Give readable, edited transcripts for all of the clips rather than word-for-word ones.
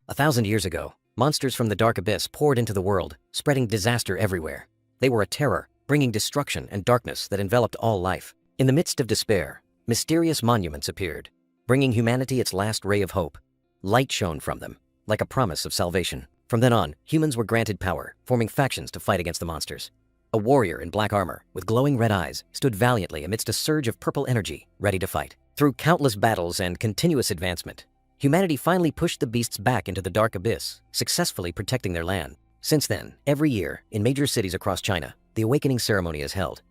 1,000 years ago, monsters from the dark abyss poured into the world, spreading disaster everywhere. They were a terror, bringing destruction and darkness that enveloped all life. In the midst of despair, mysterious monuments appeared, bringing humanity its last ray of hope. Light shone from them, like a promise of salvation. From then on, humans were granted power, forming factions to fight against the monsters. A warrior in black armor, with glowing red eyes, stood valiantly amidst a surge of purple energy, ready to fight. Through countless battles and continuous advancement, humanity finally pushed the beasts back into the dark abyss, successfully protecting their land. Since then, every year, in major cities across China, the awakening ceremony is held.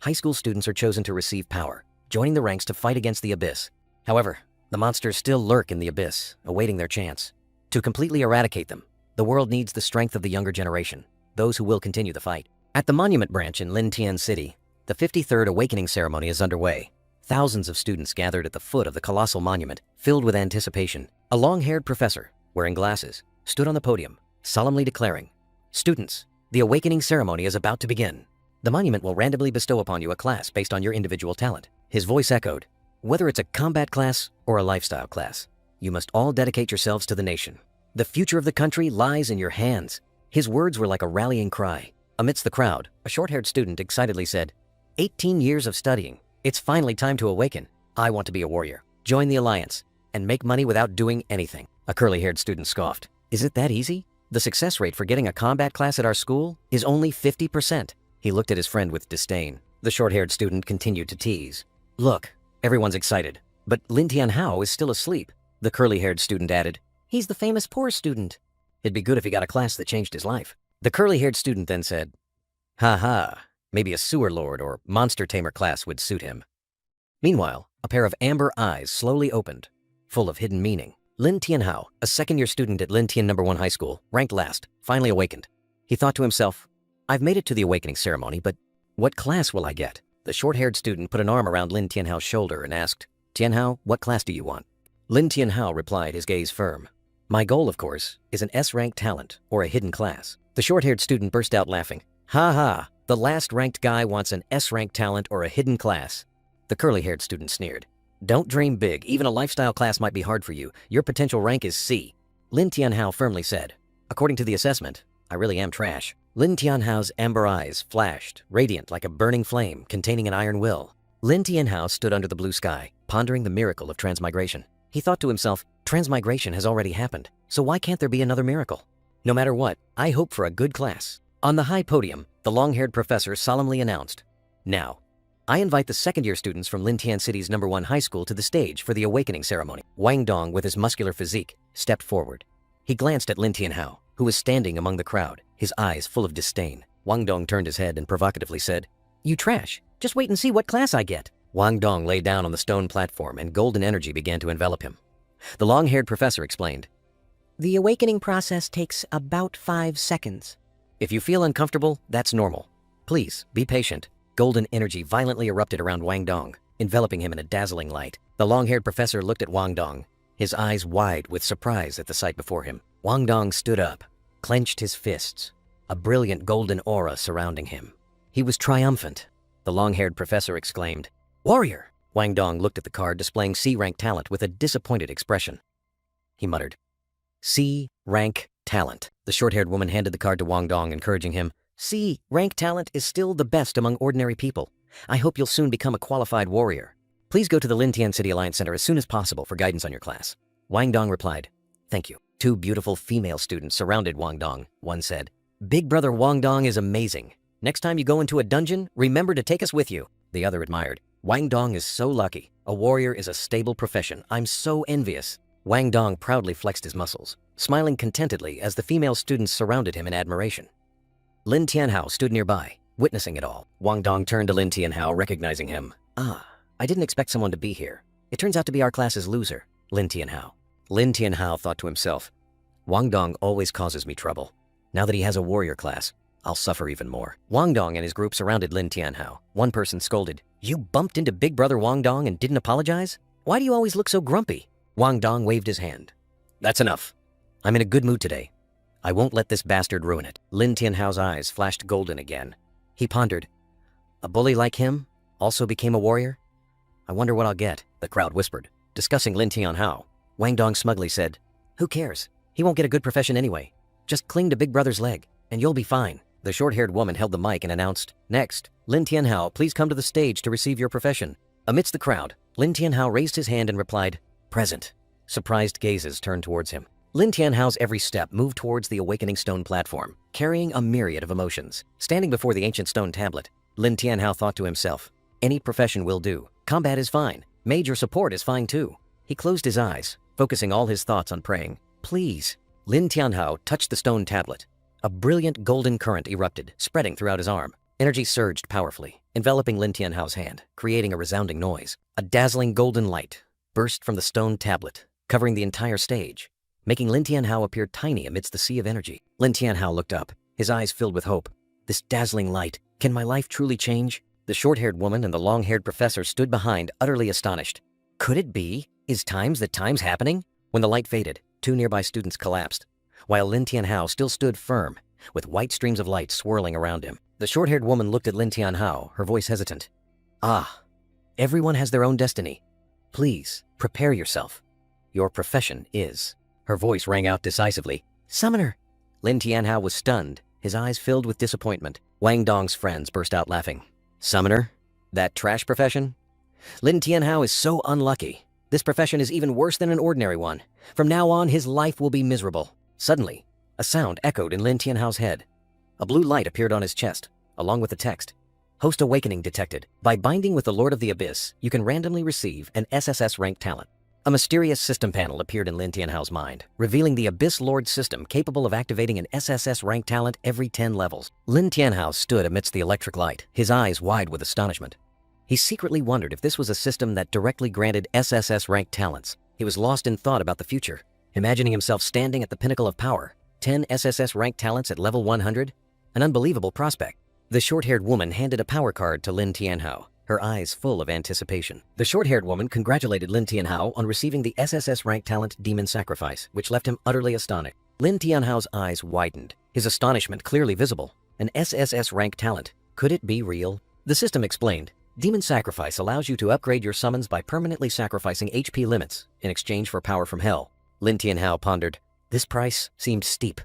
High school students are chosen to receive power, joining the ranks to fight against the abyss. However, the monsters still lurk in the abyss, awaiting their chance. To completely eradicate them, the world needs the strength of the younger generation, those who will continue the fight. At the Monument Branch in Lintian City, the 53rd Awakening Ceremony is underway. Thousands of students gathered at the foot of the colossal monument, filled with anticipation. A long-haired professor, wearing glasses, stood on the podium, solemnly declaring, "Students, the Awakening Ceremony is about to begin. The monument will randomly bestow upon you a class based on your individual talent." His voice echoed, "Whether it's a combat class or a lifestyle class, you must all dedicate yourselves to the nation. The future of the country lies in your hands." His words were like a rallying cry. Amidst the crowd, a short-haired student excitedly said, 18 years of studying. It's finally time to awaken. I want to be a warrior, join the alliance, and make money without doing anything." A curly-haired student scoffed. "Is it that easy? The success rate for getting a combat class at our school is only 50%. He looked at his friend with disdain. The short-haired student continued to tease. "Look, everyone's excited, but Lin Tianhao is still asleep." The curly-haired student added, "He's the famous poor student. It'd be good if he got a class that changed his life." The curly-haired student then said, "Ha ha, maybe a sewer lord or monster tamer class would suit him." Meanwhile, a pair of amber eyes slowly opened, full of hidden meaning. Lin Tianhao, a second-year student at Lintian No. 1 High School, ranked last, finally awakened. He thought to himself, "I've made it to the awakening ceremony, but what class will I get?" The short-haired student put an arm around Lin Tianhao's shoulder and asked, "Tianhao, what class do you want?" Lin Tianhao replied, his gaze firm, "My goal, of course, is an S-rank talent or a hidden class." The short-haired student burst out laughing. "Ha ha, the last-ranked guy wants an S-rank talent or a hidden class." The curly-haired student sneered. "Don't dream big. Even a lifestyle class might be hard for you. Your potential rank is C." Lin Tianhao firmly said, "According to the assessment, I really am trash." Lin Tianhao's amber eyes flashed, radiant like a burning flame containing an iron will. Lin Tianhao stood under the blue sky, pondering the miracle of transmigration. He thought to himself, transmigration has already happened, so why can't there be another miracle? No matter what, I hope for a good class. On the high podium, the long-haired professor solemnly announced, "Now, I invite the second-year students from Lintian City's No. 1 High School to the stage for the awakening ceremony." Wang Dong, with his muscular physique, stepped forward. He glanced at Lin Tianhao, who was standing among the crowd, his eyes full of disdain. Wang Dong turned his head and provocatively said, "You trash. Just wait and see what class I get." Wang Dong lay down on the stone platform and golden energy began to envelop him. The long-haired professor explained, "The awakening process takes about 5 seconds. If you feel uncomfortable, that's normal. Please, be patient." Golden energy violently erupted around Wang Dong, enveloping him in a dazzling light. The long-haired professor looked at Wang Dong, his eyes wide with surprise at the sight before him. Wang Dong stood up, clenched his fists, a brilliant golden aura surrounding him. He was triumphant. The long-haired professor exclaimed, "Warrior!" Wang Dong looked at the card displaying C-rank talent with a disappointed expression. He muttered, "C-rank talent." The short-haired woman handed the card to Wang Dong, encouraging him, "C-rank talent is still the best among ordinary people. I hope you'll soon become a qualified warrior. Please go to the Lintian City Alliance Center as soon as possible for guidance on your class." Wang Dong replied, "Thank you." Two beautiful female students surrounded Wang Dong. One said, "Big brother Wang Dong is amazing. Next time you go into a dungeon, remember to take us with you." The other admired, "Wang Dong is so lucky. A warrior is a stable profession. I'm so envious." Wang Dong proudly flexed his muscles, smiling contentedly as the female students surrounded him in admiration. Lin Tianhao stood nearby, witnessing it all. Wang Dong turned to Lin Tianhao, recognizing him. "Ah, I didn't expect someone to be here. It turns out to be our class's loser, Lin Tianhao." Lin Tianhao thought to himself, "Wang Dong always causes me trouble. Now that he has a warrior class, I'll suffer even more." Wang Dong and his group surrounded Lin Tianhao. One person scolded, "You bumped into big brother Wang Dong and didn't apologize? Why do you always look so grumpy?" Wang Dong waved his hand. "That's enough. I'm in a good mood today. I won't let this bastard ruin it." Lin Tianhao's eyes flashed golden again. He pondered, "A bully like him also became a warrior? I wonder what I'll get." The crowd whispered, discussing Lin Tianhao. Wang Dong smugly said, "Who cares? He won't get a good profession anyway. Just cling to Big Brother's leg, and you'll be fine. The short-haired woman held the mic and announced, "Next, Lin Tianhao, please come to the stage to receive your profession." Amidst the crowd, Lin Tianhao raised his hand and replied, "Present." Surprised gazes turned towards him. Lin Tianhao's every step moved towards the awakening stone platform, carrying a myriad of emotions. Standing before the ancient stone tablet, Lin Tianhao thought to himself, "Any profession will do. Combat is fine. Major support is fine too." He closed his eyes, focusing all his thoughts on praying. "Please." Lin Tianhao touched the stone tablet. A brilliant golden current erupted, spreading throughout his arm. Energy surged powerfully, enveloping Lin Tianhao's hand, creating a resounding noise. A dazzling golden light burst from the stone tablet, covering the entire stage, making Lin Tianhao appear tiny amidst the sea of energy. Lin Tianhao looked up, his eyes filled with hope. This dazzling light, can my life truly change? The short-haired woman and the long-haired professor stood behind, utterly astonished. Could it be? Is the times happening? When the light faded, two nearby students collapsed, while Lin Tianhao still stood firm, with white streams of light swirling around him. The short-haired woman looked at Lin Tianhao, her voice hesitant. "Ah, everyone has their own destiny. Please, prepare yourself. Your profession is..." Her voice rang out decisively. "Summoner!" Lin Tianhao was stunned, his eyes filled with disappointment. Wang Dong's friends burst out laughing. "Summoner? That trash profession? Lin Tianhao is so unlucky. This profession is even worse than an ordinary one. From now on, his life will be miserable." Suddenly, a sound echoed in Lin Tianhao's head. A blue light appeared on his chest, along with the text. "Host Awakening detected. By binding with the Lord of the Abyss, you can randomly receive an SSS rank talent." A mysterious system panel appeared in Lin Tianhao's mind, revealing the Abyss Lord system capable of activating an SSS rank talent every 10 levels. Lin Tianhao stood amidst the electric light, his eyes wide with astonishment. He secretly wondered if this was a system that directly granted SSS rank talents. He was lost in thought about the future, imagining himself standing at the pinnacle of power. 10 SSS rank talents at level 100? An unbelievable prospect. The short-haired woman handed a power card to Lin Tianhao, her eyes full of anticipation. The short-haired woman congratulated Lin Tianhao on receiving the SSS rank talent Demon Sacrifice, which left him utterly astonished. Lin Tianhao's eyes widened, his astonishment clearly visible. An SSS rank talent. Could it be real? The system explained, Demon Sacrifice allows you to upgrade your summons by permanently sacrificing HP limits in exchange for power from hell. Lin Tianhao pondered. This price seemed steep,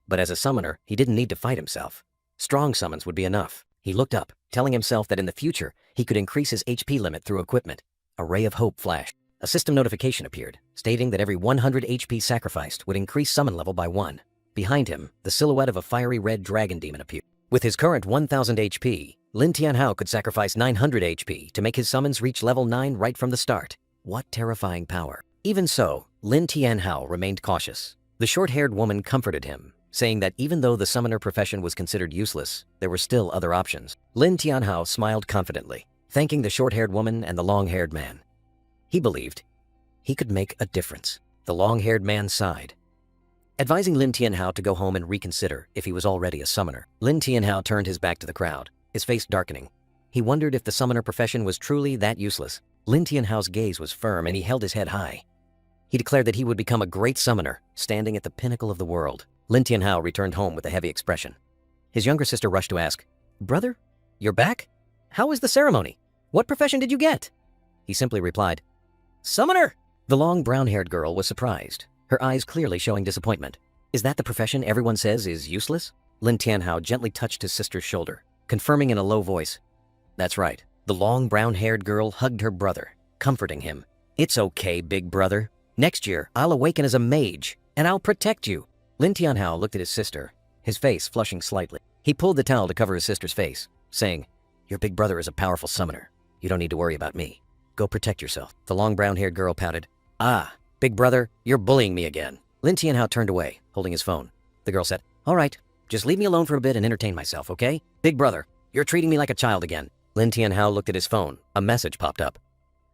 but as a summoner, he didn't need to fight himself. Strong summons would be enough. He looked up, telling himself that in the future, he could increase his HP limit through equipment. A ray of hope flashed. A system notification appeared, stating that every 100 HP sacrificed would increase summon level by 1. Behind him, the silhouette of a fiery red dragon demon appeared. With his current 1000 HP, Lin Tianhao could sacrifice 900 HP to make his summons reach level 9 right from the start. What terrifying power. Even so, Lin Tianhao remained cautious. The short-haired woman comforted him, saying that even though the summoner profession was considered useless, there were still other options. Lin Tianhao smiled confidently, thanking the short-haired woman and the long-haired man. He believed he could make a difference. The long-haired man sighed, advising Lin Tianhao to go home and reconsider if he was already a summoner. Lin Tianhao turned his back to the crowd, his face darkening. He wondered if the summoner profession was truly that useless. Lin Tianhao's gaze was firm and he held his head high. He declared that he would become a great summoner, standing at the pinnacle of the world. Lin Tianhao returned home with a heavy expression. His younger sister rushed to ask, "Brother, you're back? How was the ceremony? What profession did you get?" He simply replied, "Summoner!" The long brown-haired girl was surprised, her eyes clearly showing disappointment. "Is that the profession everyone says is useless?" Lin Tianhao gently touched his sister's shoulder, confirming in a low voice, "That's right." The long brown-haired girl hugged her brother, comforting him. "It's okay, big brother. Next year, I'll awaken as a mage, and I'll protect you." Lin Tianhao looked at his sister, his face flushing slightly. He pulled the towel to cover his sister's face, saying, "Your big brother is a powerful summoner. You don't need to worry about me. Go protect yourself." The long brown-haired girl pouted. "Ah, big brother, you're bullying me again." Lin Tianhao turned away, holding his phone. The girl said, "All right, just leave me alone for a bit and entertain myself, okay? Big brother, you're treating me like a child again." Lin Tianhao looked at his phone. A message popped up.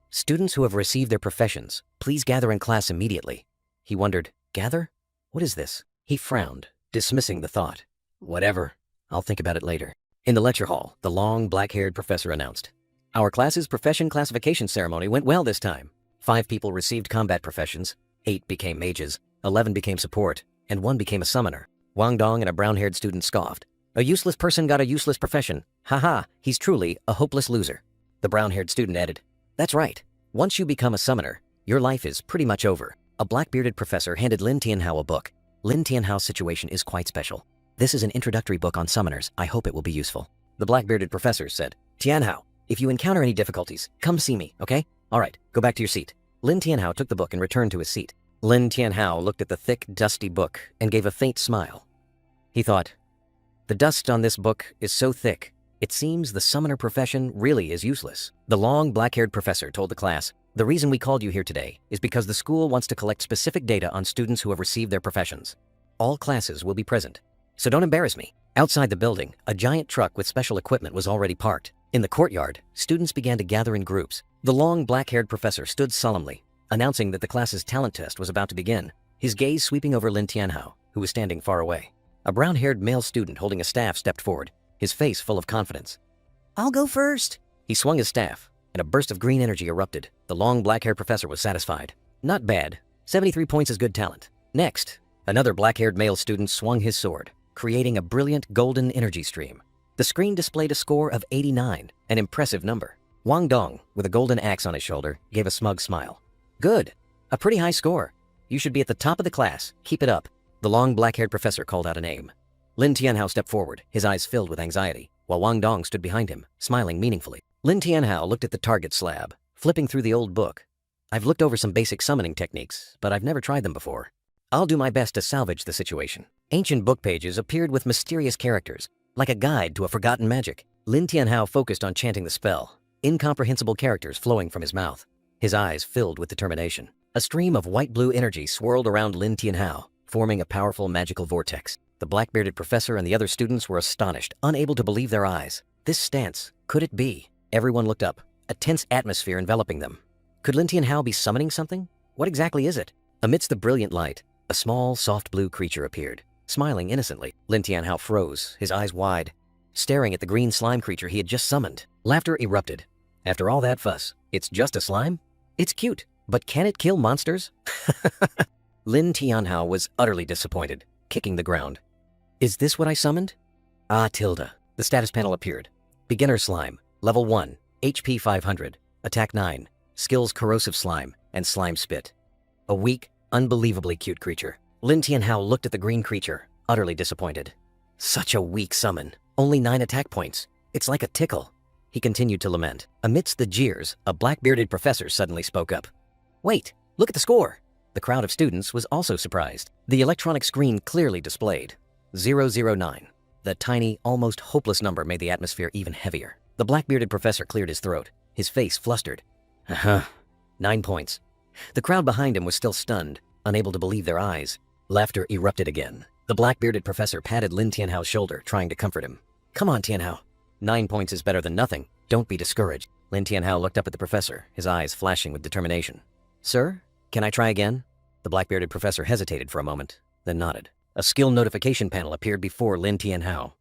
"Students who have received their professions, please gather in class immediately." He wondered, gather? What is this? He frowned, dismissing the thought. Whatever, I'll think about it later. In the lecture hall, the long, black-haired professor announced, "Our class's profession classification ceremony went well this time. 5 people received combat professions, 8 became mages, 11 became support, and 1 became a summoner." Wang Dong and a brown-haired student scoffed. "A useless person got a useless profession. Haha, he's truly a hopeless loser." The brown-haired student added, "That's right. Once you become a summoner, your life is pretty much over." A black-bearded professor handed Lin Tianhao a book. Lin Tianhao's situation is quite special. This is an introductory book on summoners. I hope it will be useful. The black-bearded professor said, Tianhao, if you encounter any difficulties, come see me, okay? All right, go back to your seat. Lin Tianhao took the book and returned to his seat. Lin Tianhao looked at the thick, dusty book and gave a faint smile. He thought, the dust on this book is so thick, it seems the summoner profession really is useless. The long, black-haired professor told the class, the reason we called you here today is because the school wants to collect specific data on students who have received their professions. All classes will be present, so don't embarrass me. Outside the building, a giant truck with special equipment was already parked. In the courtyard, students began to gather in groups. The long, black-haired professor stood solemnly, announcing that the class's talent test was about to begin, his gaze sweeping over Lin Tianhao, who was standing far away. A brown-haired male student holding a staff stepped forward, his face full of confidence. I'll go first. He swung his staff, and a burst of green energy erupted. The long, black-haired professor was satisfied. Not bad. 73 points is good talent. Next, another black-haired male student swung his sword, creating a brilliant golden energy stream. The screen displayed a score of 89, an impressive number. Wang Dong, with a golden axe on his shoulder, gave a smug smile. Good. A pretty high score. You should be at the top of the class. Keep it up. The long black-haired professor called out a name. Lin Tianhao stepped forward, his eyes filled with anxiety, while Wang Dong stood behind him, smiling meaningfully. Lin Tianhao looked at the target slab, flipping through the old book. I've looked over some basic summoning techniques, but I've never tried them before. I'll do my best to salvage the situation. Ancient book pages appeared with mysterious characters, like a guide to a forgotten magic. Lin Tianhao focused on chanting the spell, incomprehensible characters flowing from his mouth. His eyes filled with determination. A stream of white-blue energy swirled around Lin Tianhao, forming a powerful magical vortex. The black-bearded professor and the other students were astonished, unable to believe their eyes. This stance, could it be? Everyone looked up, a tense atmosphere enveloping them. Could Lin Tianhao be summoning something? What exactly is it? Amidst the brilliant light, a small, soft blue creature appeared, smiling innocently. Lin Tianhao froze, his eyes wide, staring at the green slime creature he had just summoned. Laughter erupted. After all that fuss, it's just a slime? It's cute, but can it kill monsters? Lin Tianhao was utterly disappointed, kicking the ground. Is this what I summoned? Ah, tilde. The status panel appeared. Beginner slime, level 1, HP 500, attack 9, skills corrosive slime, and slime spit. A weak, unbelievably cute creature. Lin Tianhao looked at the green creature, utterly disappointed. Such a weak summon. Only 9 attack points. It's like a tickle. He continued to lament. Amidst the jeers, a black-bearded professor suddenly spoke up. Wait, look at the score. The crowd of students was also surprised. The electronic screen clearly displayed 009. The tiny, almost hopeless number made the atmosphere even heavier. The black-bearded professor cleared his throat, his face flustered. 9 points. The crowd behind him was still stunned, unable to believe their eyes. Laughter erupted again. The black-bearded professor patted Lin Tianhao's shoulder, trying to comfort him. Come on, Tianhao. 9 points is better than nothing. Don't be discouraged. Lin Tianhao looked up at the professor, his eyes flashing with determination. Sir, can I try again? The black-bearded professor hesitated for a moment, then nodded. A skill notification panel appeared before Lin Tianhao.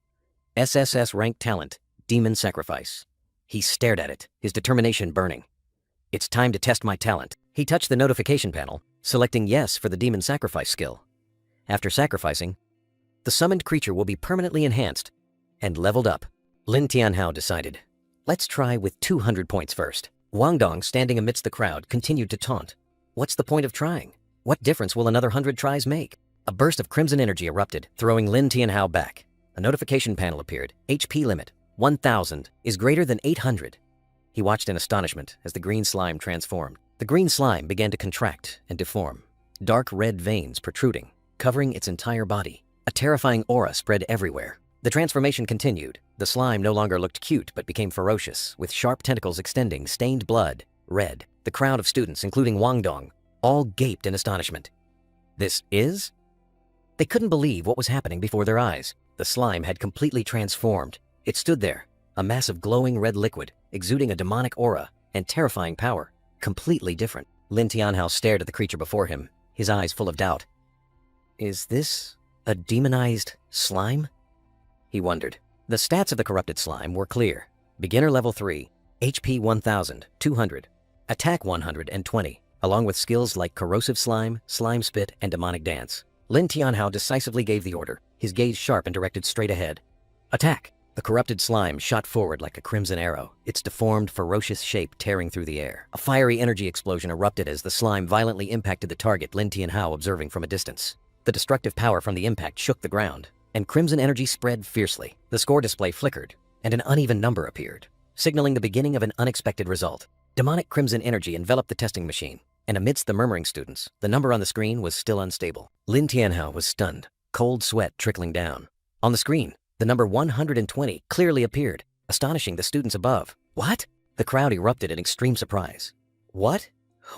SSS rank talent, Demon Sacrifice. He stared at it, his determination burning. It's time to test my talent. He touched the notification panel, selecting yes for the Demon Sacrifice skill. After sacrificing, the summoned creature will be permanently enhanced and leveled up. Lin Tianhao decided, let's try with 200 points first. Wang Dong, standing amidst the crowd, continued to taunt. What's the point of trying? What difference will another 100 tries make? A burst of crimson energy erupted, throwing Lin Tianhao back. A notification panel appeared. HP limit, 1000, is greater than 800. He watched in astonishment as the green slime transformed. The green slime began to contract and deform, dark red veins protruding, covering its entire body. A terrifying aura spread everywhere. The transformation continued. The slime no longer looked cute but became ferocious, with sharp tentacles extending, stained blood, red. The crowd of students, including Wang Dong, all gaped in astonishment. This is? They couldn't believe what was happening before their eyes. The slime had completely transformed. It stood there, a mass of glowing red liquid, exuding a demonic aura and terrifying power. Completely different. Lin Tianhao stared at the creature before him, his eyes full of doubt. Is this a demonized slime? He wondered. The stats of the corrupted slime were clear. Beginner level 3, HP 1200, attack 120, along with skills like corrosive slime, slime spit, and demonic dance. Lin Tianhao decisively gave the order, his gaze sharp and directed straight ahead. Attack! The corrupted slime shot forward like a crimson arrow, its deformed, ferocious shape tearing through the air. A fiery energy explosion erupted as the slime violently impacted the target, Lin Tianhao observing from a distance. The destructive power from the impact shook the ground, and crimson energy spread fiercely. The score display flickered, and an uneven number appeared, signaling the beginning of an unexpected result. Demonic crimson energy enveloped the testing machine, and amidst the murmuring students, the number on the screen was still unstable. Lin Tianhao was stunned, cold sweat trickling down. On the screen, the number 120 clearly appeared, astonishing the students above. What? The crowd erupted in extreme surprise. What?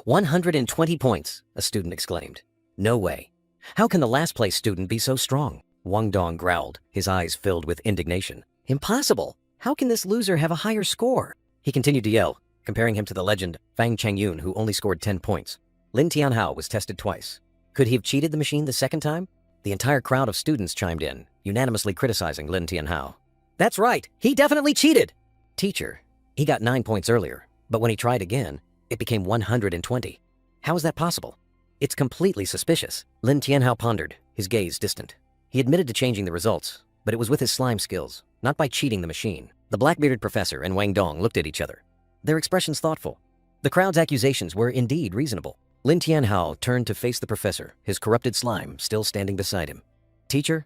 120 points, a student exclaimed. No way. How can the last place student be so strong? Wang Dong growled, his eyes filled with indignation. Impossible! How can this loser have a higher score? He continued to yell, comparing him to the legend Fang Chengyun, who only scored 10 points. Lin Tianhao was tested twice. Could he have cheated the machine the second time? The entire crowd of students chimed in, unanimously criticizing Lin Tianhao. That's right, he definitely cheated! Teacher, he got 9 points earlier, but when he tried again, it became 120. How is that possible? It's completely suspicious. Lin Tianhao pondered, his gaze distant. He admitted to changing the results, but it was with his slime skills, not by cheating the machine. The black-bearded professor and Wang Dong looked at each other, their expressions thoughtful. The crowd's accusations were indeed reasonable. Lin Tianhao turned to face the professor, his corrupted slime still standing beside him. Teacher,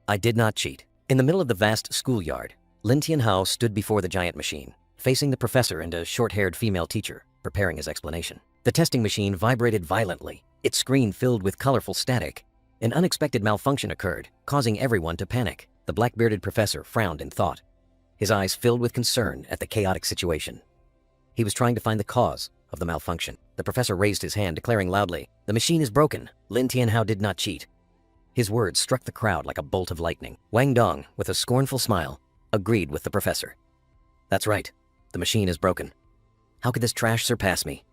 I did not cheat. In the middle of the vast schoolyard, Lin Tianhao stood before the giant machine, facing the professor and a short-haired female teacher, preparing his explanation. The testing machine vibrated violently, its screen filled with colorful static. An unexpected malfunction occurred, causing everyone to panic. The black-bearded professor frowned in thought, his eyes filled with concern at the chaotic situation. He was trying to find the cause of the malfunction. The professor raised his hand, declaring loudly, "The machine is broken. Lin Tianhao did not cheat." His words struck the crowd like a bolt of lightning. Wang Dong, with a scornful smile, agreed with the professor. That's right. The machine is broken. How could this trash surpass me?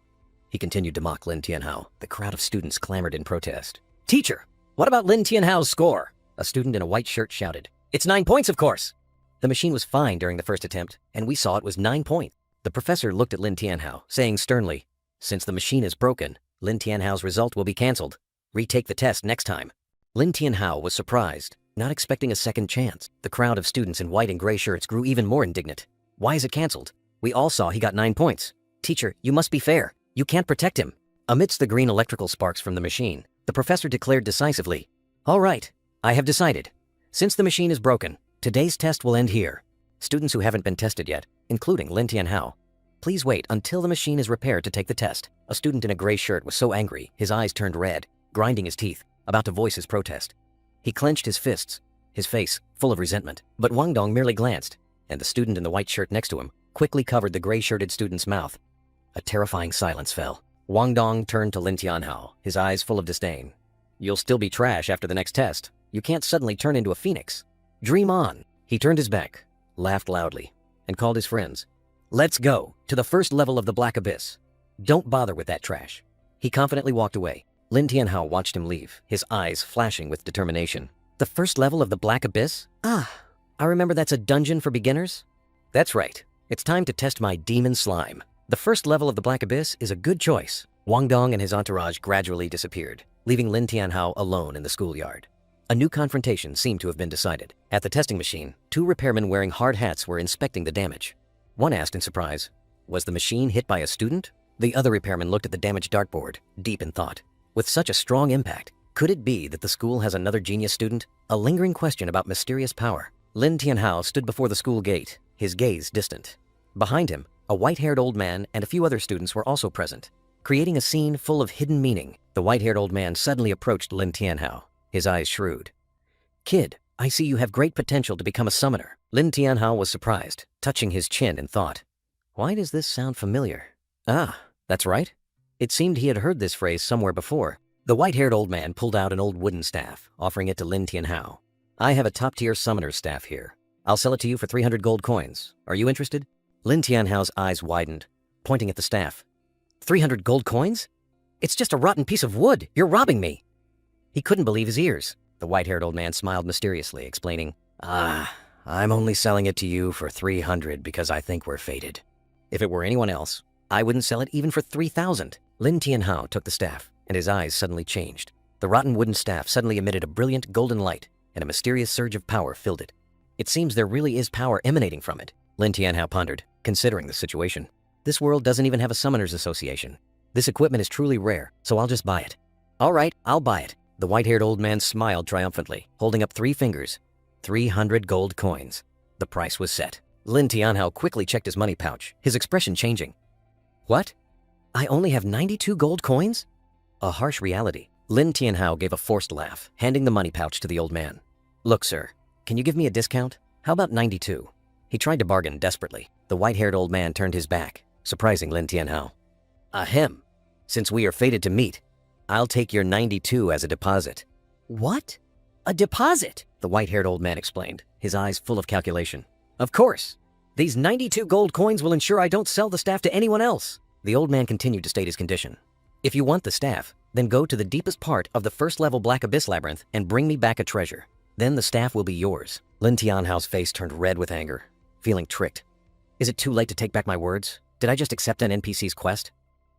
He continued to mock Lin Tianhao. The crowd of students clamored in protest. Teacher, what about Lin Tianhao's score? A student in a white shirt shouted. It's 9 points, of course. The machine was fine during the first attempt, and we saw it was 9 points. The professor looked at Lin Tianhao, saying sternly, since the machine is broken, Lin Tianhao's result will be cancelled. Retake the test next time. Lin Tianhao was surprised, not expecting a second chance. The crowd of students in white and gray shirts grew even more indignant. Why is it cancelled? We all saw he got 9 points. Teacher, you must be fair. You can't protect him. Amidst the green electrical sparks from the machine, the professor declared decisively, all right, I have decided. Since the machine is broken, today's test will end here. Students who haven't been tested yet, including Lin Tianhao, please wait until the machine is repaired to take the test. A student in a gray shirt was so angry, his eyes turned red, grinding his teeth, about to voice his protest. He clenched his fists, his face full of resentment. But Wang Dong merely glanced, and the student in the white shirt next to him quickly covered the gray-shirted student's mouth. A terrifying silence fell. Wang Dong turned to Lin Tianhao, his eyes full of disdain. You'll still be trash after the next test. You can't suddenly turn into a phoenix. Dream on. He turned his back, laughed loudly, and called his friends. Let's go to the first level of the Black Abyss. Don't bother with that trash. He confidently walked away. Lin Tianhao watched him leave, his eyes flashing with determination. The first level of the Black Abyss? Ah, I remember that's a dungeon for beginners. That's right. It's time to test my demon slime. The first level of the Black Abyss is a good choice. Wang Dong and his entourage gradually disappeared, leaving Lin Tianhao alone in the schoolyard. A new confrontation seemed to have been decided. At the testing machine, 2 repairmen wearing hard hats were inspecting the damage. One asked in surprise, was the machine hit by a student? The other repairman looked at the damaged dartboard, deep in thought. With such a strong impact, could it be that the school has another genius student? A lingering question about mysterious power. Lin Tianhao stood before the school gate, his gaze distant. Behind him, a white-haired old man and a few other students were also present, creating a scene full of hidden meaning. The white-haired old man suddenly approached Lin Tianhao, his eyes shrewd. Kid, I see you have great potential to become a summoner. Lin Tianhao was surprised, touching his chin in thought. Why does this sound familiar? Ah, that's right. It seemed he had heard this phrase somewhere before. The white-haired old man pulled out an old wooden staff, offering it to Lin Tianhao. I have a top-tier summoner's staff here. I'll sell it to you for 300 gold coins. Are you interested? Lin Tianhao's eyes widened, pointing at the staff. 300 gold coins? It's just a rotten piece of wood. You're robbing me. He couldn't believe his ears. The white-haired old man smiled mysteriously, explaining, I'm only selling it to you for 300 because I think we're fated. If it were anyone else, I wouldn't sell it even for 3,000. Lin Tianhao took the staff, and his eyes suddenly changed. The rotten wooden staff suddenly emitted a brilliant golden light, and a mysterious surge of power filled it. It seems there really is power emanating from it. Lin Tianhao pondered, considering the situation. This world doesn't even have a summoners association. This equipment is truly rare, so I'll just buy it. All right, I'll buy it. The white-haired old man smiled triumphantly, holding up 3 fingers. 300 gold coins. The price was set. Lin Tianhao quickly checked his money pouch, his expression changing. What? I only have 92 gold coins? A harsh reality. Lin Tianhao gave a forced laugh, handing the money pouch to the old man. Look, sir, can you give me a discount? How about 92? He tried to bargain desperately. The white-haired old man turned his back, surprising Lin Tianhao. Ahem. Since we are fated to meet, I'll take your 92 as a deposit. What? A deposit? The white-haired old man explained, his eyes full of calculation. Of course. These 92 gold coins will ensure I don't sell the staff to anyone else. The old man continued to state his condition. If you want the staff, then go to the deepest part of the first-level Black Abyss Labyrinth and bring me back a treasure. Then the staff will be yours. Lin Tianhao's face turned red with anger, feeling tricked. Is it too late to take back my words? Did I just accept an NPC's quest?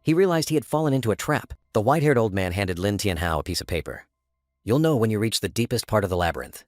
He realized he had fallen into a trap. The white-haired old man handed Lin Tianhao a piece of paper. You'll know when you reach the deepest part of the labyrinth.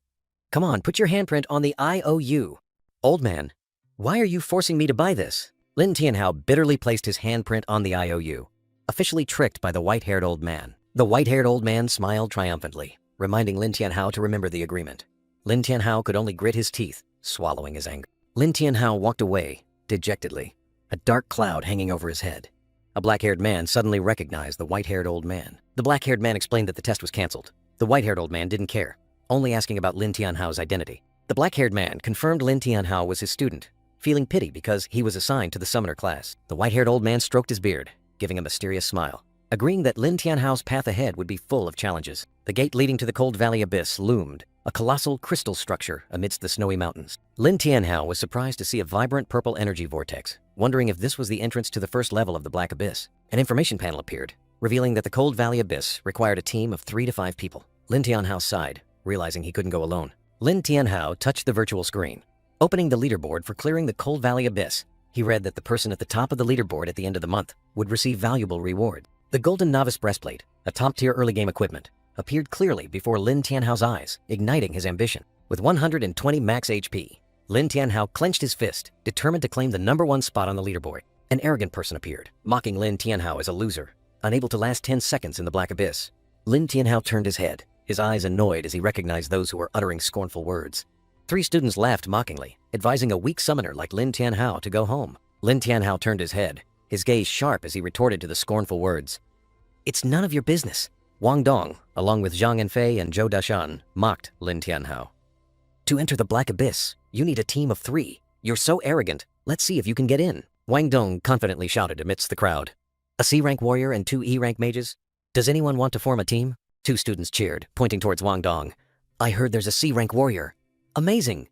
Come on, put your handprint on the IOU. Old man, why are you forcing me to buy this? Lin Tianhao bitterly placed his handprint on the IOU, officially tricked by the white-haired old man. The white-haired old man smiled triumphantly, reminding Lin Tianhao to remember the agreement. Lin Tianhao could only grit his teeth, swallowing his anger. Lin Tianhao walked away, dejectedly, a dark cloud hanging over his head. A black-haired man suddenly recognized the white-haired old man. The black-haired man explained that the test was canceled. The white-haired old man didn't care, only asking about Lin Tianhao's identity. The black-haired man confirmed Lin Tianhao was his student, feeling pity because he was assigned to the summoner class. The white-haired old man stroked his beard, giving a mysterious smile, agreeing that Lin Tianhao's path ahead would be full of challenges. The gate leading to the Cold Valley Abyss loomed, a colossal crystal structure amidst the snowy mountains. Lin Tianhao was surprised to see a vibrant purple energy vortex, wondering if this was the entrance to the first level of the Black Abyss. An information panel appeared, revealing that the Cold Valley Abyss required a team of 3 to 5 people. Lin Tianhao sighed, realizing he couldn't go alone. Lin Tianhao touched the virtual screen, opening the leaderboard for clearing the Cold Valley Abyss. He read that the person at the top of the leaderboard at the end of the month would receive valuable reward. The Golden Novice Breastplate, a top-tier early-game equipment, appeared clearly before Lin Tianhao's eyes, igniting his ambition. With 120 max HP, Lin Tianhao clenched his fist, determined to claim the #1 spot on the leaderboard. An arrogant person appeared, mocking Lin Tianhao as a loser, unable to last 10 seconds in the Black Abyss. Lin Tianhao turned his head, his eyes annoyed as he recognized those who were uttering scornful words. 3 students laughed mockingly, advising a weak summoner like Lin Tianhao to go home. Lin Tianhao turned his head, his gaze sharp as he retorted to the scornful words. It's none of your business. Wang Dong, along with Zhang Enfei and Zhou Dashan, mocked Lin Tianhao. To enter the Black Abyss, you need a team of 3. You're so arrogant. Let's see if you can get in. Wang Dong confidently shouted amidst the crowd. A C-rank warrior and 2 E-rank mages? Does anyone want to form a team? 2 students cheered, pointing towards Wang Dong. I heard there's a C-rank warrior. Amazing.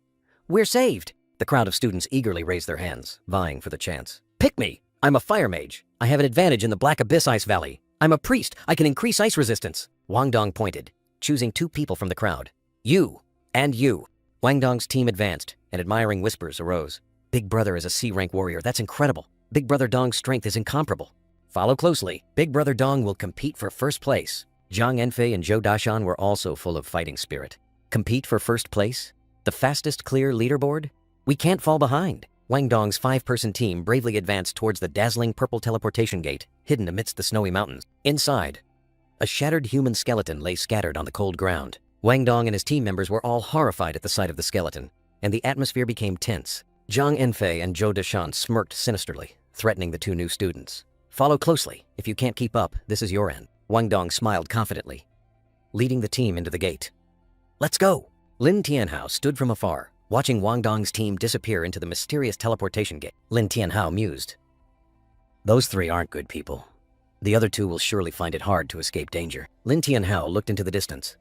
We're saved. The crowd of students eagerly raised their hands, vying for the chance. Pick me. I'm a fire mage. I have an advantage in the Black Abyss Ice Valley. I'm a priest. I can increase ice resistance. Wang Dong pointed, choosing 2 people from the crowd. You and you. Wang Dong's team advanced, and admiring whispers arose. Big Brother is a C-rank warrior. That's incredible. Big Brother Dong's strength is incomparable. Follow closely. Big Brother Dong will compete for first place. Zhang Enfei and Zhou Dashan were also full of fighting spirit. Compete for first place? The fastest clear leaderboard? We can't fall behind. Wang Dong's 5-person team bravely advanced towards the dazzling purple teleportation gate, hidden amidst the snowy mountains. Inside, a shattered human skeleton lay scattered on the cold ground. Wang Dong and his team members were all horrified at the sight of the skeleton, and the atmosphere became tense. Zhang Enfei and Zhou Dashan smirked sinisterly, threatening the 2 new students. Follow closely. If you can't keep up, this is your end. Wang Dong smiled confidently, leading the team into the gate. Let's go! Lin Tianhao stood from afar, watching Wang Dong's team disappear into the mysterious teleportation gate. Lin Tianhao mused. Those 3 aren't good people. The other 2 will surely find it hard to escape danger. Lin Tianhao looked into the distance.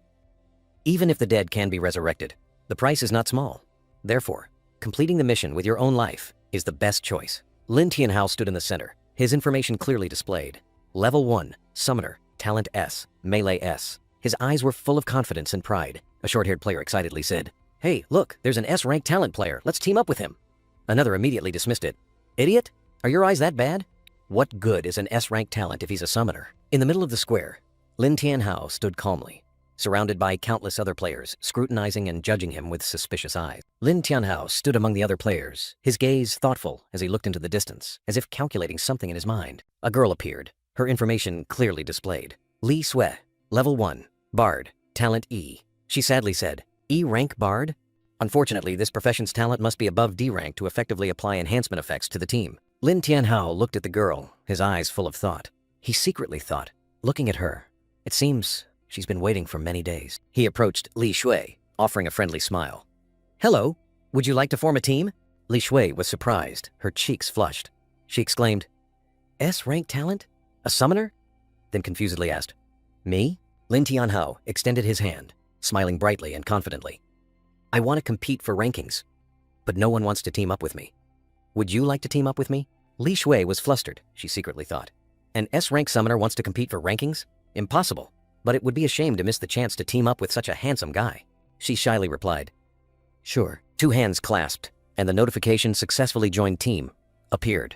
Even if the dead can be resurrected, the price is not small. Therefore, completing the mission with your own life is the best choice. Lin Tianhao stood in the center, his information clearly displayed. Level 1, Summoner, Talent S, Melee S. His eyes were full of confidence and pride. A short-haired player excitedly said, Hey, look, there's an S-rank talent player. Let's team up with him. Another immediately dismissed it. Idiot? Are your eyes that bad? What good is an S-rank talent if he's a summoner? In the middle of the square, Lin Tianhao stood calmly, surrounded by countless other players, scrutinizing and judging him with suspicious eyes. Lin Tianhao stood among the other players, his gaze thoughtful as he looked into the distance, as if calculating something in his mind. A girl appeared, her information clearly displayed. Li Sui, Level 1, Bard, talent E. She sadly said, E rank Bard? Unfortunately, this profession's talent must be above D rank to effectively apply enhancement effects to the team. Lin Tianhao looked at the girl, his eyes full of thought. He secretly thought, looking at her, it seems she's been waiting for many days. He approached Li Shui, offering a friendly smile. Hello, would you like to form a team? Li Shui was surprised, her cheeks flushed. She exclaimed, S-rank talent? A summoner? Then confusedly asked, Me? Lin Tianhao extended his hand, smiling brightly and confidently. I want to compete for rankings, but no one wants to team up with me. Would you like to team up with me? Li Shui was flustered, she secretly thought. An S-rank summoner wants to compete for rankings? Impossible, but it would be a shame to miss the chance to team up with such a handsome guy. She shyly replied, Sure. Two hands clasped, and the notification successfully joined team appeared.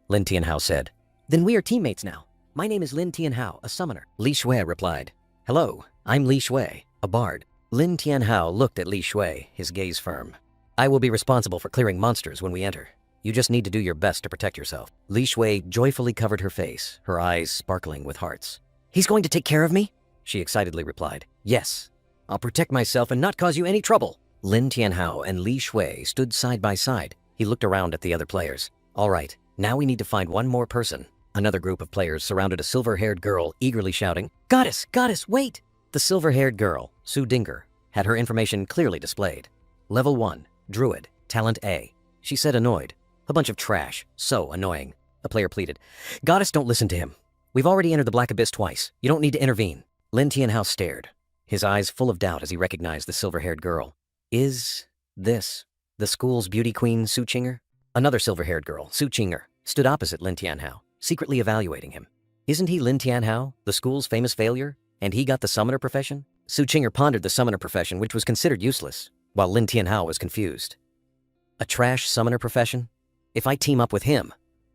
Lin Tianhao said, Then we are teammates now. My name is Lin Tianhao, a summoner. Li Shui replied, Hello, I'm Li Shui, a bard. Lin Tianhao looked at Li Shui, his gaze firm. I will be responsible for clearing monsters when we enter. You just need to do your best to protect yourself. Li Shui joyfully covered her face, her eyes sparkling with hearts. He's going to take care of me? She excitedly replied, Yes. I'll protect myself and not cause you any trouble. Lin Tianhao and Li Shui stood side by side. He looked around at the other players. All right, now we need to find one more person. Another group of players surrounded a silver-haired girl, eagerly shouting, Goddess, goddess, wait! The silver-haired girl, Su Dinger, had her information clearly displayed. Level 1, Druid, Talent A. She said annoyed. A bunch of trash. So annoying. A player pleaded, Goddess, don't listen to him. We've already entered the Black Abyss twice. You don't need to intervene. Lin Tianhao stared, his eyes full of doubt as he recognized the silver-haired girl. Is this the school's beauty queen, Su Chinger? Another silver-haired girl, Su Chinger, stood opposite Lin Tianhao, secretly evaluating him. Isn't he Lin Tianhao, the school's famous failure? And he got the summoner profession? Su Chinger pondered the summoner profession, which was considered useless, while Lin Tianhao was confused. A trash summoner profession? If I team up with him,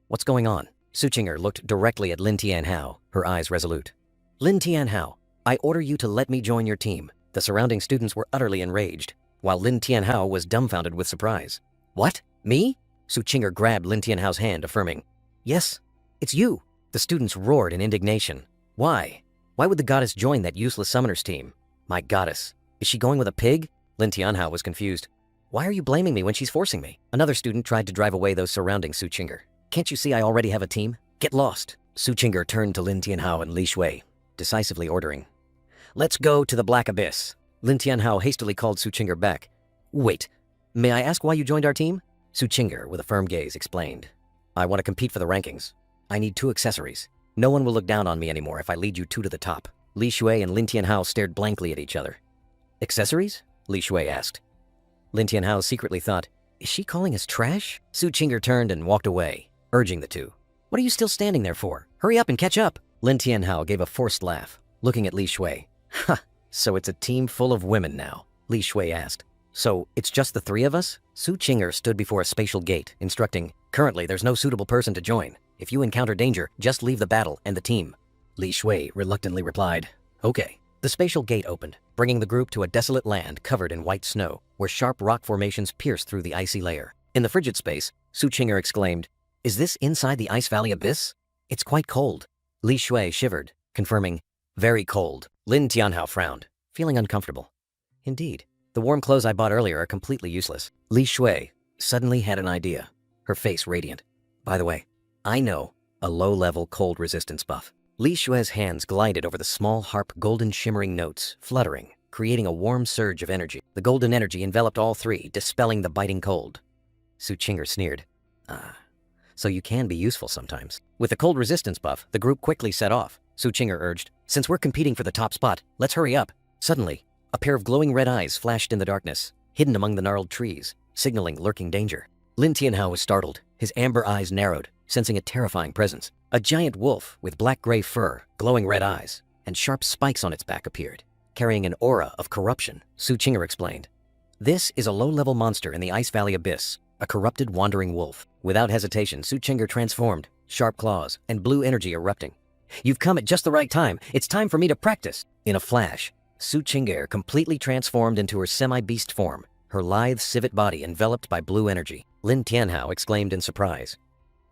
what's going on? Su Chinger looked directly at Lin Tianhao, her eyes resolute. Lin Tianhao, I order you to let me join your team. The surrounding students were utterly enraged, while Lin Tianhao was dumbfounded with surprise. What? Me? Su Chinger grabbed Lin Tianhao's hand, affirming, Yes, it's you. The students roared in indignation. Why? Why would the goddess join that useless summoner's team? My goddess, is she going with a pig? Lin Tianhao was confused. Why are you blaming me when she's forcing me? Another student tried to drive away those surrounding Su Chinger. Can't you see I already have a team? Get lost. Su Chinger turned to Lin Tianhao and Li Shui, decisively ordering, Let's go to the Black Abyss. Lin Tianhao hastily called Su Chinger back. Wait, may I ask why you joined our team? Su Chinger, with a firm gaze, explained. I want to compete for the rankings. I need 2 accessories. No one will look down on me anymore if I lead you 2 to the top. Li Shui and Lin Tianhao stared blankly at each other. Accessories? Li Shui asked. Lin Tianhao secretly thought, Is she calling us trash? Su Chinger turned and walked away, urging the two. What are you still standing there for? Hurry up and catch up. Lin Tianhao gave a forced laugh, looking at Li Shui. Ha, so it's a team full of women now, Li Shui asked. So it's just the 3 of us? Su Chinger stood before a spatial gate, instructing, Currently there's no suitable person to join. If you encounter danger, just leave the battle and the team. Li Shui reluctantly replied, Okay. The spatial gate opened, bringing the group to a desolate land covered in white snow, where sharp rock formations pierced through the icy layer. In the frigid space, Su Chinger exclaimed, Is this inside the Ice Valley Abyss? It's quite cold. Li Shui shivered, confirming, Very cold. Lin Tianhao frowned, feeling uncomfortable. Indeed, the warm clothes I bought earlier are completely useless. Li Shui suddenly had an idea, her face radiant. By the way, I know a low-level cold resistance buff. Li Shui's hands glided over the small harp golden shimmering notes, fluttering, creating a warm surge of energy. The golden energy enveloped all 3, dispelling the biting cold. Su Chinger sneered. So you can be useful sometimes. With the cold resistance buff, the group quickly set off. Su Chinger urged, Since we're competing for the top spot, let's hurry up. Suddenly, a pair of glowing red eyes flashed in the darkness, hidden among the gnarled trees, signaling lurking danger. Lin Tianhao was startled, his amber eyes narrowed, sensing a terrifying presence. A giant wolf with black-gray fur, glowing red eyes, and sharp spikes on its back appeared, carrying an aura of corruption. Su Chinger explained, This is a low-level monster in the Ice Valley Abyss, a corrupted wandering wolf. Without hesitation, Su Chinger transformed, sharp claws and blue energy erupting. You've come at just the right time. It's time for me to practice. In a flash, Su Chinger completely transformed into her semi-beast form, her lithe civet body enveloped by blue energy. Lin Tianhao exclaimed in surprise.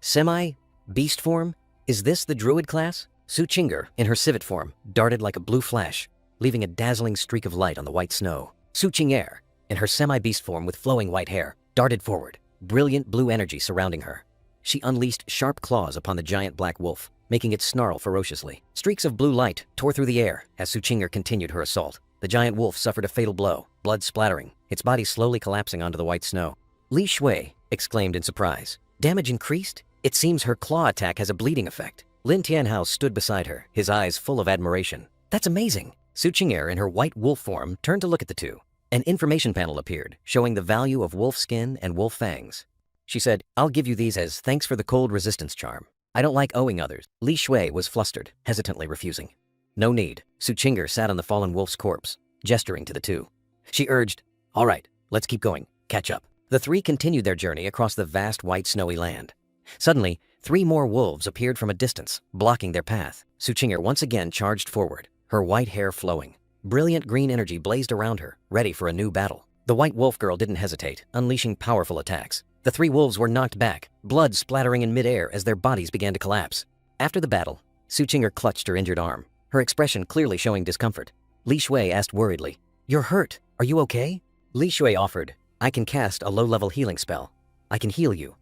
Semi-beast form? Is this the druid class? Su Chinger, in her civet form, darted like a blue flash, leaving a dazzling streak of light on the white snow. Su Qing'er, in her semi-beast form with flowing white hair, darted forward, brilliant blue energy surrounding her. She unleashed sharp claws upon the giant black wolf, making it snarl ferociously. Streaks of blue light tore through the air as Su Qing'er continued her assault. The giant wolf suffered a fatal blow, blood splattering, its body slowly collapsing onto the white snow. Li Shui exclaimed in surprise. Damage increased? It seems her claw attack has a bleeding effect. Lin Tianhao stood beside her, his eyes full of admiration. That's amazing. Su Qing'er in her white wolf form turned to look at the two. An information panel appeared, showing the value of wolf skin and wolf fangs. She said, I'll give you these as thanks for the cold resistance charm. I don't like owing others. Li Shui was flustered, hesitantly refusing. No need. Su Qing'er sat on the fallen wolf's corpse, gesturing to the two. She urged, all right, let's keep going. Catch up. The three continued their journey across the vast white snowy land. Suddenly, 3 more wolves appeared from a distance, blocking their path. Su Qing'er once again charged forward, her white hair flowing. Brilliant green energy blazed around her, ready for a new battle. The white wolf girl didn't hesitate, unleashing powerful attacks. The 3 wolves were knocked back, blood splattering in midair as their bodies began to collapse. After the battle, Su Qing'er clutched her injured arm, her expression clearly showing discomfort. Li Shui asked worriedly, You're hurt. Are you okay? Li Shui offered, I can cast a low-level healing spell. I can heal you.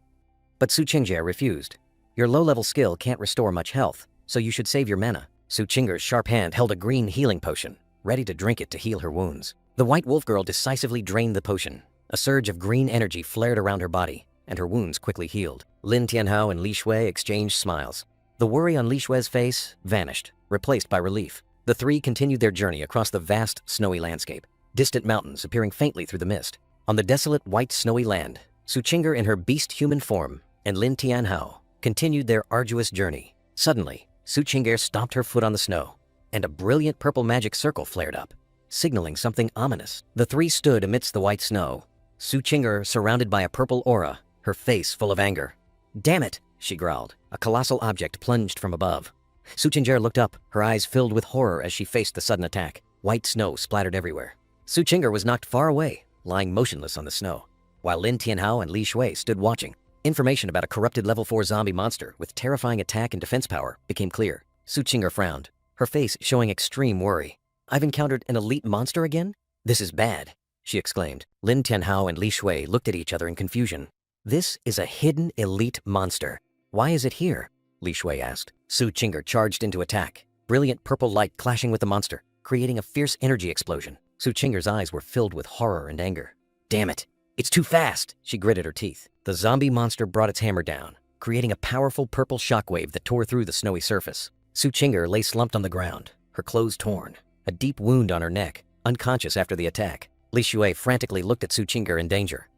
But Su Qing'er refused. Your low-level skill can't restore much health, so you should save your mana. Su Qing'er's sharp hand held a green healing potion, ready to drink it to heal her wounds. The white wolf girl decisively drained the potion. A surge of green energy flared around her body, and her wounds quickly healed. Lin Tianhao and Li Shui exchanged smiles. The worry on Li Shui's face vanished, replaced by relief. The 3 continued their journey across the vast, snowy landscape, distant mountains appearing faintly through the mist. On the desolate, white, snowy land, Su Qing'er in her beast-human form and Lin Tianhao continued their arduous journey. Suddenly, Su Qing'er stomped her foot on the snow, and a brilliant purple magic circle flared up, signaling something ominous. The 3 stood amidst the white snow, Su Qing'er surrounded by a purple aura, her face full of anger. Damn it, she growled. A colossal object plunged from above. Su Qing'er looked up, her eyes filled with horror as she faced the sudden attack. White snow splattered everywhere. Su Qing'er was knocked far away, lying motionless on the snow, while Lin Tianhao and Li Shui stood watching. Information about a corrupted level 4 zombie monster with terrifying attack and defense power became clear. Su Qing'er frowned, her face showing extreme worry. I've encountered an elite monster again? This is bad, she exclaimed. Lin Tianhao and Li Shui looked at each other in confusion. This is a hidden elite monster. Why is it here? Li Shui asked. Su Qing'er charged into attack, brilliant purple light clashing with the monster, creating a fierce energy explosion. Su Qing'er's eyes were filled with horror and anger. Damn it, it's too fast, she gritted her teeth. The zombie monster brought its hammer down, creating a powerful purple shockwave that tore through the snowy surface. Su Qing'er lay slumped on the ground, her clothes torn, a deep wound on her neck, unconscious after the attack. Li Shui frantically looked at Su Qing'er in danger.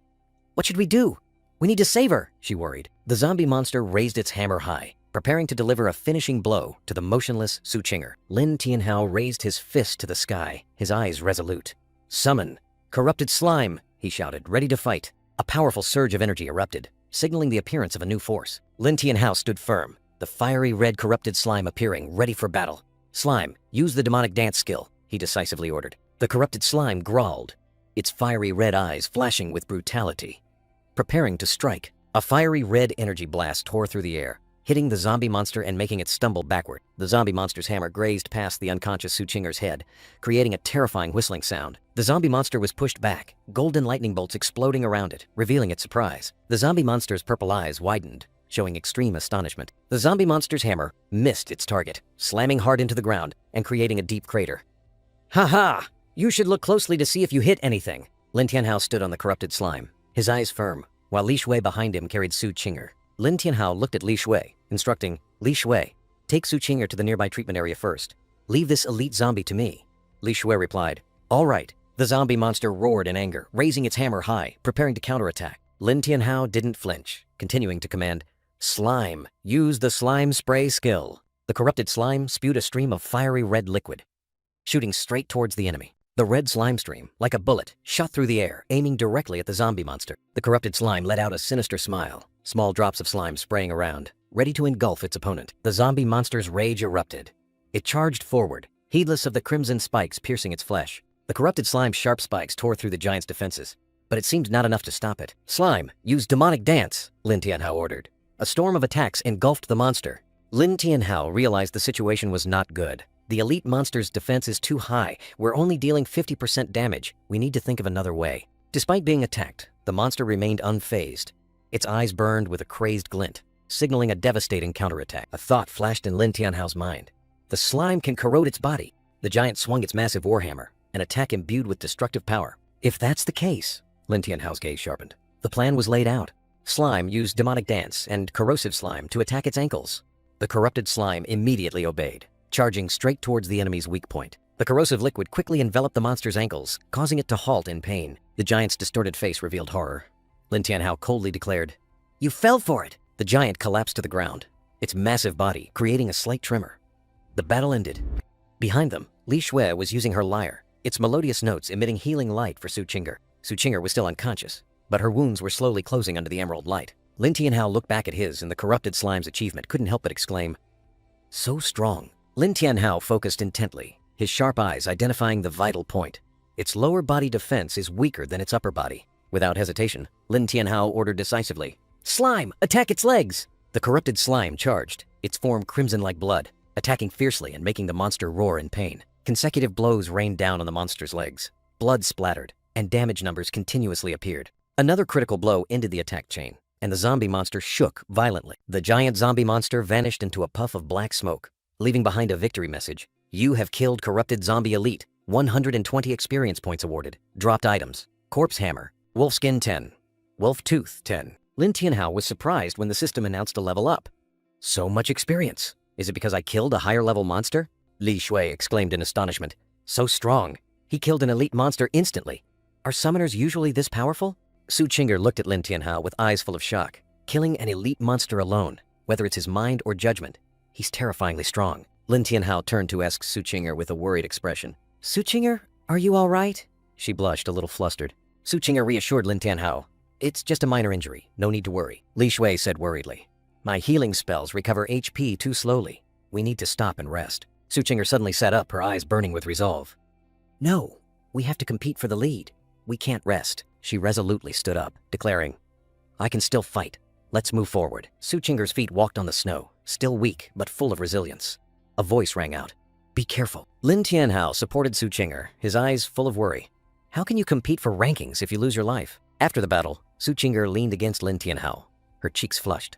What should we do? We need to save her, she worried. The zombie monster raised its hammer high, preparing to deliver a finishing blow to the motionless Su Qing'er. Lin Tianhao raised his fist to the sky, his eyes resolute. Summon! Corrupted slime! He shouted, ready to fight. A powerful surge of energy erupted, signaling the appearance of a new force. Lin Tianhao stood firm, the fiery red corrupted slime appearing, ready for battle. Slime, use the demonic dance skill, he decisively ordered. The corrupted slime growled, its fiery red eyes flashing with brutality. Preparing to strike, a fiery red energy blast tore through the air, hitting the zombie monster and making it stumble backward. The zombie monster's hammer grazed past the unconscious Su Qing'er's head, creating a terrifying whistling sound. The zombie monster was pushed back, golden lightning bolts exploding around it, revealing its surprise. The zombie monster's purple eyes widened, showing extreme astonishment. The zombie monster's hammer missed its target, slamming hard into the ground and creating a deep crater. Ha ha! You should look closely to see if you hit anything. Lin Tianhao stood on the corrupted slime, his eyes firm, while Li Shui behind him carried Su Qing'er. Lin Tianhao looked at Li Shui, instructing, Li Shui, take Su Qing'er to the nearby treatment area first. Leave this elite zombie to me. Li Shui replied, all right. The zombie monster roared in anger, raising its hammer high, preparing to counterattack. Lin Tianhao didn't flinch, continuing to command, slime, use the slime spray skill. The corrupted slime spewed a stream of fiery red liquid, shooting straight towards the enemy. The red slime stream, like a bullet, shot through the air, aiming directly at the zombie monster. The corrupted slime let out a sinister smile, small drops of slime spraying around, ready to engulf its opponent. The zombie monster's rage erupted. It charged forward, heedless of the crimson spikes piercing its flesh. The corrupted slime's sharp spikes tore through the giant's defenses, but it seemed not enough to stop it. Slime, use demonic dance, Lin Tianhao ordered. A storm of attacks engulfed the monster. Lin Tianhao realized the situation was not good. The elite monster's defense is too high. We're only dealing 50% damage. We need to think of another way. Despite being attacked, the monster remained unfazed. Its eyes burned with a crazed glint, signaling a devastating counterattack. A thought flashed in Lin Tianhao's mind. The slime can corrode its body. The giant swung its massive warhammer, an attack imbued with destructive power. If that's the case, Lin Tianhao's gaze sharpened. The plan was laid out. Slime used demonic dance and corrosive slime to attack its ankles. The corrupted slime immediately obeyed, charging straight towards the enemy's weak point. The corrosive liquid quickly enveloped the monster's ankles, causing it to halt in pain. The giant's distorted face revealed horror. Lin Tianhao coldly declared, "You fell for it!" The giant collapsed to the ground, its massive body creating a slight tremor. The battle ended. Behind them, Li Shui was using her lyre, its melodious notes emitting healing light for Su Qing'er. Su Qing'er was still unconscious, but her wounds were slowly closing under the emerald light. Lin Tianhao looked back at his, and the corrupted slime's achievement couldn't help but exclaim, "So strong." Lin Tianhao focused intently, his sharp eyes identifying the vital point. Its lower body defense is weaker than its upper body. Without hesitation, Lin Tianhao ordered decisively, "Slime, attack its legs!" The corrupted slime charged, its form crimson like blood, attacking fiercely and making the monster roar in pain. Consecutive blows rained down on the monster's legs. Blood splattered, and damage numbers continuously appeared. Another critical blow ended the attack chain, and the zombie monster shook violently. The giant zombie monster vanished into a puff of black smoke, leaving behind a victory message. "You have killed corrupted zombie elite. 120 experience points awarded. Dropped items. Corpse hammer. Wolfskin 10. Wolf tooth 10. Lin Tianhao was surprised when the system announced a level up. "So much experience. Is it because I killed a higher level monster?" Li Shui exclaimed in astonishment. "So strong. He killed an elite monster instantly. Are summoners usually this powerful?" Su Qing'er looked at Lin Tianhao with eyes full of shock. Killing an elite monster alone, whether it's his mind or judgment, he's terrifyingly strong. Lin Tianhao turned to ask Su Qing'er with a worried expression. "Su Qing'er, are you all right?" She blushed, a little flustered. Su Qing'er reassured Lin Tianhao. "It's just a minor injury. No need to worry." Li Shui said worriedly, "My healing spells recover HP too slowly. We need to stop and rest." Su Qing'er suddenly sat up, her eyes burning with resolve. "No, we have to compete for the lead. We can't rest." She resolutely stood up, declaring, "I can still fight. Let's move forward." Su Qing'er's feet walked on the snow, still weak but full of resilience. A voice rang out, "Be careful." Lin Tianhao supported Su Qing'er, his eyes full of worry. How can you compete for rankings if you lose your life? After the battle, Su Qing'er leaned against Lin Tianhao, her cheeks flushed.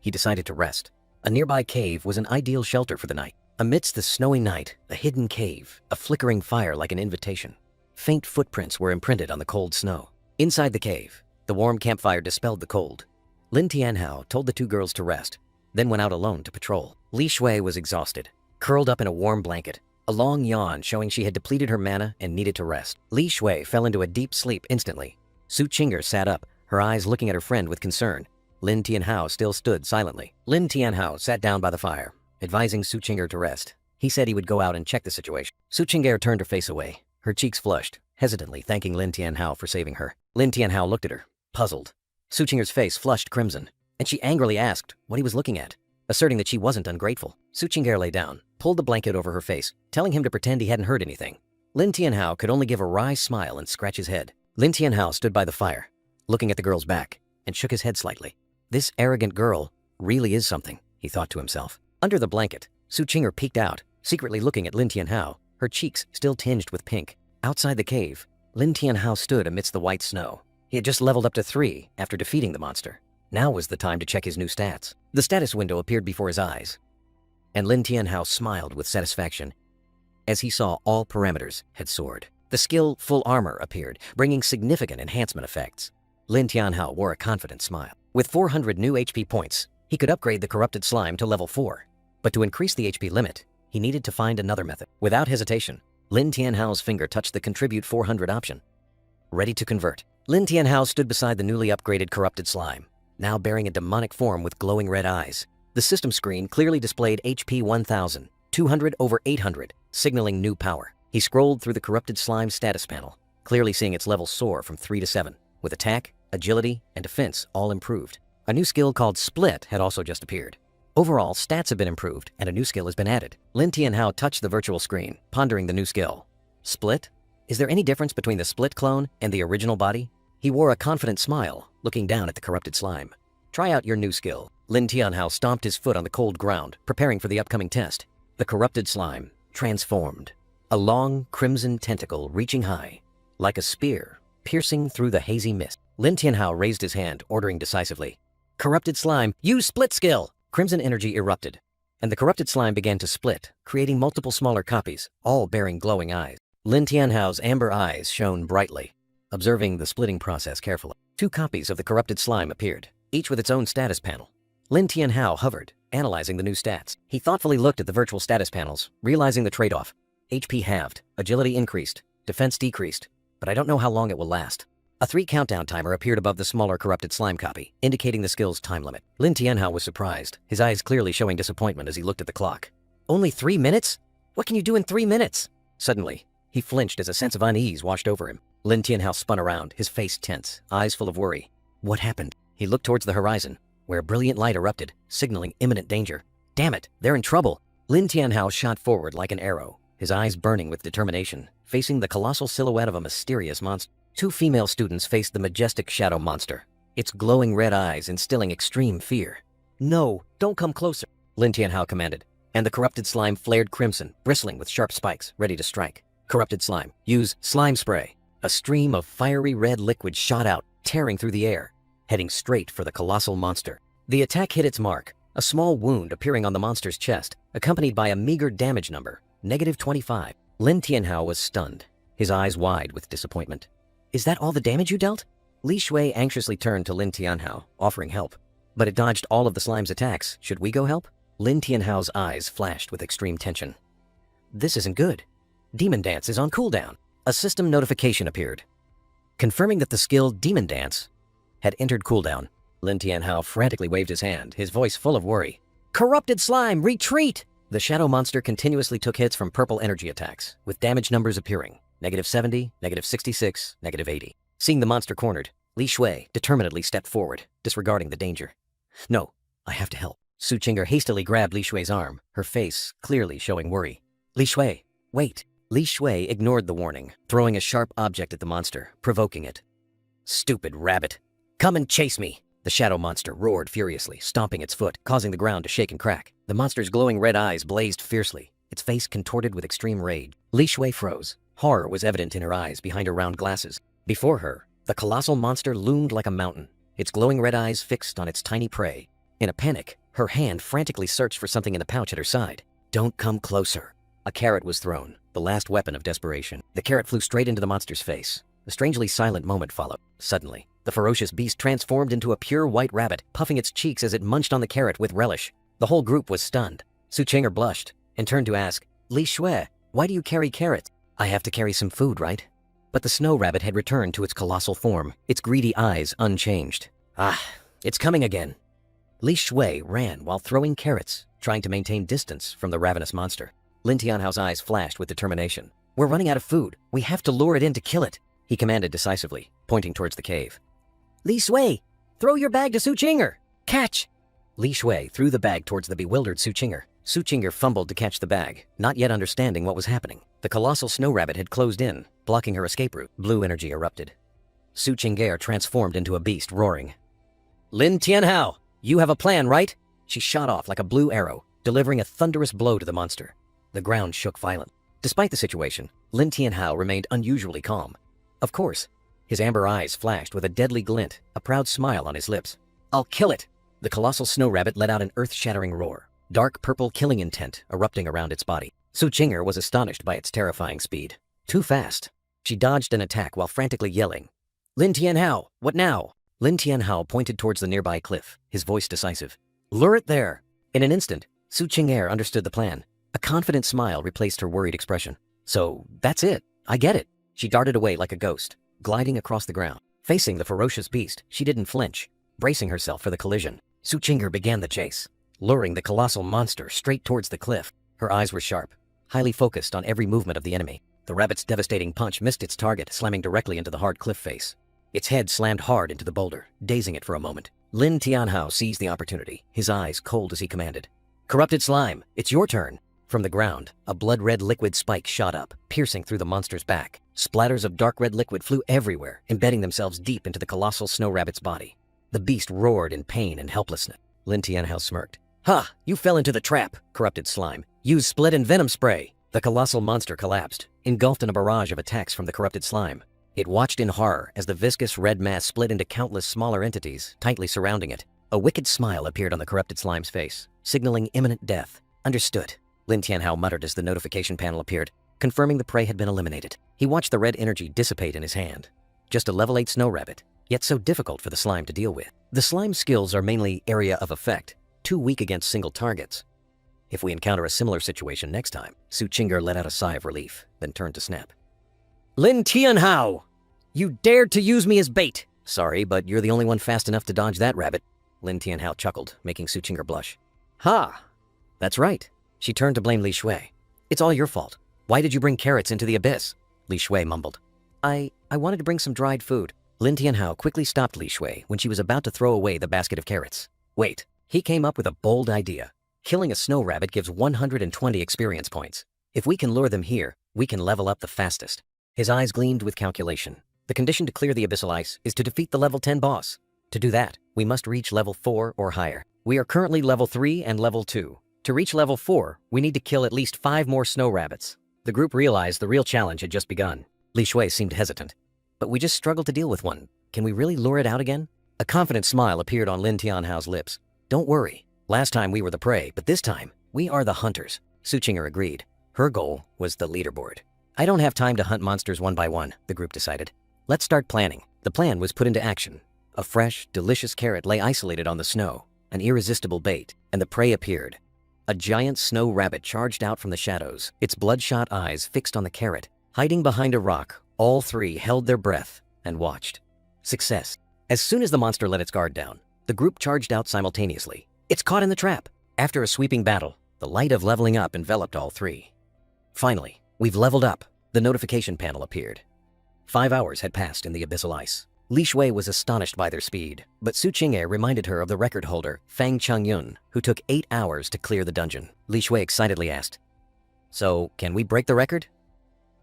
He decided to rest. A nearby cave was an ideal shelter for the night. Amidst the snowy night, a hidden cave, a flickering fire like an invitation. Faint footprints were imprinted on the cold snow. Inside the cave, the warm campfire dispelled the cold. Lin Tianhao told the two girls to rest, then went out alone to patrol. Li Shui was exhausted, curled up in a warm blanket, a long yawn showing she had depleted her mana and needed to rest. Li Shui fell into a deep sleep instantly. Su Qing'er sat up, her eyes looking at her friend with concern. Lin Tianhao still stood silently. Lin Tianhao sat down by the fire, advising Su Qing'er to rest. He said he would go out and check the situation. Su Qing'er turned her face away, her cheeks flushed, hesitantly thanking Lin Tianhao for saving her. Lin Tianhao looked at her, puzzled. Su Qing'er's face flushed crimson, and she angrily asked what he was looking at, asserting that she wasn't ungrateful. Su Qing'er lay down, pulled the blanket over her face, telling him to pretend he hadn't heard anything. Lin Tianhao could only give a wry smile and scratch his head. Lin Tianhao stood by the fire, looking at the girl's back, and shook his head slightly. This arrogant girl really is something, he thought to himself. Under the blanket, Su Qing'er peeked out, secretly looking at Lin Tianhao, her cheeks still tinged with pink. Outside the cave, Lin Tianhao stood amidst the white snow. He had just leveled up to 3 after defeating the monster. Now was the time to check his new stats. The status window appeared before his eyes, and Lin Tianhao smiled with satisfaction as he saw all parameters had soared. The skill Full Armor appeared, bringing significant enhancement effects. Lin Tianhao wore a confident smile. With 400 new HP points, he could upgrade the corrupted slime to level 4. But to increase the HP limit, he needed to find another method. Without hesitation, Lin Tianhao's finger touched the Contribute 400 option. Ready to convert. Lin Tianhao stood beside the newly upgraded corrupted slime, now bearing a demonic form with glowing red eyes. The system screen clearly displayed HP 1000, 200 over 800, signaling new power. He scrolled through the corrupted slime status panel, clearly seeing its level soar from 3 to 7, with attack, agility, and defense all improved. A new skill called Split had also just appeared. Overall, stats have been improved, and a new skill has been added. Lin Tianhao touched the virtual screen, pondering the new skill. Split? Is there any difference between the Split clone and the original body? He wore a confident smile, looking down at the corrupted slime. Try out your new skill. Lin Tianhao stomped his foot on the cold ground, preparing for the upcoming test. The corrupted slime, transformed. A long, crimson tentacle reaching high, like a spear, piercing through the hazy mist. Lin Tianhao raised his hand, ordering decisively. Corrupted slime, use split skill! Crimson energy erupted, and the corrupted slime began to split, creating multiple smaller copies, all bearing glowing eyes. Lin Tianhao's amber eyes shone brightly, observing the splitting process carefully. 2 copies of the corrupted slime appeared, each with its own status panel. Lin Tianhao hovered, analyzing the new stats. He thoughtfully looked at the virtual status panels, realizing the trade-off. HP halved, agility increased, defense decreased, but I don't know how long it will last. A 3 countdown timer appeared above the smaller corrupted slime copy, indicating the skill's time limit. Lin Tianhao was surprised, his eyes clearly showing disappointment as he looked at the clock. Only 3 minutes? What can you do in 3 minutes? Suddenly, he flinched as a sense of unease washed over him. Lin Tianhao spun around, his face tense, eyes full of worry. What happened? He looked towards the horizon, where brilliant light erupted, signaling imminent danger. Damn it, they're in trouble. Lin Tianhao shot forward like an arrow, his eyes burning with determination, facing the colossal silhouette of a mysterious monster. 2 female students faced the majestic shadow monster, its glowing red eyes instilling extreme fear. No, don't come closer, Lin Tianhao commanded, and the corrupted slime flared crimson, bristling with sharp spikes, ready to strike. Corrupted slime, use slime spray. A stream of fiery red liquid shot out, tearing through the air, heading straight for the colossal monster. The attack hit its mark, a small wound appearing on the monster's chest, accompanied by a meager damage number, -25. Lin Tianhao was stunned, his eyes wide with disappointment. Is that all the damage you dealt? Li Shui anxiously turned to Lin Tianhao, offering help. But it dodged all of the slime's attacks. Should we go help? Lin Tianhao's eyes flashed with extreme tension. This isn't good. Demon Dance is on cooldown. A system notification appeared, confirming that the skill Demon Dance had entered cooldown. Lin Tianhao frantically waved his hand, his voice full of worry. Corrupted slime, retreat! The shadow monster continuously took hits from purple energy attacks, with damage numbers appearing. -70, -66, -80. Seeing the monster cornered, Li Shui determinedly stepped forward, disregarding the danger. No, I have to help. Su Qing'er hastily grabbed Li Shui's arm, her face clearly showing worry. Li Shui, wait. Li Shui ignored the warning, throwing a sharp object at the monster, provoking it. Stupid rabbit. Come and chase me! The shadow monster roared furiously, stomping its foot, causing the ground to shake and crack. The monster's glowing red eyes blazed fiercely, its face contorted with extreme rage. Li Shui froze. Horror was evident in her eyes behind her round glasses. Before her, the colossal monster loomed like a mountain, its glowing red eyes fixed on its tiny prey. In a panic, her hand frantically searched for something in the pouch at her side. Don't come closer. A carrot was thrown, the last weapon of desperation. The carrot flew straight into the monster's face. A strangely silent moment followed. Suddenly, the ferocious beast transformed into a pure white rabbit, puffing its cheeks as it munched on the carrot with relish. The whole group was stunned. Su Qing'er blushed and turned to ask, Li Shui, why do you carry carrots? I have to carry some food, right? But the snow rabbit had returned to its colossal form, its greedy eyes unchanged. Ah, it's coming again. Li Shui ran while throwing carrots, trying to maintain distance from the ravenous monster. Lin Tianhao's eyes flashed with determination. We're running out of food. We have to lure it in to kill it, he commanded decisively, pointing towards the cave. Li Shui, throw your bag to Su Qing'er. Catch! Li Shui threw the bag towards the bewildered Su Qing'er. Su Qing'er fumbled to catch the bag, not yet understanding what was happening. The colossal snow rabbit had closed in, blocking her escape route. Blue energy erupted. Su Qing'er transformed into a beast, roaring. Lin Tianhao, you have a plan, right? She shot off like a blue arrow, delivering a thunderous blow to the monster. The ground shook violently. Despite the situation, Lin Tianhao remained unusually calm. Of course, his amber eyes flashed with a deadly glint, a proud smile on his lips. I'll kill it! The colossal snow rabbit let out an earth-shattering roar, dark purple killing intent erupting around its body. Su Qing'er was astonished by its terrifying speed. Too fast. She dodged an attack while frantically yelling, Lin Tianhao, what now? Lin Tianhao pointed towards the nearby cliff, his voice decisive. Lure it there! In an instant, Su Qing'er understood the plan. A confident smile replaced her worried expression. So, that's it. I get it. She darted away like a ghost, gliding across the ground. Facing the ferocious beast, she didn't flinch, bracing herself for the collision. Su Qing'er began the chase, luring the colossal monster straight towards the cliff. Her eyes were sharp, highly focused on every movement of the enemy. The rabbit's devastating punch missed its target, slamming directly into the hard cliff face. Its head slammed hard into the boulder, dazing it for a moment. Lin Tianhao seized the opportunity, his eyes cold as he commanded. Corrupted slime, it's your turn. From the ground, a blood-red liquid spike shot up, piercing through the monster's back. Splatters of dark red liquid flew everywhere, embedding themselves deep into the colossal snow rabbit's body. The beast roared in pain and helplessness. Lin Tianhao smirked. Ha! You fell into the trap, corrupted slime. Use split and venom spray. The colossal monster collapsed, engulfed in a barrage of attacks from the corrupted slime. It watched in horror as the viscous red mass split into countless smaller entities, tightly surrounding it. A wicked smile appeared on the corrupted slime's face, signaling imminent death. Understood, Lin Tianhao muttered as the notification panel appeared, confirming the prey had been eliminated. He watched the red energy dissipate in his hand. Just a level 8 snow rabbit, yet so difficult for the slime to deal with. The slime's skills are mainly area of effect, too weak against single targets. If we encounter a similar situation next time, Su Qing'er let out a sigh of relief, then turned to Snap. Lin Tianhao! You dared to use me as bait! Sorry, but you're the only one fast enough to dodge that rabbit. Lin Tianhao chuckled, making Su Qing'er blush. Ha! That's right. She turned to blame Li Shui. It's all your fault. Why did you bring carrots into the abyss? Li Shui mumbled. I wanted to bring some dried food. Lin Tianhao quickly stopped Li Shui when she was about to throw away the basket of carrots. Wait, he came up with a bold idea. Killing a snow rabbit gives 120 experience points. If we can lure them here, we can level up the fastest. His eyes gleamed with calculation. The condition to clear the abyssal ice is to defeat the level 10 boss. To do that, we must reach level 4 or higher. We are currently level 3 and level 2. To reach level 4, we need to kill at least 5 more snow rabbits. The group realized the real challenge had just begun. Li Shui seemed hesitant. But we just struggled to deal with one. Can we really lure it out again? A confident smile appeared on Lin Tianhao's lips. Don't worry. Last time we were the prey, but this time, we are the hunters. Su Qing'er agreed. Her goal was the leaderboard. I don't have time to hunt monsters one by one, the group decided. Let's start planning. The plan was put into action. A fresh, delicious carrot lay isolated on the snow, an irresistible bait, and the prey appeared. A giant snow rabbit charged out from the shadows, its bloodshot eyes fixed on the carrot. Hiding behind a rock, all three held their breath and watched. Success. As soon as the monster let its guard down, the group charged out simultaneously. It's caught in the trap. After a sweeping battle, the light of leveling up enveloped all three. Finally, we've leveled up. The notification panel appeared. 5 hours had passed in the abyssal ice. Li Shui was astonished by their speed, but Su Qing'er reminded her of the record holder, Fang Changyun, who took 8 hours to clear the dungeon. Li Shui excitedly asked, "So, can we break the record?"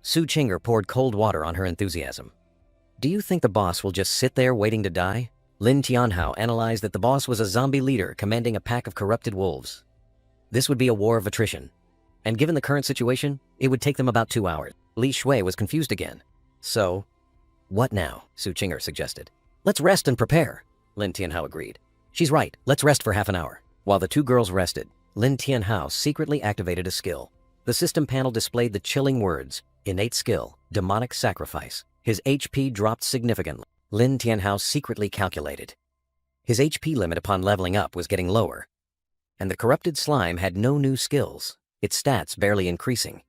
Su Qing'er poured cold water on her enthusiasm. "Do you think the boss will just sit there waiting to die?" Lin Tianhao analyzed that the boss was a zombie leader commanding a pack of corrupted wolves. This would be a war of attrition. And given the current situation, it would take them about 2 hours. Li Shui was confused again. So, what now? Su Qing'er suggested. Let's rest and prepare, Lin Tianhao agreed. She's right, let's rest for half an hour. While the two girls rested, Lin Tianhao secretly activated a skill. The system panel displayed the chilling words, innate skill, demonic sacrifice. His HP dropped significantly. Lin Tianhao secretly calculated. His HP limit upon leveling up was getting lower. And the corrupted slime had no new skills, its stats barely increasing.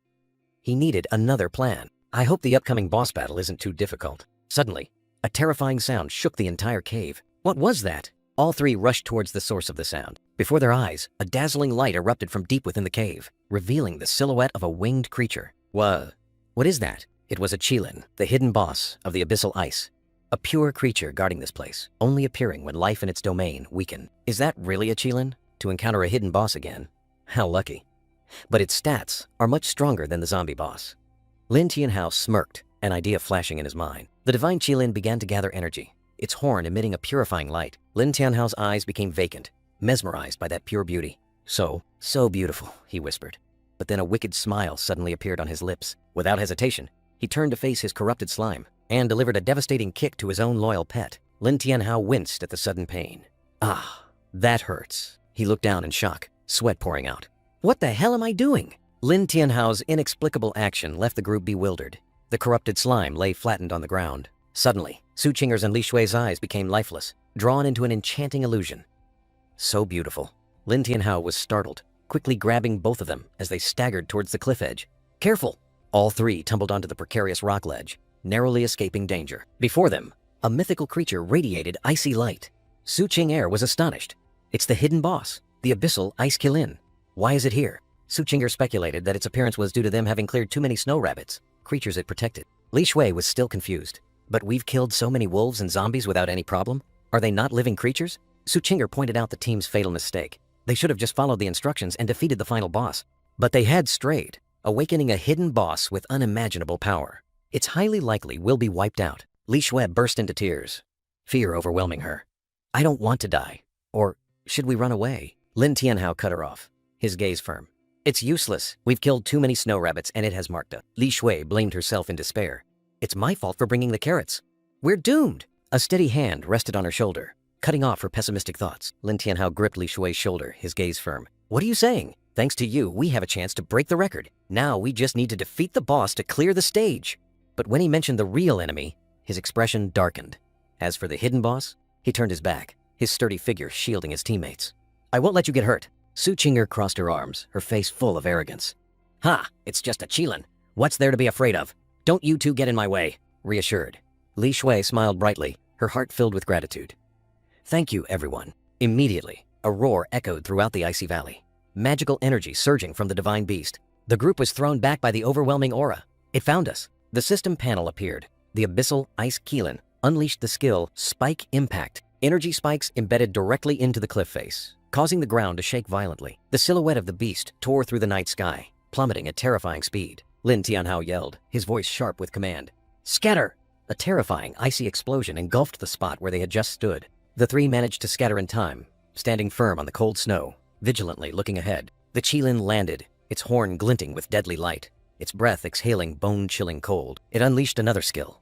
He needed another plan. I hope the upcoming boss battle isn't too difficult. Suddenly, a terrifying sound shook the entire cave. What was that? All three rushed towards the source of the sound. Before their eyes, a dazzling light erupted from deep within the cave, revealing the silhouette of a winged creature. What is that? It was a Qilin, the hidden boss of the abyssal ice. A pure creature guarding this place, only appearing when life in its domain weakened. Is that really a Qilin? To encounter a hidden boss again? How lucky. But its stats are much stronger than the zombie boss. Lin Tianhao smirked, an idea flashing in his mind. The divine Qilin began to gather energy, its horn emitting a purifying light. Lin Tianhao's eyes became vacant, mesmerized by that pure beauty. So beautiful, he whispered. But then a wicked smile suddenly appeared on his lips. Without hesitation, he turned to face his corrupted slime and delivered a devastating kick to his own loyal pet. Lin Tianhao winced at the sudden pain. Ah, that hurts. He looked down in shock, sweat pouring out. What the hell am I doing? Lin Tianhao's inexplicable action left the group bewildered. The corrupted slime lay flattened on the ground. Suddenly, Su Qing'er's and Li Shui's eyes became lifeless, drawn into an enchanting illusion. So beautiful. Lin Tianhao was startled, quickly grabbing both of them as they staggered towards the cliff edge. Careful! All three tumbled onto the precarious rock ledge, narrowly escaping danger. Before them, a mythical creature radiated icy light. Su Qing'er was astonished. It's the hidden boss, the abyssal Ice Qilin. Why is it here? Su Qing'er speculated that its appearance was due to them having cleared too many snow rabbits, creatures it protected. Li Shui was still confused. But we've killed so many wolves and zombies without any problem? Are they not living creatures? Su Qing'er pointed out the team's fatal mistake. They should have just followed the instructions and defeated the final boss. But they had strayed, awakening a hidden boss with unimaginable power. It's highly likely we'll be wiped out. Li Shui burst into tears, fear overwhelming her. I don't want to die. Or should we run away? Lin Tianhao cut her off, his gaze firm. It's useless. We've killed too many snow rabbits and it has marked us. Li Shui blamed herself in despair. It's my fault for bringing the carrots. We're doomed. A steady hand rested on her shoulder, cutting off her pessimistic thoughts. Lin Tianhao gripped Li Shui's shoulder, his gaze firm. What are you saying? Thanks to you, we have a chance to break the record. Now we just need to defeat the boss to clear the stage. But when he mentioned the real enemy, his expression darkened. As for the hidden boss, he turned his back, his sturdy figure shielding his teammates. I won't let you get hurt. Su Qinger crossed her arms, her face full of arrogance. Ha! It's just a Qilin. What's there to be afraid of? Don't you two get in my way. Reassured, Li Shui smiled brightly, her heart filled with gratitude. Thank you, everyone. Immediately, a roar echoed throughout the icy valley. Magical energy surging from the divine beast. The group was thrown back by the overwhelming aura. It found us. The system panel appeared. The abyssal ice Qilin unleashed the skill Spike Impact. Energy spikes embedded directly into the cliff face, causing the ground to shake violently. The silhouette of the beast tore through the night sky, plummeting at terrifying speed. Lin Tianhao yelled, his voice sharp with command. Scatter! A terrifying, icy explosion engulfed the spot where they had just stood. The three managed to scatter in time, standing firm on the cold snow, vigilantly looking ahead. The Qilin landed, its horn glinting with deadly light, its breath exhaling bone-chilling cold. It unleashed another skill.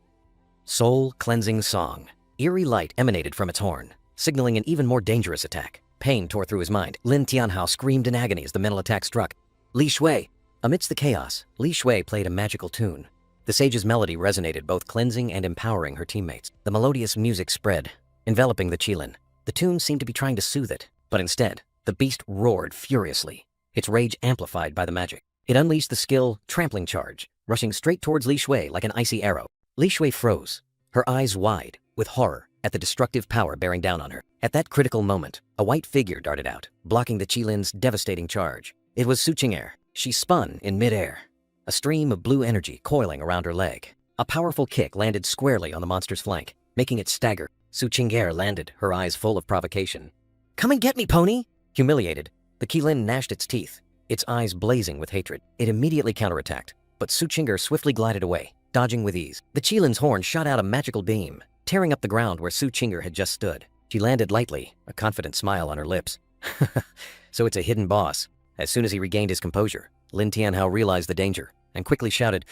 Soul-cleansing song. Eerie light emanated from its horn, signaling an even more dangerous attack. Pain tore through his mind. Lin Tianhao screamed in agony as the mental attack struck. Li Shui! Amidst the chaos, Li Shui played a magical tune. The sage's melody resonated, both cleansing and empowering her teammates. The melodious music spread, enveloping the Qilin. The tune seemed to be trying to soothe it, but instead, the beast roared furiously, its rage amplified by the magic. It unleashed the skill Trampling Charge, rushing straight towards Li Shui like an icy arrow. Li Shui froze, her eyes wide, with horror at the destructive power bearing down on her. At that critical moment, a white figure darted out, blocking the Qilin's devastating charge. It was Su Qinger. She spun in midair, a stream of blue energy coiling around her leg. A powerful kick landed squarely on the monster's flank, making it stagger. Su Qinger landed, her eyes full of provocation. Come and get me, pony! Humiliated, the Qilin gnashed its teeth, its eyes blazing with hatred. It immediately counterattacked, but Su Qinger swiftly glided away, dodging with ease. The Qilin's horn shot out a magical beam, tearing up the ground where Su Qinger had just stood. She landed lightly, a confident smile on her lips. So it's a hidden boss. As soon as he regained his composure, Lin Tianhao realized the danger and quickly shouted,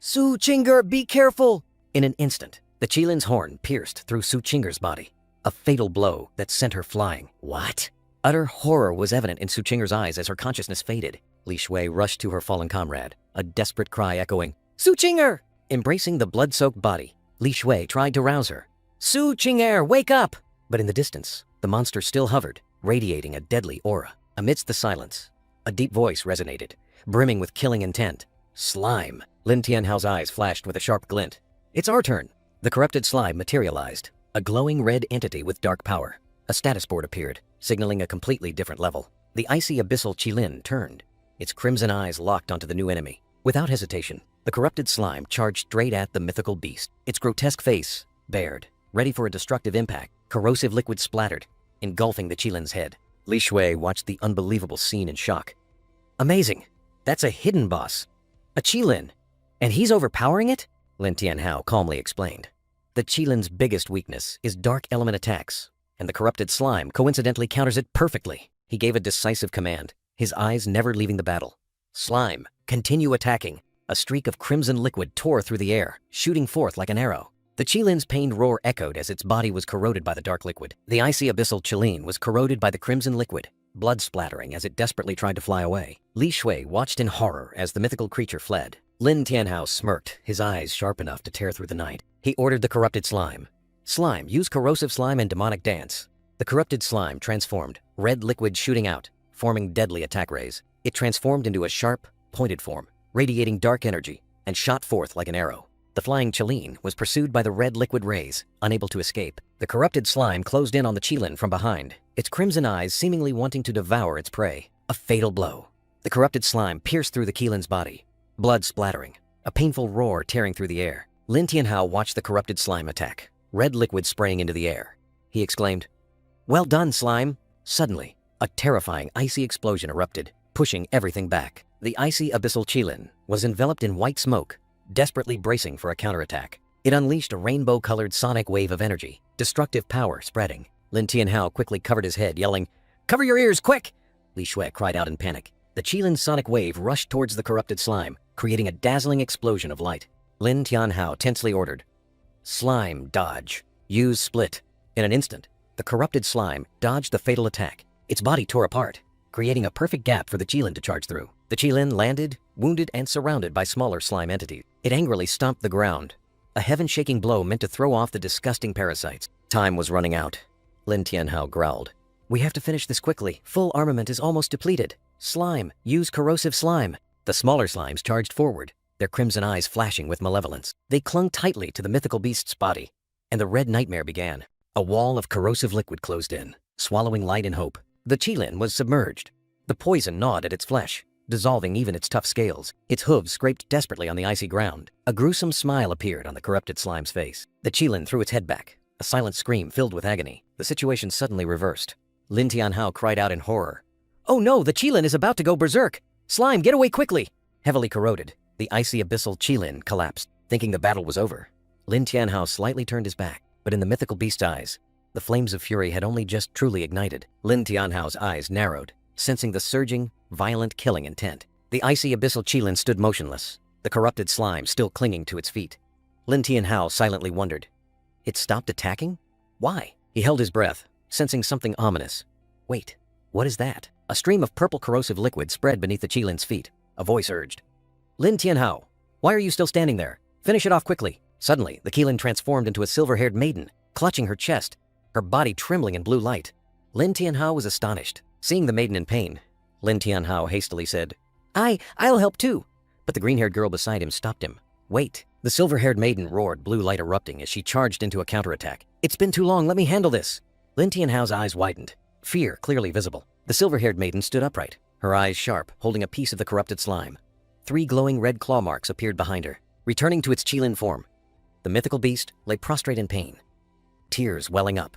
Su Qinger, be careful! In an instant, the Qilin's horn pierced through Su Qinger's body, a fatal blow that sent her flying. What? Utter horror was evident in Su Qinger's eyes as her consciousness faded. Li Shui rushed to her fallen comrade, a desperate cry echoing, Su Qinger! Embracing the blood-soaked body, Li Shui tried to rouse her. Su Qinger, wake up! But in the distance, the monster still hovered, radiating a deadly aura. Amidst the silence, a deep voice resonated, brimming with killing intent. Slime! Lin Tianhao's eyes flashed with a sharp glint. It's our turn! The corrupted slime materialized, a glowing red entity with dark power. A status board appeared, signaling a completely different level. The icy abyssal Qilin turned, its crimson eyes locked onto the new enemy. Without hesitation, the corrupted slime charged straight at the mythical beast. Its grotesque face bared, ready for a destructive impact. Corrosive liquid splattered, engulfing the Qilin's head. Li Shui watched the unbelievable scene in shock. Amazing! That's a hidden boss. A Qilin. And he's overpowering it? Lin Tianhao calmly explained. The Qilin's biggest weakness is dark element attacks, and the corrupted slime coincidentally counters it perfectly. He gave a decisive command, his eyes never leaving the battle. Slime, continue attacking. A streak of crimson liquid tore through the air, shooting forth like an arrow. The Qilin's pained roar echoed as its body was corroded by the dark liquid. The icy abyssal Qilin was corroded by the crimson liquid, blood splattering as it desperately tried to fly away. Li Shui watched in horror as the mythical creature fled. Lin Tianhao smirked, his eyes sharp enough to tear through the night. He ordered the corrupted slime. Slime, use corrosive slime and demonic dance. The corrupted slime transformed, red liquid shooting out, forming deadly attack rays. It transformed into a sharp, pointed form, radiating dark energy, and shot forth like an arrow. The flying Qilin was pursued by the red liquid rays, unable to escape. The corrupted slime closed in on the Qilin from behind, its crimson eyes seemingly wanting to devour its prey. A fatal blow. The corrupted slime pierced through the Qilin's body, blood splattering, a painful roar tearing through the air. Lin Tianhao watched the corrupted slime attack, red liquid spraying into the air. He exclaimed, Well done, slime! Suddenly, a terrifying icy explosion erupted, pushing everything back. The icy abyssal Qilin was enveloped in white smoke, desperately bracing for a counterattack. It unleashed a rainbow-colored sonic wave of energy, destructive power spreading. Lin Tianhao quickly covered his head, yelling, Cover your ears, quick! Li Shui cried out in panic. The Qilin's sonic wave rushed towards the corrupted slime, creating a dazzling explosion of light. Lin Tianhao tensely ordered, "Slime, dodge. Use split." In an instant, the corrupted slime dodged the fatal attack. Its body tore apart, creating a perfect gap for the Qilin to charge through. The Qilin landed, wounded and surrounded by smaller slime entities. It angrily stomped the ground, a heaven-shaking blow meant to throw off the disgusting parasites. Time was running out. Lin Tianhao growled, "We have to finish this quickly. Full armament is almost depleted. Slime, use corrosive slime." The smaller slimes charged forward, their crimson eyes flashing with malevolence. They clung tightly to the mythical beast's body, and the red nightmare began. A wall of corrosive liquid closed in, swallowing light and hope. The Qilin was submerged. The poison gnawed at its flesh, dissolving even its tough scales. Its hooves scraped desperately on the icy ground. A gruesome smile appeared on the corrupted slime's face. The Qilin threw its head back, a silent scream filled with agony. The situation suddenly reversed. Lin Tianhao cried out in horror. "Oh no, the Qilin is about to go berserk! Slime, get away quickly!" Heavily corroded, the icy abyssal Qilin collapsed. Thinking the battle was over, Lin Tianhao slightly turned his back, but in the mythical beast's eyes, the flames of fury had only just truly ignited. Lin Tianhao's eyes narrowed, sensing the surging, violent killing intent. The icy abyssal Qilin stood motionless, the corrupted slime still clinging to its feet. Lin Tianhao silently wondered. It stopped attacking? Why? He held his breath, sensing something ominous. Wait, what is that? A stream of purple corrosive liquid spread beneath the Qilin's feet. A voice urged, "Lin Tianhao, why are you still standing there? Finish it off quickly." Suddenly, the Qilin transformed into a silver-haired maiden, clutching her chest, her body trembling in blue light. Lin Tianhao was astonished. Seeing the maiden in pain, Lin Tianhao hastily said, I'll help too." But the green-haired girl beside him stopped him. "Wait." The silver-haired maiden roared, blue light erupting as she charged into a counterattack. "It's been too long, let me handle this." Lin Tianhao's eyes widened, fear clearly visible. The silver-haired maiden stood upright, her eyes sharp, holding a piece of the corrupted slime. 3 glowing red claw marks appeared behind her, returning to its Qilin form. The mythical beast lay prostrate in pain, tears welling up,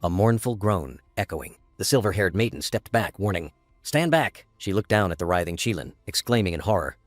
a mournful groan echoing. The silver-haired maiden stepped back, warning, "Stand back." She looked down at the writhing Qilin, exclaiming in horror,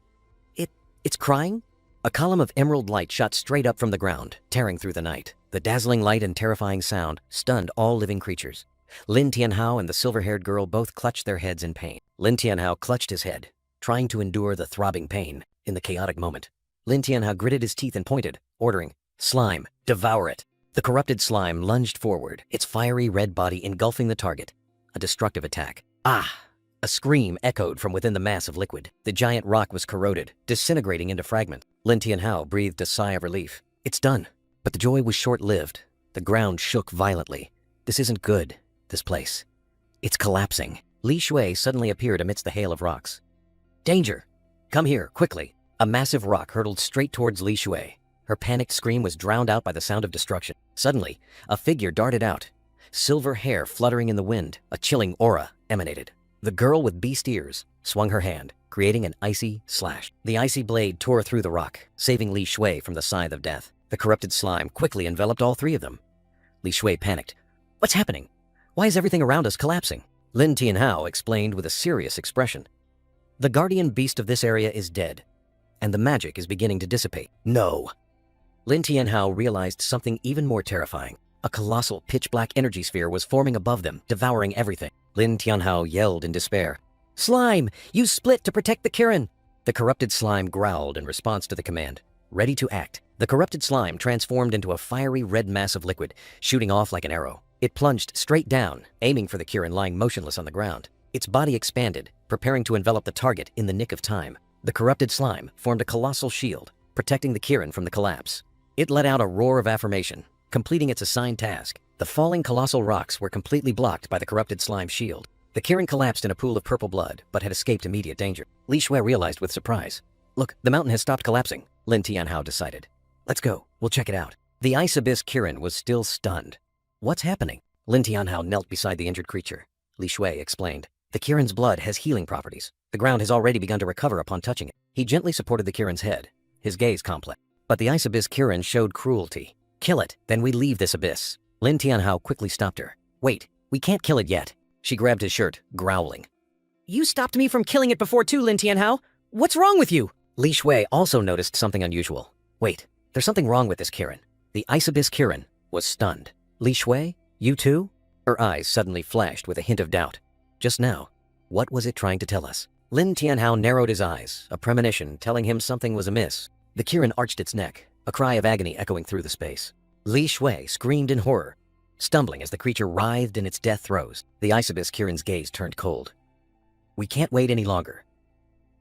It's crying?" A column of emerald light shot straight up from the ground, tearing through the night. The dazzling light and terrifying sound stunned all living creatures. Lin Tianhao and the silver-haired girl both clutched their heads in pain. Lin Tianhao clutched his head, trying to endure the throbbing pain in the chaotic moment. Lin Tianhao gritted his teeth and pointed, ordering, "Slime, devour it." The corrupted slime lunged forward, its fiery red body engulfing the target. A destructive attack. Ah! A scream echoed from within the mass of liquid. The giant rock was corroded, disintegrating into fragments. Lin Tianhao breathed a sigh of relief. It's done. But the joy was short-lived. The ground shook violently. This isn't good, this place. It's collapsing. Li Shui suddenly appeared amidst the hail of rocks. "Danger! Come here, quickly." A massive rock hurtled straight towards Li Shui. Her panicked scream was drowned out by the sound of destruction. Suddenly, a figure darted out. Silver hair fluttering in the wind, a chilling aura emanated. The girl with beast ears swung her hand, creating an icy slash. The icy blade tore through the rock, saving Li Shui from the scythe of death. The corrupted slime quickly enveloped all 3 of them. Li Shui panicked. "What's happening? Why is everything around us collapsing?" Lin Tianhao explained with a serious expression. "The guardian beast of this area is dead, and the magic is beginning to dissipate." "No!" Lin Tianhao realized something even more terrifying. A colossal pitch-black energy sphere was forming above them, devouring everything. Lin Tianhao yelled in despair. "Slime! Use split to protect the Kirin!" The corrupted slime growled in response to the command. Ready to act, the corrupted slime transformed into a fiery red mass of liquid, shooting off like an arrow. It plunged straight down, aiming for the Kirin lying motionless on the ground. Its body expanded, preparing to envelop the target in the nick of time. The corrupted slime formed a colossal shield, protecting the Kirin from the collapse. It let out a roar of affirmation, completing its assigned task. The falling colossal rocks were completely blocked by the corrupted slime's shield. The Kirin collapsed in a pool of purple blood, but had escaped immediate danger. Li Shui realized with surprise. "Look, the mountain has stopped collapsing," Lin Tianhao decided. "Let's go, we'll check it out." The ice abyss Kirin was still stunned. "What's happening?" Lin Tianhao knelt beside the injured creature. Li Shui explained. "The Kirin's blood has healing properties. The ground has already begun to recover upon touching it." He gently supported the Kirin's head, his gaze complex. But the ice abyss Kirin showed cruelty. "Kill it, then we leave this abyss." Lin Tianhao quickly stopped her. "Wait, we can't kill it yet." She grabbed his shirt, growling. "You stopped me from killing it before too, Lin Tianhao. What's wrong with you?" Li Shui also noticed something unusual. "Wait, there's something wrong with this Kirin." The ice abyss Kirin was stunned. "Li Shui, you too?" Her eyes suddenly flashed with a hint of doubt. Just now, what was it trying to tell us? Lin Tianhao narrowed his eyes, a premonition telling him something was amiss. The Kirin arched its neck, a cry of agony echoing through the space. Li Shui screamed in horror, stumbling as the creature writhed in its death throes. The Ice Abyss Kirin's gaze turned cold. "We can't wait any longer.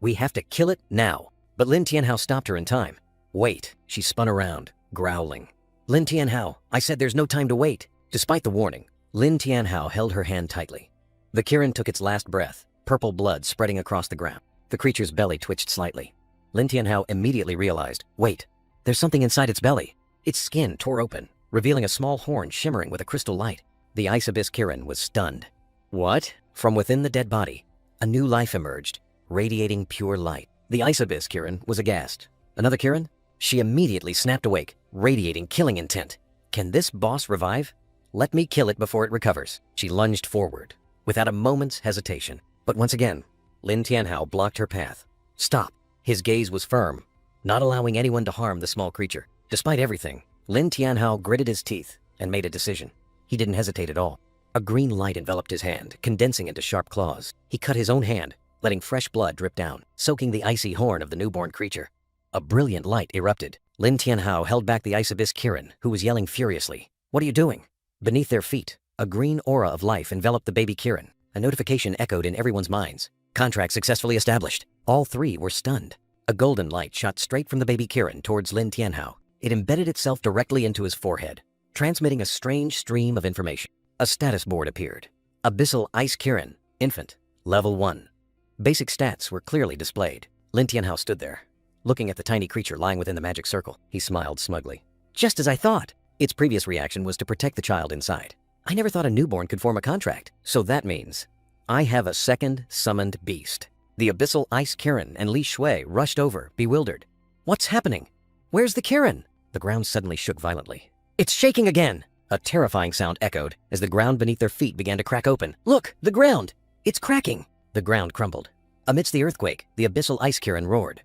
We have to kill it now." But Lin Tianhao stopped her in time. "Wait." She spun around, growling. "Lin Tianhao, I said there's no time to wait." Despite the warning, Lin Tianhao held her hand tightly. The Kirin took its last breath, purple blood spreading across the ground. The creature's belly twitched slightly. Lin Tianhao immediately realized, wait, there's something inside its belly. Its skin tore open, revealing a small horn shimmering with a crystal light. The Ice Abyss Kirin was stunned. What? From within the dead body, a new life emerged, radiating pure light. The Ice Abyss Kirin was aghast. Another Kirin? She immediately snapped awake, radiating killing intent. Can this boss revive? Let me kill it before it recovers. She lunged forward, without a moment's hesitation. But once again, Lin Tianhao blocked her path. Stop. His gaze was firm, not allowing anyone to harm the small creature. Despite everything, Lin Tianhao gritted his teeth and made a decision. He didn't hesitate at all. A green light enveloped his hand, condensing into sharp claws. He cut his own hand, letting fresh blood drip down, soaking the icy horn of the newborn creature. A brilliant light erupted. Lin Tianhao held back the Ice Abyss Kirin, who was yelling furiously. What are you doing? Beneath their feet, a green aura of life enveloped the baby Kirin. A notification echoed in everyone's minds. Contract successfully established. All three were stunned. A golden light shot straight from the baby Kirin towards Lin Tianhao. It embedded itself directly into his forehead, transmitting a strange stream of information. A status board appeared. Abyssal Ice Kirin, Infant, Level 1. Basic stats were clearly displayed. Lin Tianhao stood there, looking at the tiny creature lying within the magic circle. He smiled smugly. Just as I thought. Its previous reaction was to protect the child inside. I never thought a newborn could form a contract. So that means I have a second summoned beast. The Abyssal Ice Kirin and Li Shui rushed over, bewildered. What's happening? Where's the Kirin? The ground suddenly shook violently. It's shaking again! A terrifying sound echoed as the ground beneath their feet began to crack open. Look, the ground! It's cracking! The ground crumbled. Amidst the earthquake, the Abyssal Ice Kirin roared.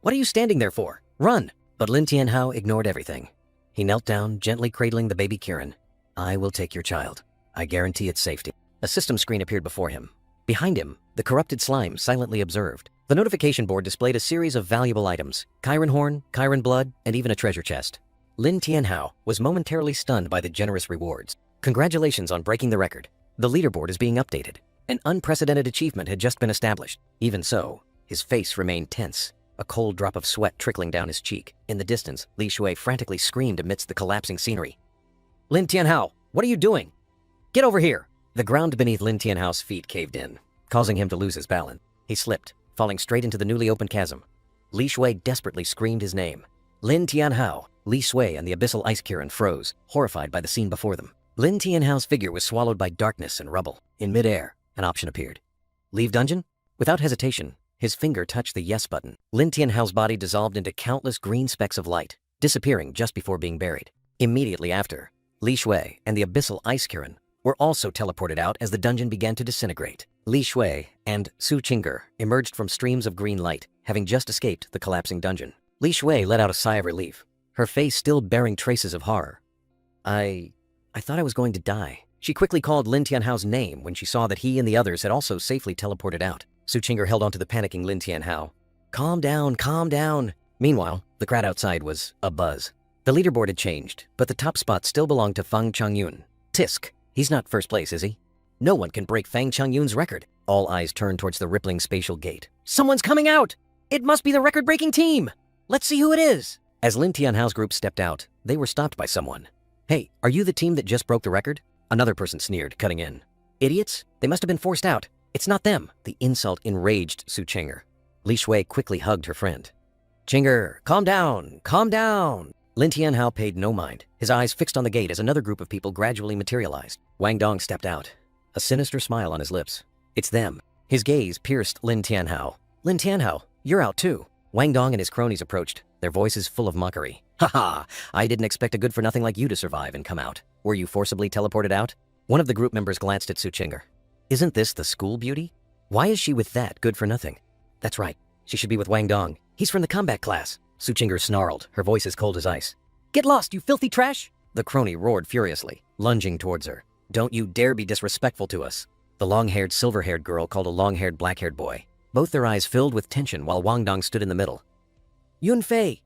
What are you standing there for? Run! But Lin Tianhao ignored everything. He knelt down, gently cradling the baby Kirin. I will take your child. I guarantee its safety. A system screen appeared before him. Behind him, the corrupted slime silently observed. The notification board displayed a series of valuable items. Kirin horn, Kirin blood, and even a treasure chest. Lin Tianhao was momentarily stunned by the generous rewards. Congratulations on breaking the record. The leaderboard is being updated. An unprecedented achievement had just been established. Even so, his face remained tense, a cold drop of sweat trickling down his cheek. In the distance, Li Shui frantically screamed amidst the collapsing scenery. Lin Tianhao, what are you doing? Get over here! The ground beneath Lin Tianhao's feet caved in, causing him to lose his balance. He slipped, falling straight into the newly opened chasm. Li Shui desperately screamed his name. Lin Tianhao. Li Shui and the Abyssal Ice Kirin froze, horrified by the scene before them. Lin Tianhao's figure was swallowed by darkness and rubble. In midair, an option appeared. Leave dungeon? Without hesitation, his finger touched the yes button. Lin Tianhao's body dissolved into countless green specks of light, disappearing just before being buried. Immediately after, Li Shui and the Abyssal Ice Kirin were also teleported out as the dungeon began to disintegrate. Li Shui and Su Qing'er emerged from streams of green light, having just escaped the collapsing dungeon. Li Shui let out a sigh of relief, her face still bearing traces of horror. I thought I was going to die. She quickly called Lin Tianhao's name when she saw that he and the others had also safely teleported out. Su Qing'er held onto the panicking Lin Tianhao. Calm down, calm down. Meanwhile, the crowd outside was abuzz. The leaderboard had changed, but the top spot still belonged to Fang Changyun. Tisk. He's not first place, is he? No one can break Fang Changyun's record. All eyes turned towards the rippling spatial gate. Someone's coming out! It must be the record-breaking team! Let's see who it is! As Lin Tianhao's group stepped out, they were stopped by someone. Hey, are you the team that just broke the record? Another person sneered, cutting in. Idiots? They must have been forced out. It's not them. The insult enraged Su Qing'er. Li Shui quickly hugged her friend. Qing'er, calm down, calm down. Lin Tianhao paid no mind, his eyes fixed on the gate as another group of people gradually materialized. Wang Dong stepped out, a sinister smile on his lips. It's them. His gaze pierced Lin Tianhao. Lin Tianhao, you're out too. Wang Dong and his cronies approached, their voices full of mockery. Haha, I didn't expect a good-for-nothing like you to survive and come out. Were you forcibly teleported out? One of the group members glanced at Su Qing'er. Isn't this the school beauty? Why is she with that good-for-nothing? That's right, she should be with Wang Dong. He's from the combat class. Su Qing'er snarled, her voice as cold as ice. Get lost, you filthy trash! The crony roared furiously, lunging towards her. Don't you dare be disrespectful to us. The long-haired, silver-haired girl called a long-haired, black-haired boy. both their eyes filled with tension while Wang Dong stood in the middle. Yunfei,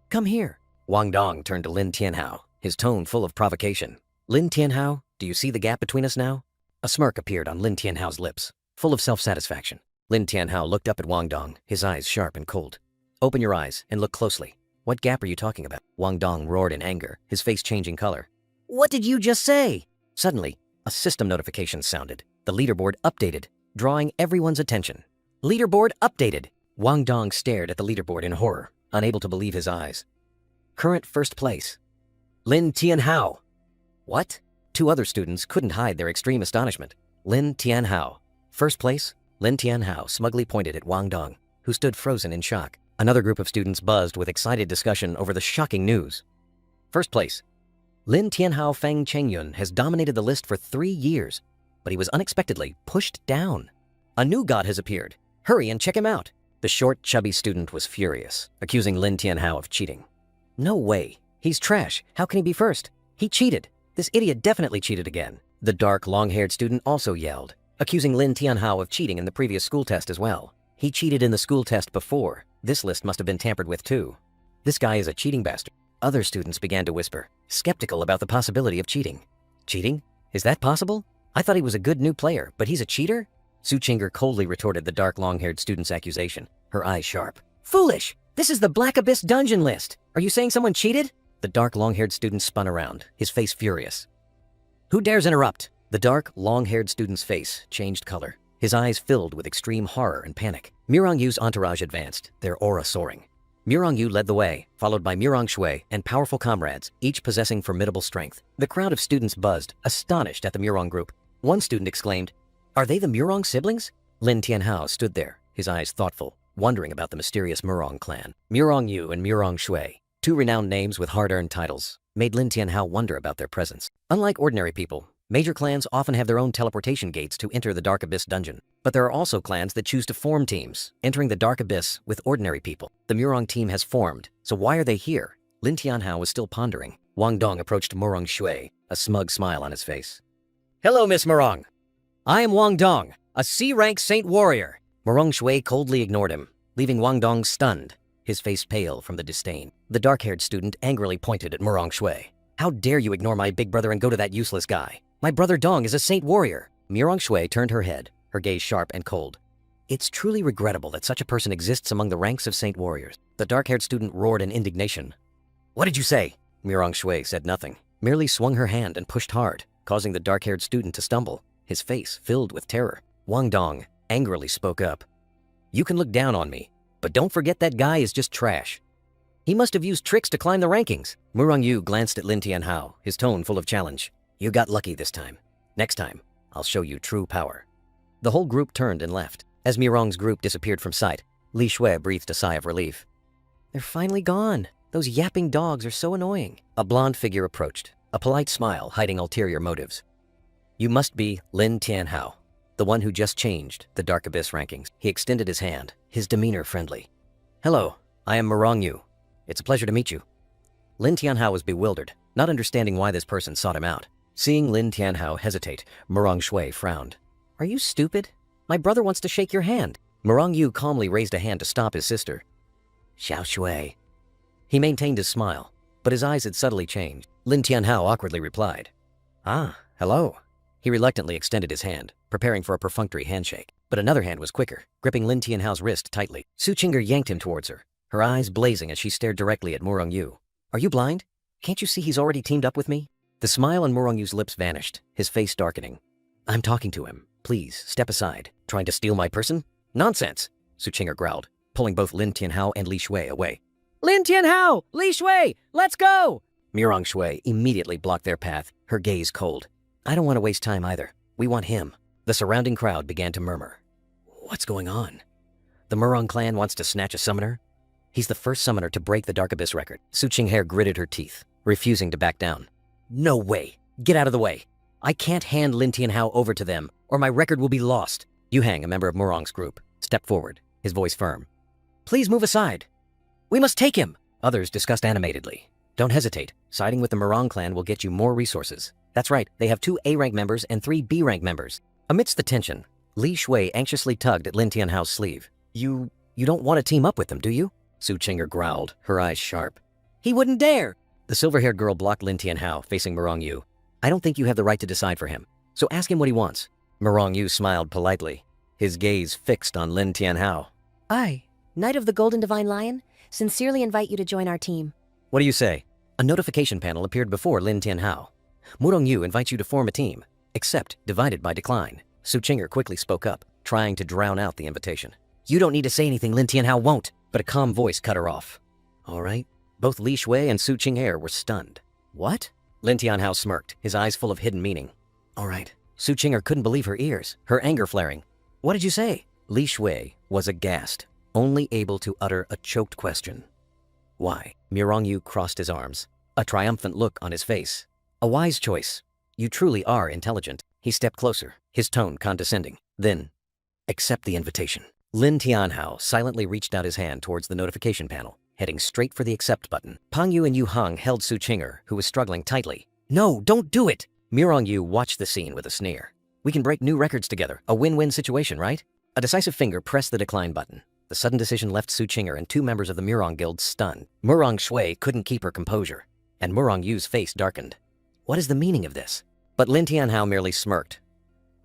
come here. Wang Dong turned to Lin Tianhao, his tone full of provocation. Lin Tianhao, do you see the gap between us now? A smirk appeared on Lin Tianhao's lips, full of self-satisfaction. Lin Tianhao looked up at Wang Dong, his eyes sharp and cold. Open your eyes and look closely. What gap are you talking about? Wang Dong roared in anger, his face changing color. What did you just say? Suddenly, a system notification sounded. The leaderboard updated, drawing everyone's attention. Leaderboard updated. Wang Dong stared at the leaderboard in horror, unable to believe his eyes. Current first place, Lin Tianhao. What? Two other students couldn't hide their extreme astonishment. Lin Tianhao. First place? Lin Tianhao smugly pointed at Wang Dong, who stood frozen in shock. Another group of students buzzed with excited discussion over the shocking news. First place. Lin Tianhao Feng Chengyun has dominated the list for 3 years, but he was unexpectedly pushed down. A new god has appeared. Hurry and check him out. The short, chubby student was furious, accusing Lin Tianhao of cheating. No way. He's trash. How can he be first? He cheated. This idiot definitely cheated again. The dark, long-haired student also yelled, accusing Lin Tianhao of cheating in the previous school test as well. He cheated in the school test before. This list must have been tampered with too. This guy is a cheating bastard. Other students began to whisper, skeptical about the possibility of cheating. Cheating? Is that possible? I thought he was a good new player, but he's a cheater? Su Chinger coldly retorted the dark, long-haired student's accusation, her eyes sharp. Foolish! This is the Black Abyss dungeon list! Are you saying someone cheated? The dark, long-haired student spun around, his face furious. Who dares interrupt? The dark, long-haired student's face changed color, his eyes filled with extreme horror and panic. Murong Yu's entourage advanced, their aura soaring. Murong Yu led the way, followed by Murong Shui and powerful comrades, each possessing formidable strength. The crowd of students buzzed, astonished at the Murong group. One student exclaimed, "Are they the Murong siblings?" Lin Tianhao stood there, his eyes thoughtful, wondering about the mysterious Murong clan. Murong Yu and Murong Shui, two renowned names with hard-earned titles, made Lin Tianhao wonder about their presence. Unlike ordinary people, major clans often have their own teleportation gates to enter the Dark Abyss dungeon. But there are also clans that choose to form teams, entering the Dark Abyss with ordinary people. The Murong team has formed, so why are they here? Lin Tianhao was still pondering. Wang Dong approached Murong Shui, a smug smile on his face. Hello, Miss Murong. I am Wang Dong, a C-rank Saint Warrior. Murong Shui coldly ignored him, leaving Wang Dong stunned, his face pale from the disdain. The dark-haired student angrily pointed at Murong Shui. How dare you ignore my big brother and go to that useless guy? My brother Dong is a Saint Warrior. Murong Shui turned her head, her gaze sharp and cold. It's truly regrettable that such a person exists among the ranks of Saint Warriors. The dark-haired student roared in indignation. What did you say? Murong Shui said nothing, merely swung her hand and pushed hard, causing the dark-haired student to stumble, his face filled with terror. Wang Dong angrily spoke up. You can look down on me, but don't forget that guy is just trash. He must have used tricks to climb the rankings. Murong Yu glanced at Lin Tianhao, his tone full of challenge. You got lucky this time. Next time, I'll show you true power. The whole group turned and left. As Murong's group disappeared from sight, Li Shui breathed a sigh of relief. They're finally gone. Those yapping dogs are so annoying. A blonde figure approached, a polite smile hiding ulterior motives. You must be Lin Tianhao, the one who just changed the Dark Abyss rankings. He extended his hand, his demeanor friendly. Hello, I am Murong Yu. It's a pleasure to meet you. Lin Tianhao was bewildered, not understanding why this person sought him out. Seeing Lin Tianhao hesitate, Murong Shui frowned. Are you stupid? My brother wants to shake your hand. Murong Yu calmly raised a hand to stop his sister. Xiao Shui. He maintained his smile, but his eyes had subtly changed. Lin Tianhao awkwardly replied. Ah, hello. He reluctantly extended his hand, preparing for a perfunctory handshake. But another hand was quicker, gripping Lin Tianhao's wrist tightly. Su Chinger yanked him towards her, her eyes blazing as she stared directly at Murong Yu. Are you blind? Can't you see he's already teamed up with me? The smile on Murong Yu's lips vanished, his face darkening. I'm talking to him. Please, step aside. Trying to steal my person? Nonsense, Su Chinger growled, pulling both Lin Tianhao and Li Shui away. Lin Tianhao! Li Shui! Let's go! Murong Shui immediately blocked their path, her gaze cold. I don't want to waste time either. We want him. The surrounding crowd began to murmur. What's going on? The Murong clan wants to snatch a summoner? He's the first summoner to break the Dark Abyss record. Su Chinghair gritted her teeth, refusing to back down. No way. Get out of the way. I can't hand Lin Tianhao over to them, or my record will be lost. Yu Hang, a member of Murong's group, stepped forward, his voice firm. Please move aside. We must take him. Others discussed animatedly. Don't hesitate. Siding with the Murong clan will get you more resources. That's right, they have 2 A-rank members and 3 B-rank members. Amidst the tension, Li Shui anxiously tugged at Lin Tianhao's sleeve. You don't want to team up with them, do you? Su Qinger growled, her eyes sharp. He wouldn't dare! The silver-haired girl blocked Lin Tianhao, facing Murong Yu. I don't think you have the right to decide for him, so ask him what he wants. Murong Yu smiled politely, his gaze fixed on Lin Tianhao. I, Knight of the Golden Divine Lion, sincerely invite you to join our team. What do you say? A notification panel appeared before Lin Tianhao. Murong Yu invites you to form a team, accept divided by decline. Su Qinger quickly spoke up, trying to drown out the invitation. You don't need to say anything, Lin Tianhao won't, but a calm voice cut her off. All right. Both Li Shui and Su Qinger were stunned. What? Lin Tianhao smirked, his eyes full of hidden meaning. All right. Su Qinger couldn't believe her ears, her anger flaring. What did you say? Li Shui was aghast, only able to utter a choked question. Why? Murong Yu crossed his arms, a triumphant look on his face. A wise choice. You truly are intelligent. He stepped closer, his tone condescending. Then, accept the invitation. Lin Tianhao silently reached out his hand towards the notification panel, heading straight for the accept button. Pang Yu and Yu Hong held Su Qinger, who was struggling tightly. No, don't do it! Murong Yu watched the scene with a sneer. We can break new records together, a win-win situation, right? A decisive finger pressed the decline button. The sudden decision left Su Qinger and two members of the Murong Guild stunned. Murong Shui couldn't keep her composure, and Murong Yu's face darkened. What is the meaning of this? But Lin Tianhao merely smirked.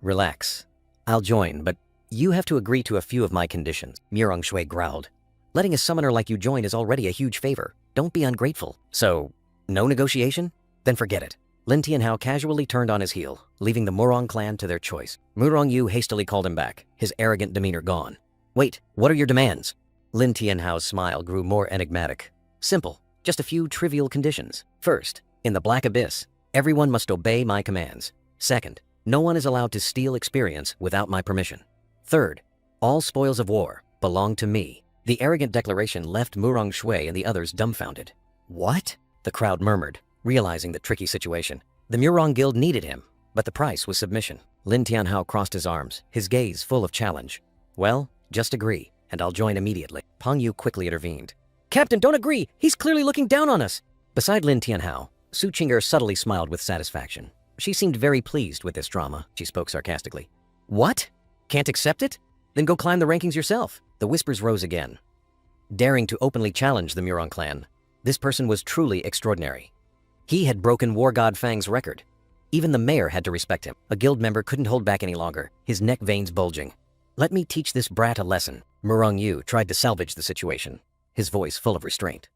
Relax. I'll join, but you have to agree to a few of my conditions, Murong Shui growled. Letting a summoner like you join is already a huge favor. Don't be ungrateful. So, no negotiation? Then forget it. Lin Tianhao casually turned on his heel, leaving the Murong clan to their choice. Murong Yu hastily called him back, his arrogant demeanor gone. Wait, what are your demands? Lin Tianhao's smile grew more enigmatic. Simple, just a few trivial conditions. First, in the Black Abyss, everyone must obey my commands. Second, no one is allowed to steal experience without my permission. Third, all spoils of war belong to me. The arrogant declaration left Murong Shui and the others dumbfounded. What? The crowd murmured, realizing the tricky situation. The Murong Guild needed him, but the price was submission. Lin Tianhao crossed his arms, his gaze full of challenge. Well, just agree, and I'll join immediately. Pang Yu quickly intervened. Captain, don't agree! He's clearly looking down on us! Beside Lin Tianhao, Su Qinger subtly smiled with satisfaction. She seemed very pleased with this drama, she spoke sarcastically. What? Can't accept it? Then go climb the rankings yourself. The whispers rose again, daring to openly challenge the Murong clan. This person was truly extraordinary. He had broken War God Fang's record. Even the mayor had to respect him. A guild member couldn't hold back any longer, his neck veins bulging. Let me teach this brat a lesson. Murong Yu tried to salvage the situation, his voice full of restraint.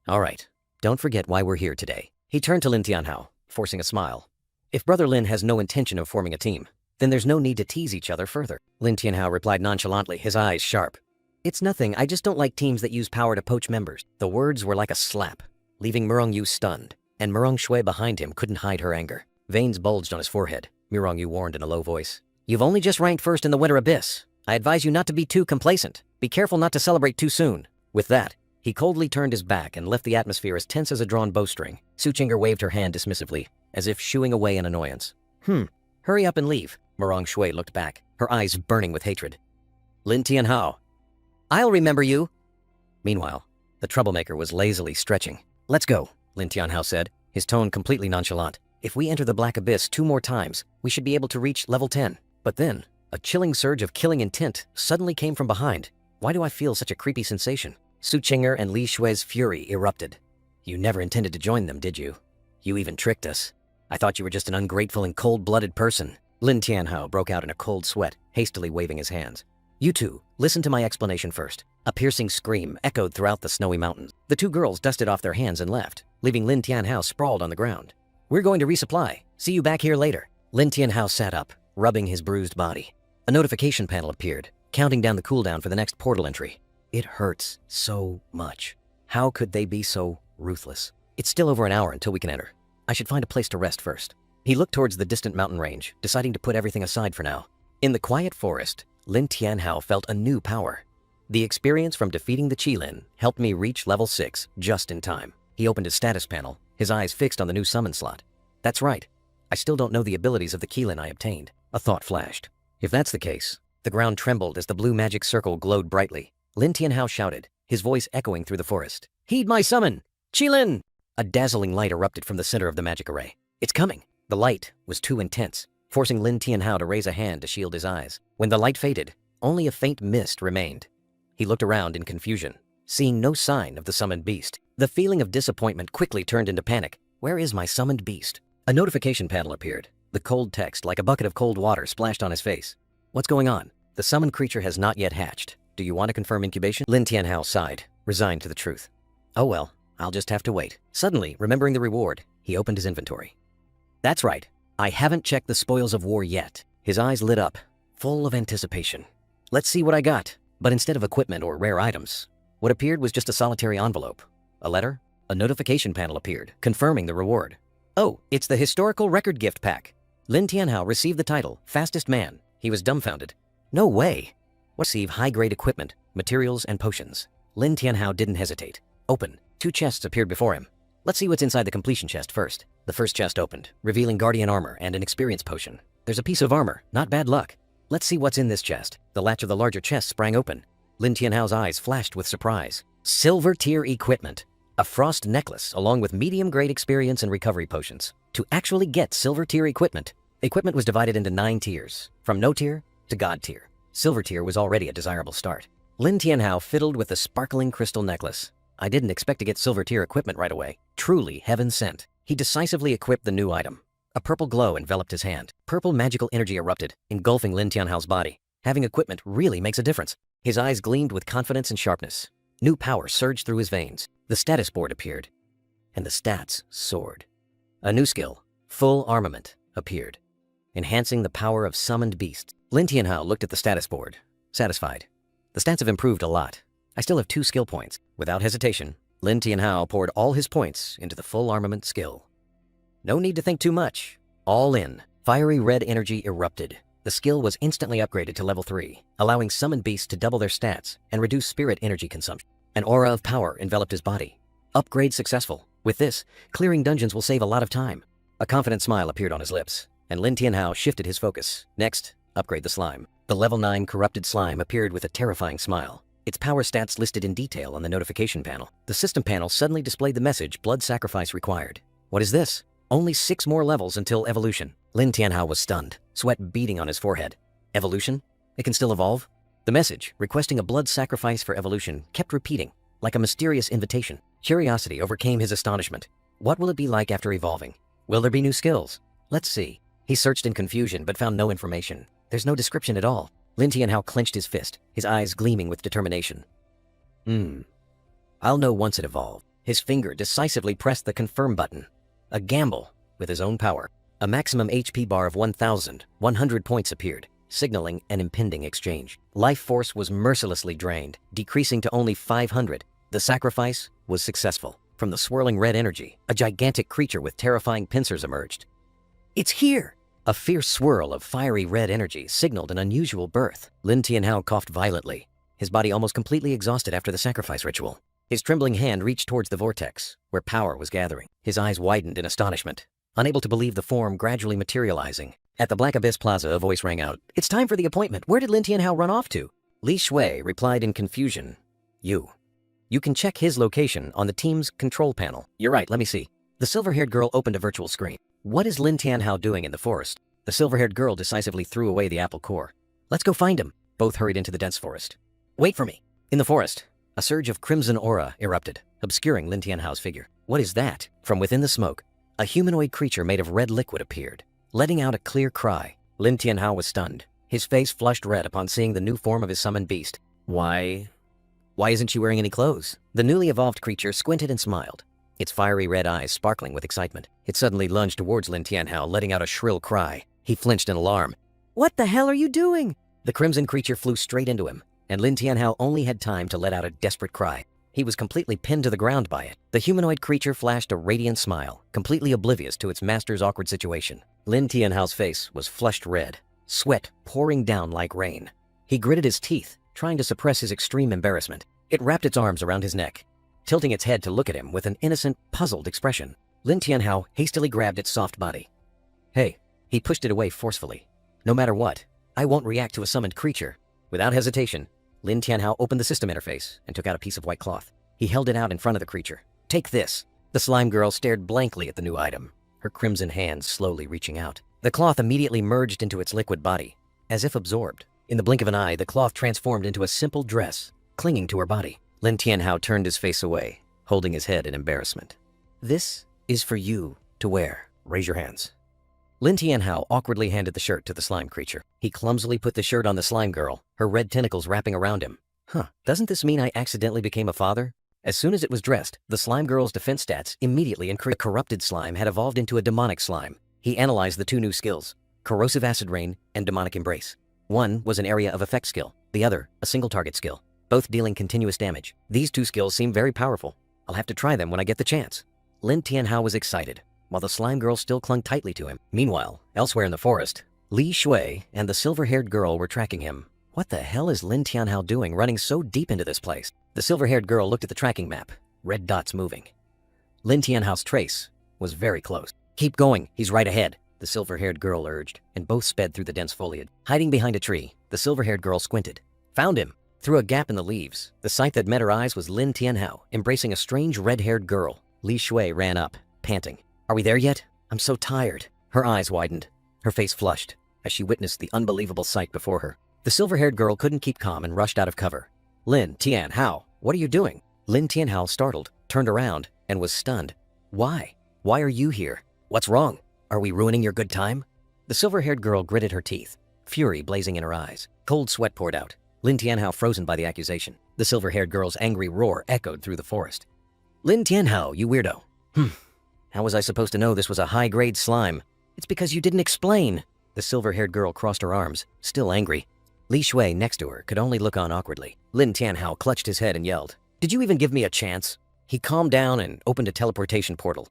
All right, don't forget why we're here today. He turned to Lin Tianhao, forcing a smile. If Brother Lin has no intention of forming a team, then there's no need to tease each other further. Lin Tianhao replied nonchalantly, his eyes sharp. It's nothing, I just don't like teams that use power to poach members. The words were like a slap, leaving Murong Yu stunned, and Murong Shui behind him couldn't hide her anger. Veins bulged on his forehead. Murong Yu warned in a low voice. You've only just ranked first in the Winter Abyss. I advise you not to be too complacent. Be careful not to celebrate too soon. With that, he coldly turned his back and left the atmosphere as tense as a drawn bowstring. Su Qinger waved her hand dismissively, as if shooing away an annoyance. Hurry up and leave. Murong Shui looked back, her eyes burning with hatred. Lin Tianhao. I'll remember you. Meanwhile, the troublemaker was lazily stretching. Let's go, Lin Tianhao said, his tone completely nonchalant. If we enter the Black Abyss 2 more times, we should be able to reach level 10. But then, a chilling surge of killing intent suddenly came from behind. Why do I feel such a creepy sensation? Su Qinger and Li Shui's fury erupted. You never intended to join them, did you? You even tricked us. I thought you were just an ungrateful and cold-blooded person. Lin Tianhao broke out in a cold sweat, hastily waving his hands. You two, listen to my explanation first. A piercing scream echoed throughout the snowy mountains. The 2 girls dusted off their hands and left, leaving Lin Tianhao sprawled on the ground. We're going to resupply. See you back here later. Lin Tianhao sat up, rubbing his bruised body. A notification panel appeared, counting down the cooldown for the next portal entry. It hurts so much. How could they be so ruthless? It's still over an hour until we can enter. I should find a place to rest first. He looked towards the distant mountain range, deciding to put everything aside for now. In the quiet forest, Lin Tianhao felt a new power. The experience from defeating the Qilin helped me reach level 6 just in time. He opened his status panel, his eyes fixed on the new summon slot. That's right. I still don't know the abilities of the Qilin I obtained. A thought flashed. If that's the case, the ground trembled as the blue magic circle glowed brightly. Lin Tianhao shouted, his voice echoing through the forest. Heed my summon! Qilin! A dazzling light erupted from the center of the magic array. It's coming! The light was too intense. forcing Lin Tianhao to raise a hand to shield his eyes. When the light faded, only a faint mist remained. He looked around in confusion, seeing no sign of the summoned beast. The feeling of disappointment quickly turned into panic. Where is my summoned beast? A notification panel appeared. The cold text, like a bucket of cold water, splashed on his face. What's going on? The summoned creature has not yet hatched. Do you want to confirm incubation? Lin Tianhao sighed, resigned to the truth. Oh well, I'll just have to wait. Suddenly, remembering the reward, he opened his inventory. That's right. I haven't checked the spoils of war yet. His eyes lit up, full of anticipation. Let's see what I got. But instead of equipment or rare items, what appeared was just a solitary envelope. A letter? A notification panel appeared, confirming the reward. Oh, it's the historical record gift pack. Lin Tianhao received the title, Fastest Man. He was dumbfounded. No way. Receive high-grade equipment, materials, and potions. Lin Tianhao didn't hesitate. Open. 2 chests appeared before him. Let's see what's inside the completion chest first. The first chest opened, revealing guardian armor and an experience potion. There's a piece of armor, not bad luck. Let's see what's in this chest. The latch of the larger chest sprang open. Lin Tianhao's eyes flashed with surprise. Silver tier equipment. A frost necklace along with medium-grade experience and recovery potions. To actually get silver tier equipment was divided into 9 tiers, from no tier to god tier. Silver tier was already a desirable start. Lin Tianhao fiddled with the sparkling crystal necklace. I didn't expect to get silver tier equipment right away. Truly heaven sent. He decisively equipped the new item. A purple glow enveloped his hand. Purple magical energy erupted, engulfing Lin Tianhao's body. Having equipment really makes a difference. His eyes gleamed with confidence and sharpness. New power surged through his veins. The status board appeared, and the stats soared. A new skill, full armament, appeared, enhancing the power of summoned beasts. Lin Tianhao looked at the status board, satisfied. The stats have improved a lot. I still have 2 skill points. Without hesitation, Lin Tianhao poured all his points into the full armament skill. No need to think too much. All in. Fiery red energy erupted. The skill was instantly upgraded to level 3, allowing summoned beasts to double their stats and reduce spirit energy consumption. An aura of power enveloped his body. Upgrade successful. With this, clearing dungeons will save a lot of time. A confident smile appeared on his lips, and Lin Tianhao shifted his focus. Next, upgrade the slime. The level 9 corrupted slime appeared with a terrifying smile. Its power stats listed in detail on the notification panel. The system panel suddenly displayed the message, blood sacrifice required. What is this? Only 6 more levels until evolution. Lin Tianhao was stunned, sweat beading on his forehead. Evolution? It can still evolve? The message, requesting a blood sacrifice for evolution, kept repeating, like a mysterious invitation. Curiosity overcame his astonishment. What will it be like after evolving? Will there be new skills? Let's see. He searched in confusion but found no information. There's no description at all. Lin Tianhao clenched his fist, his eyes gleaming with determination. I'll know once it evolved. His finger decisively pressed the confirm button. A gamble with his own power. A maximum HP bar of 1,100 points appeared, signaling an impending exchange. Life force was mercilessly drained, decreasing to only 500. The sacrifice was successful. From the swirling red energy, a gigantic creature with terrifying pincers emerged. It's here! A fierce swirl of fiery red energy signaled an unusual birth. Lin Tianhao coughed violently, his body almost completely exhausted after the sacrifice ritual. His trembling hand reached towards the vortex, where power was gathering. His eyes widened in astonishment, unable to believe the form gradually materializing. At the Black Abyss Plaza, a voice rang out. It's time for the appointment. Where did Lin Tianhao run off to? Li Shui replied in confusion. You can check his location on the team's control panel. You're right, let me see. The silver-haired girl opened a virtual screen. What is Lin Tianhao doing in the forest? The silver-haired girl decisively threw away the apple core. Let's go find him. Both hurried into the dense forest. Wait for me. In the forest, a surge of crimson aura erupted, obscuring Lin Tianhao's figure. What is that? From within the smoke, a humanoid creature made of red liquid appeared, letting out a clear cry. Lin Tianhao was stunned. His face flushed red upon seeing the new form of his summoned beast. Why isn't she wearing any clothes? The newly evolved creature squinted and smiled, its fiery red eyes sparkling with excitement. It suddenly lunged towards Lin Tianhao, letting out a shrill cry. He flinched in alarm. What the hell are you doing? The crimson creature flew straight into him, and Lin Tianhao only had time to let out a desperate cry. He was completely pinned to the ground by it. The humanoid creature flashed a radiant smile, completely oblivious to its master's awkward situation. Lin Tianhao's face was flushed red, sweat pouring down like rain. He gritted his teeth, trying to suppress his extreme embarrassment. It wrapped its arms around his neck, tilting its head to look at him with an innocent, puzzled expression. Lin Tianhao hastily grabbed its soft body. Hey, he pushed it away forcefully. No matter what, I won't react to a summoned creature. Without hesitation, Lin Tianhao opened the system interface and took out a piece of white cloth. He held it out in front of the creature. Take this. The slime girl stared blankly at the new item, her crimson hands slowly reaching out. The cloth immediately merged into its liquid body, as if absorbed. In the blink of an eye, the cloth transformed into a simple dress, clinging to her body. Lin Tianhao turned his face away, holding his head in embarrassment. "This is for you to wear. Raise your hands." Lin Tianhao awkwardly handed the shirt to the slime creature. He clumsily put the shirt on the slime girl, her red tentacles wrapping around him. Doesn't this mean I accidentally became a father? As soon as it was dressed, the slime girl's defense stats immediately increased. The corrupted slime had evolved into a demonic slime. He analyzed the two new skills, Corrosive Acid Rain and Demonic Embrace. One was an area of effect skill, the other, a single target skill, both dealing continuous damage. These two skills seem very powerful. I'll have to try them when I get the chance. Lin Tianhao was excited, while the slime girl still clung tightly to him. Meanwhile, elsewhere in the forest, Li Shui and the silver-haired girl were tracking him. What the hell is Lin Tianhao doing running so deep into this place? The silver-haired girl looked at the tracking map, red dots moving. Lin Tianhao's trace was very close. "Keep going, he's right ahead," the silver-haired girl urged, and both sped through the dense foliage. Hiding behind a tree, the silver-haired girl squinted. Found him! Through a gap in the leaves, the sight that met her eyes was Lin Tianhao embracing a strange red-haired girl. Li Shui ran up, panting. "Are we there yet? I'm so tired." Her eyes widened. Her face flushed as she witnessed the unbelievable sight before her. The silver-haired girl couldn't keep calm and rushed out of cover. "Lin Tianhao, what are you doing?" Lin Tianhao, startled, turned around and was stunned. "Why? Why are you here? What's wrong? Are we ruining your good time?" The silver-haired girl gritted her teeth, fury blazing in her eyes. Cold sweat poured out. Lin Tianhao frozen by the accusation. The silver-haired girl's angry roar echoed through the forest. "Lin Tianhao, you weirdo. How was I supposed to know this was a high-grade slime? It's because you didn't explain." The silver-haired girl crossed her arms, still angry. Li Shui, next to her, could only look on awkwardly. Lin Tianhao clutched his head and yelled, "Did you even give me a chance?" He calmed down and opened a teleportation portal.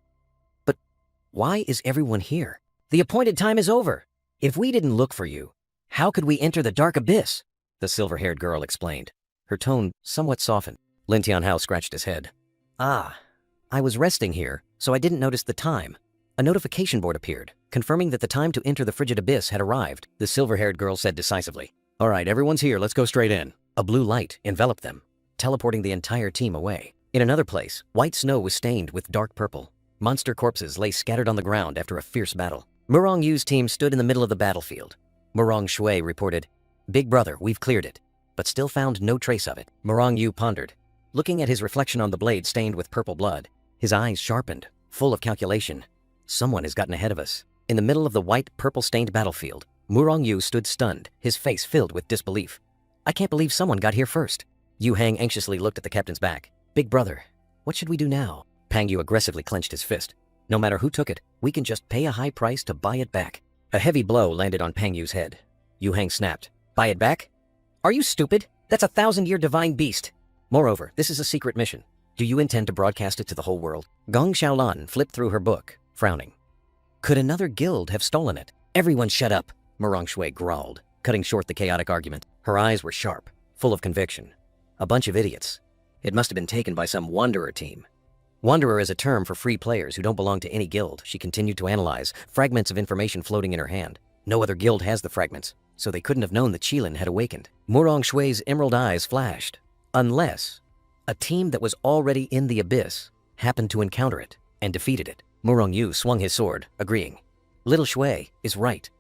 "But why is everyone here? The appointed time is over. If we didn't look for you, how could we enter the dark abyss?" The silver-haired girl explained. Her tone somewhat softened. Lin Tianhao scratched his head. I was resting here, so I didn't notice the time. A notification board appeared, confirming that the time to enter the frigid abyss had arrived. The silver-haired girl said decisively, "All right, everyone's here, let's go straight in." A blue light enveloped them, teleporting the entire team away. In another place, white snow was stained with dark purple. Monster corpses lay scattered on the ground after a fierce battle. Murong Yu's team stood in the middle of the battlefield. Murong Shui reported, "Big brother, we've cleared it," but still found no trace of it. Murong Yu pondered, looking at his reflection on the blade stained with purple blood. His eyes sharpened, full of calculation. Someone has gotten ahead of us. In the middle of the white, purple-stained battlefield, Murong Yu stood stunned, his face filled with disbelief. "I can't believe someone got here first." Yu Hang anxiously looked at the captain's back. "Big brother, what should we do now?" Pang Yu aggressively clenched his fist. "No matter who took it, we can just pay a high price to buy it back." A heavy blow landed on Pang Yu's head. Yu Hang snapped. "Buy it back? Are you stupid? That's a 1,000-year divine beast. Moreover, this is a secret mission. Do you intend to broadcast it to the whole world?" Gong Xiaolan flipped through her book, frowning. "Could another guild have stolen it?" "Everyone shut up," Murong Shui growled, cutting short the chaotic argument. Her eyes were sharp, full of conviction. "A bunch of idiots. It must have been taken by some Wanderer team." Wanderer is a term for free players who don't belong to any guild. She continued to analyze, fragments of information floating in her hand. No other guild has the fragments, so they couldn't have known that Qilin had awakened. Murong Shui's emerald eyes flashed. Unless a team that was already in the abyss happened to encounter it and defeated it. Murong Yu swung his sword, agreeing. Little Shui is right.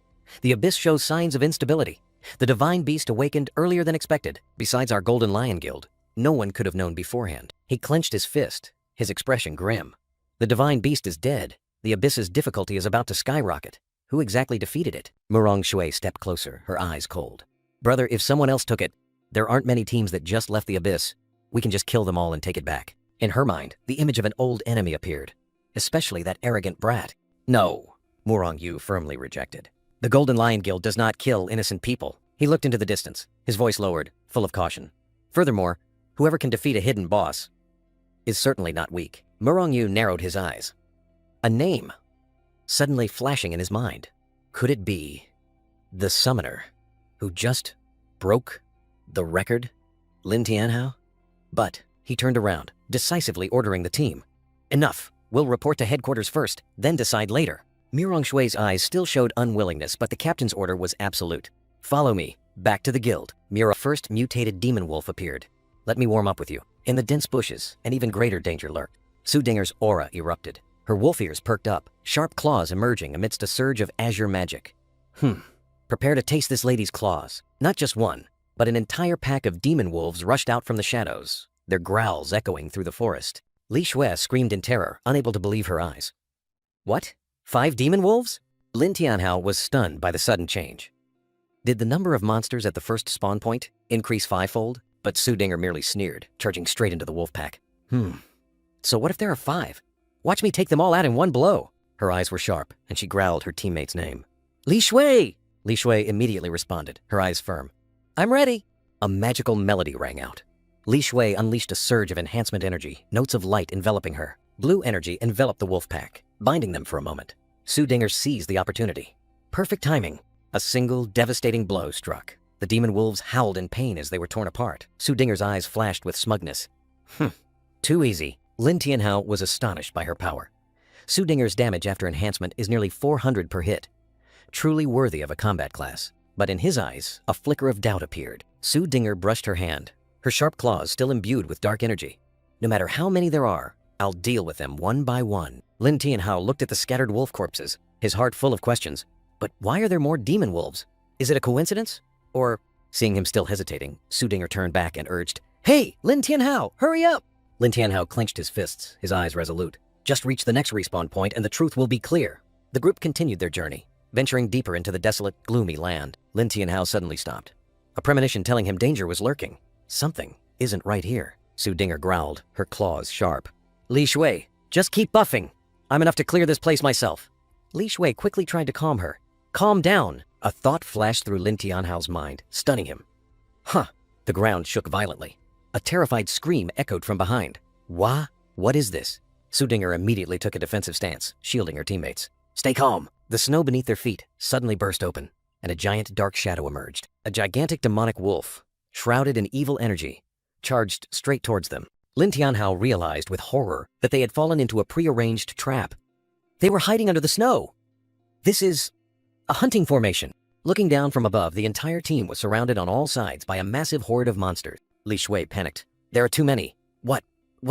The abyss shows signs of instability. The divine beast awakened earlier than expected. Besides our Golden Lion Guild, no one could have known beforehand. He clenched his fist, his expression grim. The divine beast is dead. The abyss's difficulty is about to skyrocket. Who exactly defeated it? Murong Shui stepped closer, her eyes cold. "Brother, if someone else took it, there aren't many teams that just left the abyss. We can just kill them all and take it back." In her mind, the image of an old enemy appeared, especially that arrogant brat. "No," Murong Yu firmly rejected. "The Golden Lion Guild does not kill innocent people." He looked into the distance, his voice lowered, full of caution. "Furthermore, whoever can defeat a hidden boss is certainly not weak." Murong Yu narrowed his eyes. A name suddenly flashing in his mind. Could it be the summoner who just broke the record? Lin Tianhao? But he turned around, decisively ordering the team. "Enough. We'll report to headquarters first, then decide later." Murong Shui's eyes still showed unwillingness, but the captain's order was absolute. "Follow me, back to the guild." First mutated demon wolf appeared. "Let me warm up with you." In the dense bushes, an even greater danger lurked. Su Dinger's aura erupted. Her wolf ears perked up, sharp claws emerging amidst a surge of azure magic. Prepare to taste this lady's claws. Not just one, but an entire pack of demon wolves rushed out from the shadows, their growls echoing through the forest. Li Shui screamed in terror, unable to believe her eyes. What? 5 demon wolves? Lin Tianhao was stunned by the sudden change. Did the number of monsters at the first spawn point increase 5-fold? But Su Dinger merely sneered, charging straight into the wolf pack. So what if there are 5? Watch me take them all out in one blow. Her eyes were sharp, and she growled her teammate's name. Li Shui! Li Shui immediately responded, her eyes firm. I'm ready. A magical melody rang out. Li Shui unleashed a surge of enhancement energy, notes of light enveloping her. Blue energy enveloped the wolf pack, binding them for a moment. Su Dinger seized the opportunity. Perfect timing. A single, devastating blow struck. The demon wolves howled in pain as they were torn apart. Su Dinger's eyes flashed with smugness. Too easy. Lin Tianhao was astonished by her power. Su Dinger's damage after enhancement is nearly 400 per hit. Truly worthy of a combat class. But in his eyes, a flicker of doubt appeared. Su Dinger brushed her hand, her sharp claws still imbued with dark energy. No matter how many there are, I'll deal with them one by one. Lin Tianhao looked at the scattered wolf corpses, his heart full of questions. But why are there more demon wolves? Is it a coincidence? Or, seeing him still hesitating, Su Dinger turned back and urged, Hey, Lin Tianhao, hurry up! Lin Tianhao clenched his fists, his eyes resolute. Just reach the next respawn point and the truth will be clear. The group continued their journey, venturing deeper into the desolate, gloomy land. Lin Tianhao suddenly stopped. A premonition telling him danger was lurking. Something isn't right here. Su Dinger growled, her claws sharp. Li Shui, just keep buffing. I'm enough to clear this place myself. Li Shui quickly tried to calm her. Calm down. A thought flashed through Lin Tianhao's mind, stunning him. The ground shook violently. A terrified scream echoed from behind. What is this? Su Dinger immediately took a defensive stance, shielding her teammates. Stay calm. The snow beneath their feet suddenly burst open, and a giant dark shadow emerged. A gigantic demonic wolf, shrouded in evil energy, charged straight towards them. Lin Tianhao realized with horror that they had fallen into a prearranged trap. They were hiding under the snow. This is a hunting formation. Looking down from above, the entire team was surrounded on all sides by a massive horde of monsters. Li Shui panicked. There are too many. What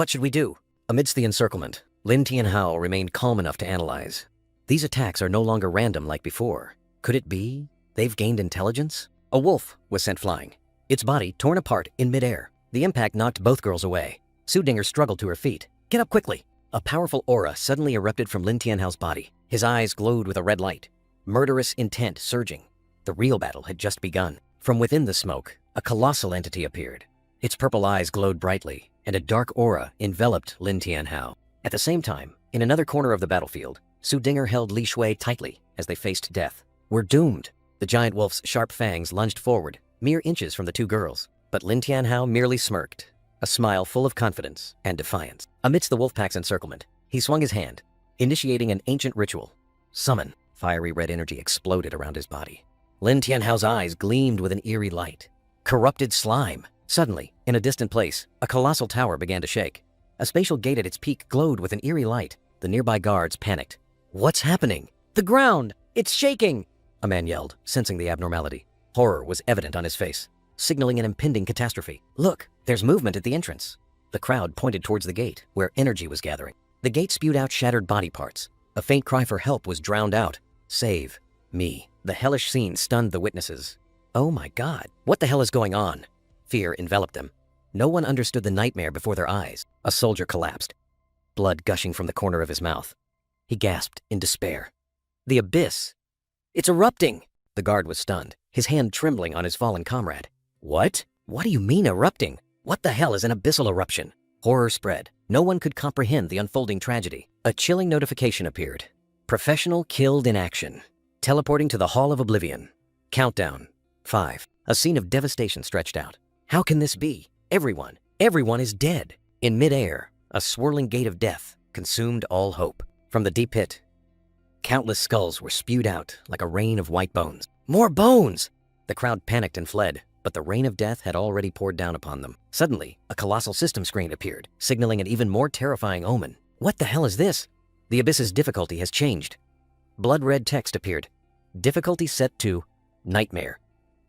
should we do? Amidst the encirclement, Lin Tianhao remained calm enough to analyze. These attacks are no longer random like before. Could it be they've gained intelligence? A wolf was sent flying, its body torn apart in midair. The impact knocked both girls away. Su Dinger struggled to her feet. Get up quickly. A powerful aura suddenly erupted from Lin Tianhao's body. His eyes glowed with a red light, murderous intent surging. The real battle had just begun. From within the smoke, a colossal entity appeared. Its purple eyes glowed brightly, and a dark aura enveloped Lin Tianhao. At the same time, in another corner of the battlefield, Su Dinger held Li Shui tightly as they faced death. We're doomed. The giant wolf's sharp fangs lunged forward, mere inches from the two girls. But Lin Tianhao merely smirked, a smile full of confidence and defiance. Amidst the wolf pack's encirclement, he swung his hand, initiating an ancient ritual. Summon. Fiery red energy exploded around his body. Lin Tianhao's eyes gleamed with an eerie light. Corrupted slime. Suddenly, in a distant place, a colossal tower began to shake. A spatial gate at its peak glowed with an eerie light. The nearby guards panicked. What's happening? The ground! It's shaking! A man yelled, sensing the abnormality. Horror was evident on his face, signaling an impending catastrophe. Look, there's movement at the entrance. The crowd pointed towards the gate, where energy was gathering. The gate spewed out shattered body parts. A faint cry for help was drowned out. Save me. The hellish scene stunned the witnesses. Oh my God, what the hell is going on? Fear enveloped them. No one understood the nightmare before their eyes. A soldier collapsed, blood gushing from the corner of his mouth. He gasped in despair. The abyss! It's erupting! The guard was stunned, his hand trembling on his fallen comrade. What? What do you mean erupting? What the hell is an abyssal eruption? Horror spread. No one could comprehend the unfolding tragedy. A chilling notification appeared. Professional killed in action. Teleporting to the Hall of Oblivion. Countdown. 5. A scene of devastation stretched out. How can this be? Everyone is dead. In midair, a swirling gate of death consumed all hope. From the deep pit, countless skulls were spewed out like a rain of white bones. More bones! The crowd panicked and fled, but the rain of death had already poured down upon them. Suddenly, a colossal system screen appeared, signaling an even more terrifying omen. What the hell is this? The abyss's difficulty has changed. Blood-red text appeared. Difficulty set to Nightmare.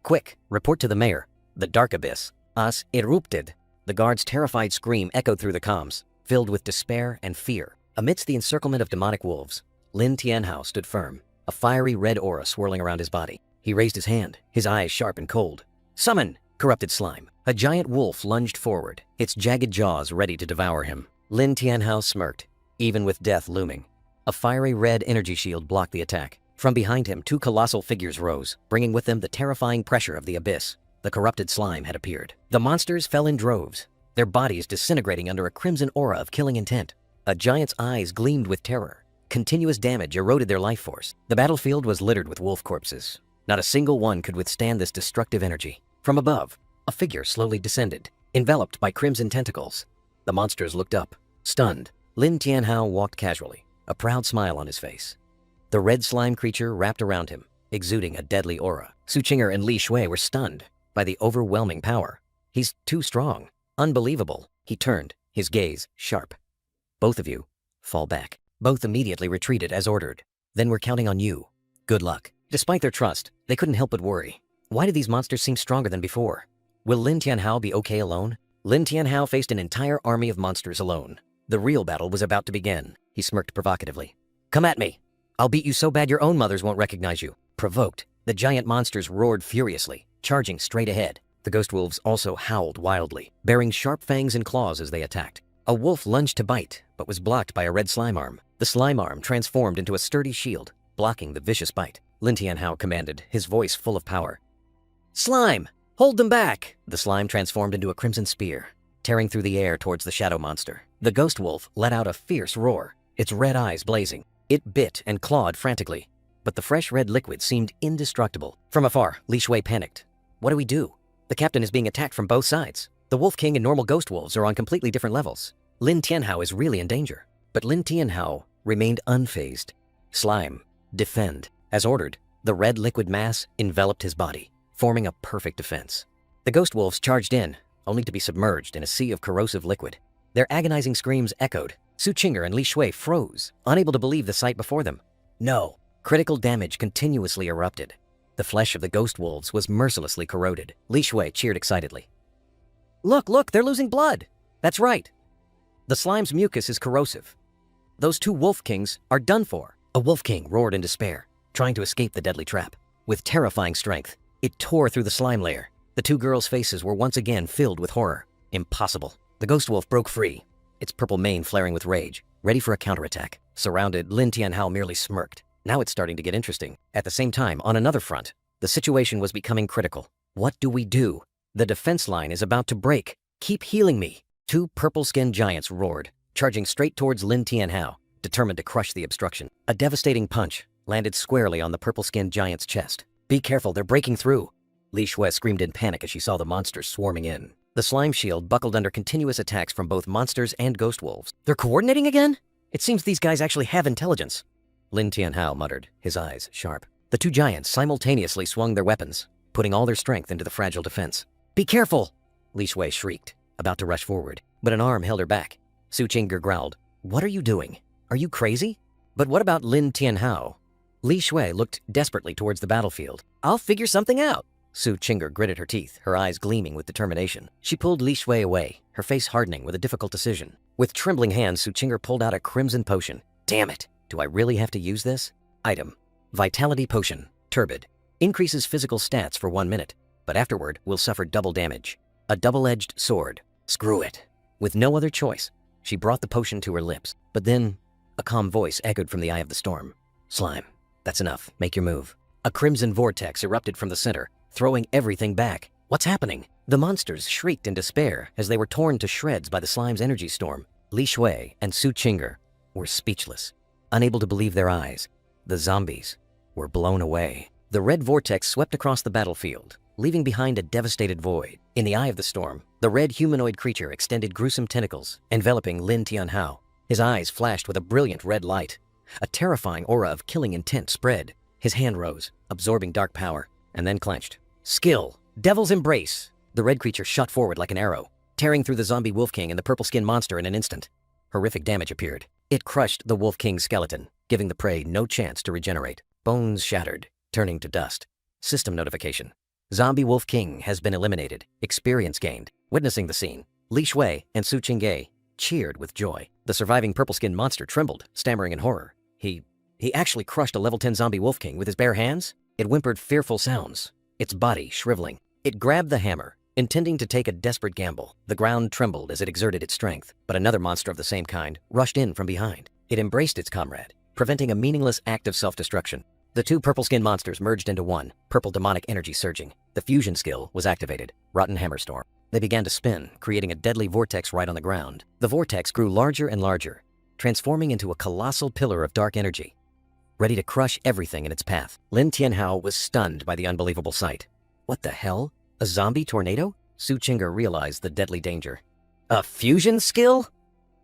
Quick, report to the mayor. The dark abyss has erupted. The guard's terrified scream echoed through the comms, filled with despair and fear. Amidst the encirclement of demonic wolves, Lin Tianhao stood firm, a fiery red aura swirling around his body. He raised his hand, his eyes sharp and cold. "Summon, corrupted slime!" A giant wolf lunged forward, its jagged jaws ready to devour him. Lin Tianhao smirked, even with death looming. A fiery red energy shield blocked the attack. From behind him, two colossal figures rose, bringing with them the terrifying pressure of the abyss. The corrupted slime had appeared. The monsters fell in droves, their bodies disintegrating under a crimson aura of killing intent. A giant's eyes gleamed with terror. Continuous damage eroded their life force. The battlefield was littered with wolf corpses. Not a single one could withstand this destructive energy. From above, a figure slowly descended, enveloped by crimson tentacles. The monsters looked up, stunned. Lin Tianhao walked casually, a proud smile on his face. The red slime creature wrapped around him, exuding a deadly aura. Su Qinger and Li Shui were stunned by the overwhelming power. "He's too strong. Unbelievable." He turned, his gaze sharp. "Both of you, fall back." Both immediately retreated as ordered. "Then we're counting on you. Good luck." Despite their trust, they couldn't help but worry. Why did these monsters seem stronger than before? Will Lin Tianhao be okay alone? Lin Tianhao faced an entire army of monsters alone. The real battle was about to begin. He smirked provocatively. "Come at me. I'll beat you so bad your own mothers won't recognize you." Provoked, the giant monsters roared furiously, charging straight ahead. The ghost wolves also howled wildly, bearing sharp fangs and claws as they attacked. A wolf lunged to bite, but was blocked by a red slime arm. The slime arm transformed into a sturdy shield, blocking the vicious bite. Lin Tianhao commanded, his voice full of power. "Slime! Hold them back!" The slime transformed into a crimson spear, tearing through the air towards the shadow monster. The ghost wolf let out a fierce roar, its red eyes blazing. It bit and clawed frantically, but the fresh red liquid seemed indestructible. From afar, Li Shui panicked. "What do we do? The captain is being attacked from both sides. The Wolf King and normal ghost wolves are on completely different levels. Lin Tianhao is really in danger." But Lin Tianhao remained unfazed. "Slime, defend." As ordered, the red liquid mass enveloped his body, forming a perfect defense. The ghost wolves charged in, only to be submerged in a sea of corrosive liquid. Their agonizing screams echoed. Su Qinger and Li Shui froze, unable to believe the sight before them. No, critical damage continuously erupted. The flesh of the ghost wolves was mercilessly corroded. Li Shui cheered excitedly. Look, they're losing blood." "That's right. The slime's mucus is corrosive. Those two wolf kings are done for." A wolf king roared in despair, trying to escape the deadly trap. With terrifying strength, it tore through the slime layer. The two girls' faces were once again filled with horror. Impossible. The ghost wolf broke free, its purple mane flaring with rage, ready for a counterattack. Surrounded, Lin Tianhao merely smirked. Now it's starting to get interesting. At the same time, on another front, the situation was becoming critical. What do we do? The defense line is about to break. "Keep healing me." Two purple-skinned giants roared, charging straight towards Lin Tianhao, determined to crush the obstruction. A devastating punch landed squarely on the purple-skinned giant's chest. "Be careful, they're breaking through." Li Shui screamed in panic as she saw the monsters swarming in. The slime shield buckled under continuous attacks from both monsters and ghost wolves. "They're coordinating again? It seems these guys actually have intelligence." Lin Tianhao muttered, his eyes sharp. The two giants simultaneously swung their weapons, putting all their strength into the fragile defense. "Be careful!" Li Shui shrieked, about to rush forward, but an arm held her back. Su Qinger growled, "What are you doing? Are you crazy?" "But what about Lin Tianhao?" Li Shui looked desperately towards the battlefield. "I'll figure something out." Su Qinger gritted her teeth, her eyes gleaming with determination. She pulled Li Shui away, her face hardening with a difficult decision. With trembling hands, Su Qinger pulled out a crimson potion. "Damn it! Do I really have to use this?" Item: Vitality Potion, Turbid. Increases physical stats for 1 minute, but afterward will suffer double damage. A double-edged sword. Screw it. With no other choice, she brought the potion to her lips. But then, a calm voice echoed from the eye of the storm. "Slime, that's enough. Make your move." A crimson vortex erupted from the center, throwing everything back. What's happening? The monsters shrieked in despair as they were torn to shreds by the slime's energy storm. Li Shui and Su Qinger were speechless, unable to believe their eyes. The zombies were blown away. The red vortex swept across the battlefield, leaving behind a devastated void. In the eye of the storm, the red humanoid creature extended gruesome tentacles, enveloping Lin Tianhao. His eyes flashed with a brilliant red light. A terrifying aura of killing intent spread. His hand rose, absorbing dark power, and then clenched. Skill, Devil's Embrace. The red creature shot forward like an arrow, tearing through the zombie Wolf King and the purple-skinned monster in an instant. Horrific damage appeared. It crushed the Wolf King's skeleton, giving the prey no chance to regenerate. Bones shattered, turning to dust. System notification. Zombie Wolf King has been eliminated. Experience gained. Witnessing the scene, Li Shui and Su Qingge cheered with joy. The surviving purple-skinned monster trembled, stammering in horror. He actually crushed a level 10 zombie wolf king with his bare hands? It whimpered fearful sounds, its body shriveling. It grabbed the hammer, intending to take a desperate gamble. The ground trembled as it exerted its strength, but another monster of the same kind rushed in from behind. It embraced its comrade, preventing a meaningless act of self-destruction. The two purple-skinned monsters merged into one, purple demonic energy surging. The fusion skill was activated, Rotten Hammerstorm. They began to spin, creating a deadly vortex right on the ground. The vortex grew larger and larger, transforming into a colossal pillar of dark energy, ready to crush everything in its path. Lin Tianhao was stunned by the unbelievable sight. What the hell? A zombie tornado? Su Qing'er realized the deadly danger. A fusion skill?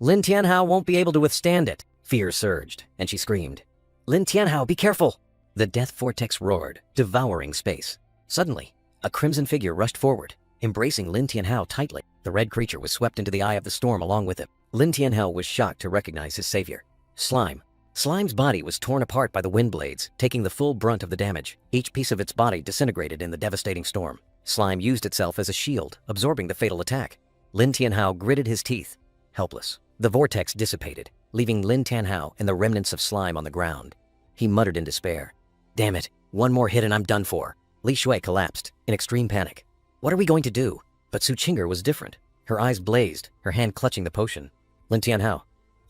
Lin Tianhao won't be able to withstand it. Fear surged, and she screamed, "Lin Tianhao, be careful!" The death vortex roared, devouring space. Suddenly, a crimson figure rushed forward, embracing Lin Tianhao tightly. The red creature was swept into the eye of the storm along with him. Lin Tianhao was shocked to recognize his savior, Slime. Slime's body was torn apart by the wind blades, taking the full brunt of the damage. Each piece of its body disintegrated in the devastating storm. Slime used itself as a shield, absorbing the fatal attack. Lin Tianhao gritted his teeth, helpless. The vortex dissipated, leaving Lin Tianhao and the remnants of slime on the ground. He muttered in despair. "Damn it, one more hit and I'm done for." Li Shui collapsed, in extreme panic. What are we going to do? But Su Qing'er was different. Her eyes blazed, her hand clutching the potion. "Lin Tianhao,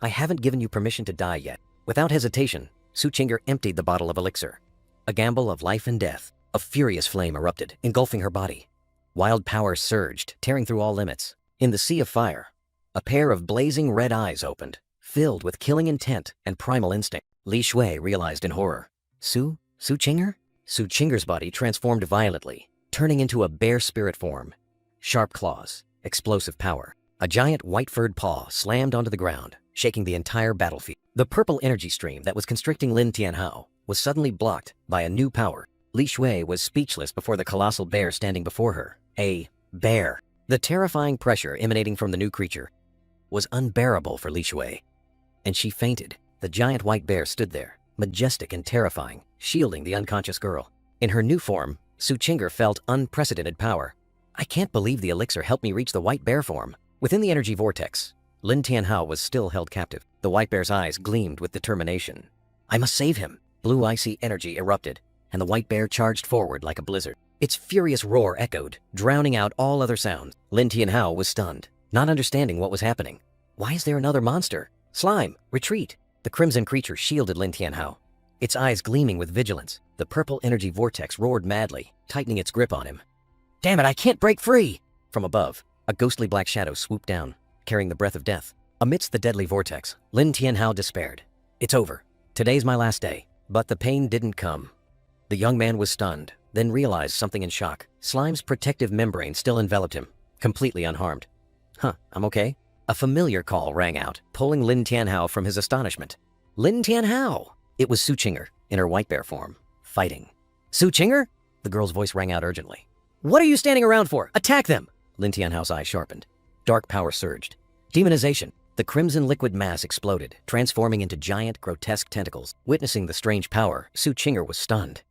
I haven't given you permission to die yet." Without hesitation, Su Qing'er emptied the bottle of elixir. A gamble of life and death. A furious flame erupted, engulfing her body. Wild power surged, tearing through all limits. In the sea of fire, a pair of blazing red eyes opened, filled with killing intent and primal instinct. Li Shui realized in horror. Su Qing'er? Su Qing'er's body transformed violently, turning into a bear spirit form. Sharp claws, explosive power. A giant white-furred paw slammed onto the ground, shaking the entire battlefield. The purple energy stream that was constricting Lin Tianhao was suddenly blocked by a new power. Li Shui was speechless before the colossal bear standing before her. A bear. The terrifying pressure emanating from the new creature was unbearable for Li Shui, and she fainted. The giant white bear stood there, majestic and terrifying, shielding the unconscious girl. In her new form, Su Qing'er felt unprecedented power. I can't believe the elixir helped me reach the white bear form. Within the energy vortex, Lin Tianhao was still held captive. The white bear's eyes gleamed with determination. I must save him. Blue icy energy erupted, and the white bear charged forward like a blizzard. Its furious roar echoed, drowning out all other sounds. Lin Tianhao was stunned, not understanding what was happening. Why is there another monster? Slime, retreat! The crimson creature shielded Lin Tianhao, its eyes gleaming with vigilance. The purple energy vortex roared madly, tightening its grip on him. Damn it, I can't break free! From above, a ghostly black shadow swooped down, carrying the breath of death. Amidst the deadly vortex, Lin Tianhao despaired. It's over. Today's my last day. But the pain didn't come. The young man was stunned, then realized something in shock. Slime's protective membrane still enveloped him, completely unharmed. I'm okay. A familiar call rang out, pulling Lin Tianhao from his astonishment. Lin Tianhao! It was Su Qing'er, in her white bear form, fighting. Su Qing'er? The girl's voice rang out urgently. What are you standing around for? Attack them! Lin Tianhao's eyes sharpened. Dark power surged. Demonization. The crimson liquid mass exploded, transforming into giant, grotesque tentacles. Witnessing the strange power, Su Qing'er was stunned.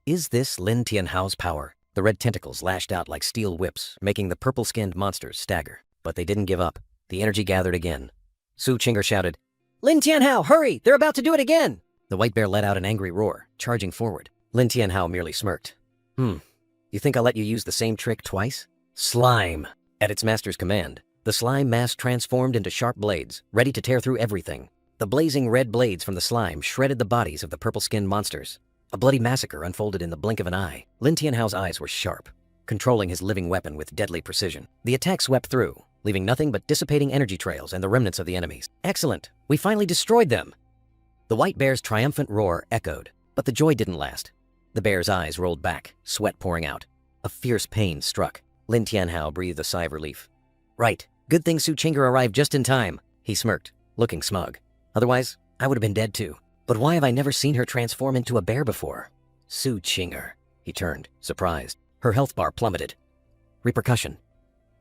Is this Lin Tianhao's power? The red tentacles lashed out like steel whips, making the purple-skinned monsters stagger. But they didn't give up. The energy gathered again. Su Qing'er shouted, Lin Tianhao, hurry! They're about to do it again! The white bear let out an angry roar, charging forward. Lin Tianhao merely smirked. You think I'll let you use the same trick twice? Slime! At its master's command, the slime mass transformed into sharp blades, ready to tear through everything. The blazing red blades from the slime shredded the bodies of the purple-skinned monsters. A bloody massacre unfolded in the blink of an eye. Lin Tianhao's eyes were sharp, controlling his living weapon with deadly precision. The attack swept through, leaving nothing but dissipating energy trails and the remnants of the enemies. Excellent! We finally destroyed them! The white bear's triumphant roar echoed, but the joy didn't last. The bear's eyes rolled back, sweat pouring out. A fierce pain struck. Lin Tianhao breathed a sigh of relief. Right. Good thing Su Qing'er arrived just in time. He smirked, looking smug. Otherwise, I would have been dead too. But why have I never seen her transform into a bear before? Su Qing'er. He turned, surprised. Her health bar plummeted. Repercussion.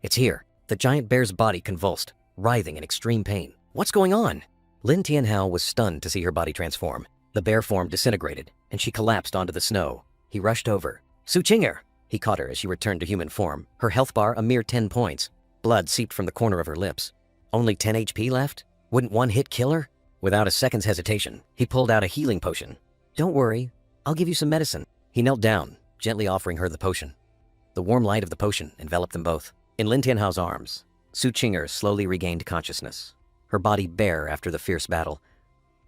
It's here. The giant bear's body convulsed, writhing in extreme pain. What's going on? Lin Tianhao was stunned to see her body transform. The bear form disintegrated, and she collapsed onto the snow. He rushed over. Su Qing'er! He caught her as she returned to human form, her health bar a mere 10 points. Blood seeped from the corner of her lips. Only 10 HP left? Wouldn't one hit kill her? Without a second's hesitation, he pulled out a healing potion. Don't worry, I'll give you some medicine. He knelt down, gently offering her the potion. The warm light of the potion enveloped them both. In Lin Tianhao's arms, Su Qing'er slowly regained consciousness, her body bare after the fierce battle.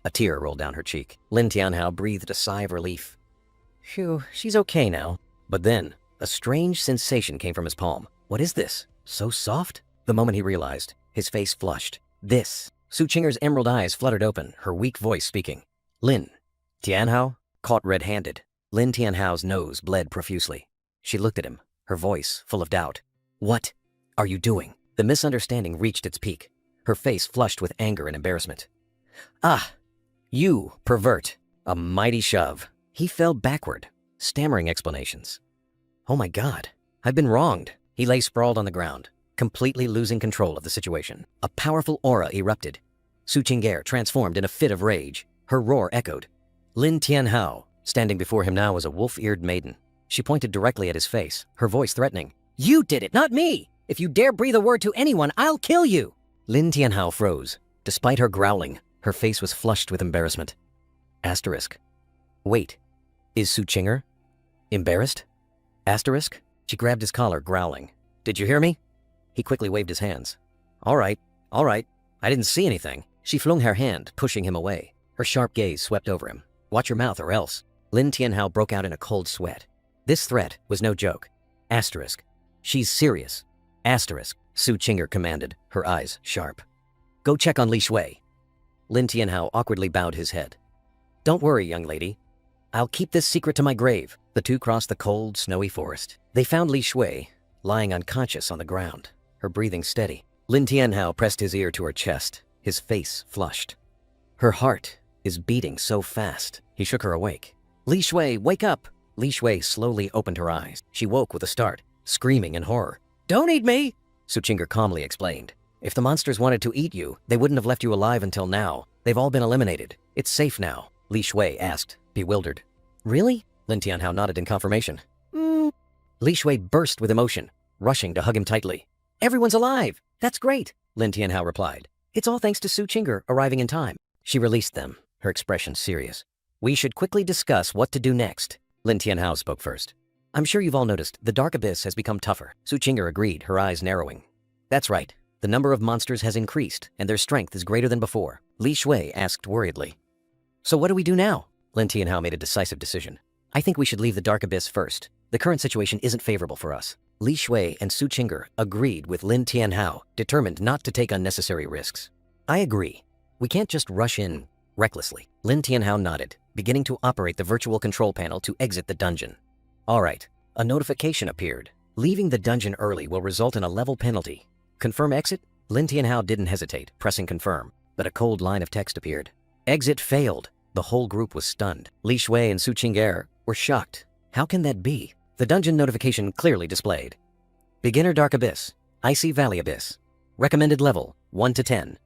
A tear rolled down her cheek. Lin Tianhao breathed a sigh of relief. Phew, she's okay now. But then, a strange sensation came from his palm. What is this? So soft? The moment he realized, his face flushed. This. Su Qing'er's emerald eyes fluttered open, her weak voice speaking. Lin Tianhao? Caught red-handed. Lin Tianhao's nose bled profusely. She looked at him, her voice full of doubt. What are you doing? The misunderstanding reached its peak. Her face flushed with anger and embarrassment. Ah, you pervert. A mighty shove. He fell backward, stammering explanations. Oh my God, I've been wronged. He lay sprawled on the ground, completely losing control of the situation. A powerful aura erupted. Su Qing'er transformed in a fit of rage. Her roar echoed. Lin Tianhao, standing before him now, was a wolf-eared maiden. She pointed directly at his face, her voice threatening. You did it, not me! If you dare breathe a word to anyone, I'll kill you! Lin Tianhao froze. Despite her growling, her face was flushed with embarrassment. Asterisk. Wait, is Su Qing'er embarrassed? Asterisk. She grabbed his collar, growling. Did you hear me? He quickly waved his hands. All right. I didn't see anything. She flung her hand, pushing him away. Her sharp gaze swept over him. Watch your mouth or else. Lin Tianhao broke out in a cold sweat. This threat was no joke. Asterisk. She's serious. Asterisk. Su Qing'er commanded, her eyes sharp. Go check on Li Shui. Lin Tianhao awkwardly bowed his head. Don't worry, young lady. I'll keep this secret to my grave. The two crossed the cold, snowy forest. They found Li Shui, lying unconscious on the ground, her breathing steady. Lin Tianhao pressed his ear to her chest, his face flushed. Her heart is beating so fast. He shook her awake. Li Shui, wake up! Li Shui slowly opened her eyes. She woke with a start, screaming in horror. Don't eat me! Su Qing'er calmly explained. If the monsters wanted to eat you, they wouldn't have left you alive until now. They've all been eliminated. It's safe now. Li Shui asked, bewildered. Really? Lin Tianhao nodded in confirmation. Li Shui burst with emotion, rushing to hug him tightly. Everyone's alive! That's great! Lin Tianhao replied. It's all thanks to Su Qing'er arriving in time. She released them, her expression serious. We should quickly discuss what to do next. Lin Tianhao spoke first. I'm sure you've all noticed, the Dark Abyss has become tougher. Su Qing'er agreed, her eyes narrowing. That's right. The number of monsters has increased, and their strength is greater than before. Li Shui asked worriedly. So what do we do now? Lin Tianhao made a decisive decision. I think we should leave the Dark Abyss first. The current situation isn't favorable for us. Li Shui and Su Qing'er agreed with Lin Tianhao, determined not to take unnecessary risks. I agree. We can't just rush in recklessly. Lin Tianhao nodded, beginning to operate the virtual control panel to exit the dungeon. All right, a notification appeared. Leaving the dungeon early will result in a level penalty. Confirm exit? Lin Tianhao didn't hesitate, pressing confirm, but a cold line of text appeared. Exit failed. The whole group was stunned. Li Shui and Su Qing'er were shocked. How can that be? The dungeon notification clearly displayed. Beginner Dark Abyss, Icy Valley Abyss. Recommended level, 1 to 10.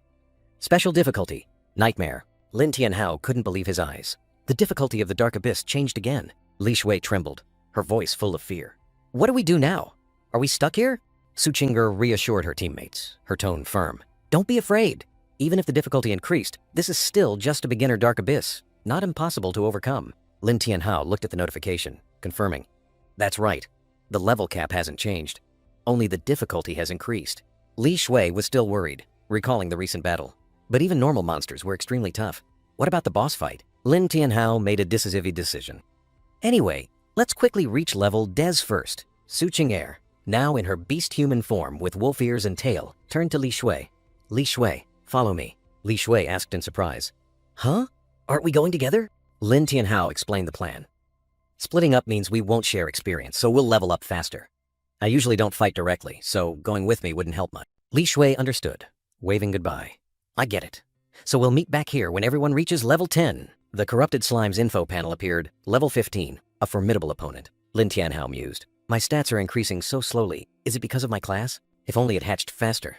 Special difficulty, Nightmare. Lin Tianhao couldn't believe his eyes. The difficulty of the Dark Abyss changed again. Li Shui trembled, her voice full of fear. What do we do now? Are we stuck here? Su Qing'er reassured her teammates, her tone firm. Don't be afraid. Even if the difficulty increased, this is still just a beginner Dark Abyss, not impossible to overcome. Lin Tianhao looked at the notification, confirming. That's right. The level cap hasn't changed. Only the difficulty has increased. Li Shui was still worried, recalling the recent battle. But even normal monsters were extremely tough. What about the boss fight? Lin Tianhao made a decisive decision. Anyway, let's quickly reach level Des first. Su Qing'er, now in her beast-human form with wolf ears and tail, turned to Li Shui. Li Shui, follow me. Li Shui asked in surprise. Huh? Aren't we going together? Lin Tianhao explained the plan. Splitting up means we won't share experience, so we'll level up faster. I usually don't fight directly, so going with me wouldn't help much. Li Shui understood, waving goodbye. I get it. So we'll meet back here when everyone reaches level 10. The Corrupted Slime's info panel appeared, level 15, a formidable opponent. Lin Tianhao mused. My stats are increasing so slowly. Is it because of my class? If only it hatched faster.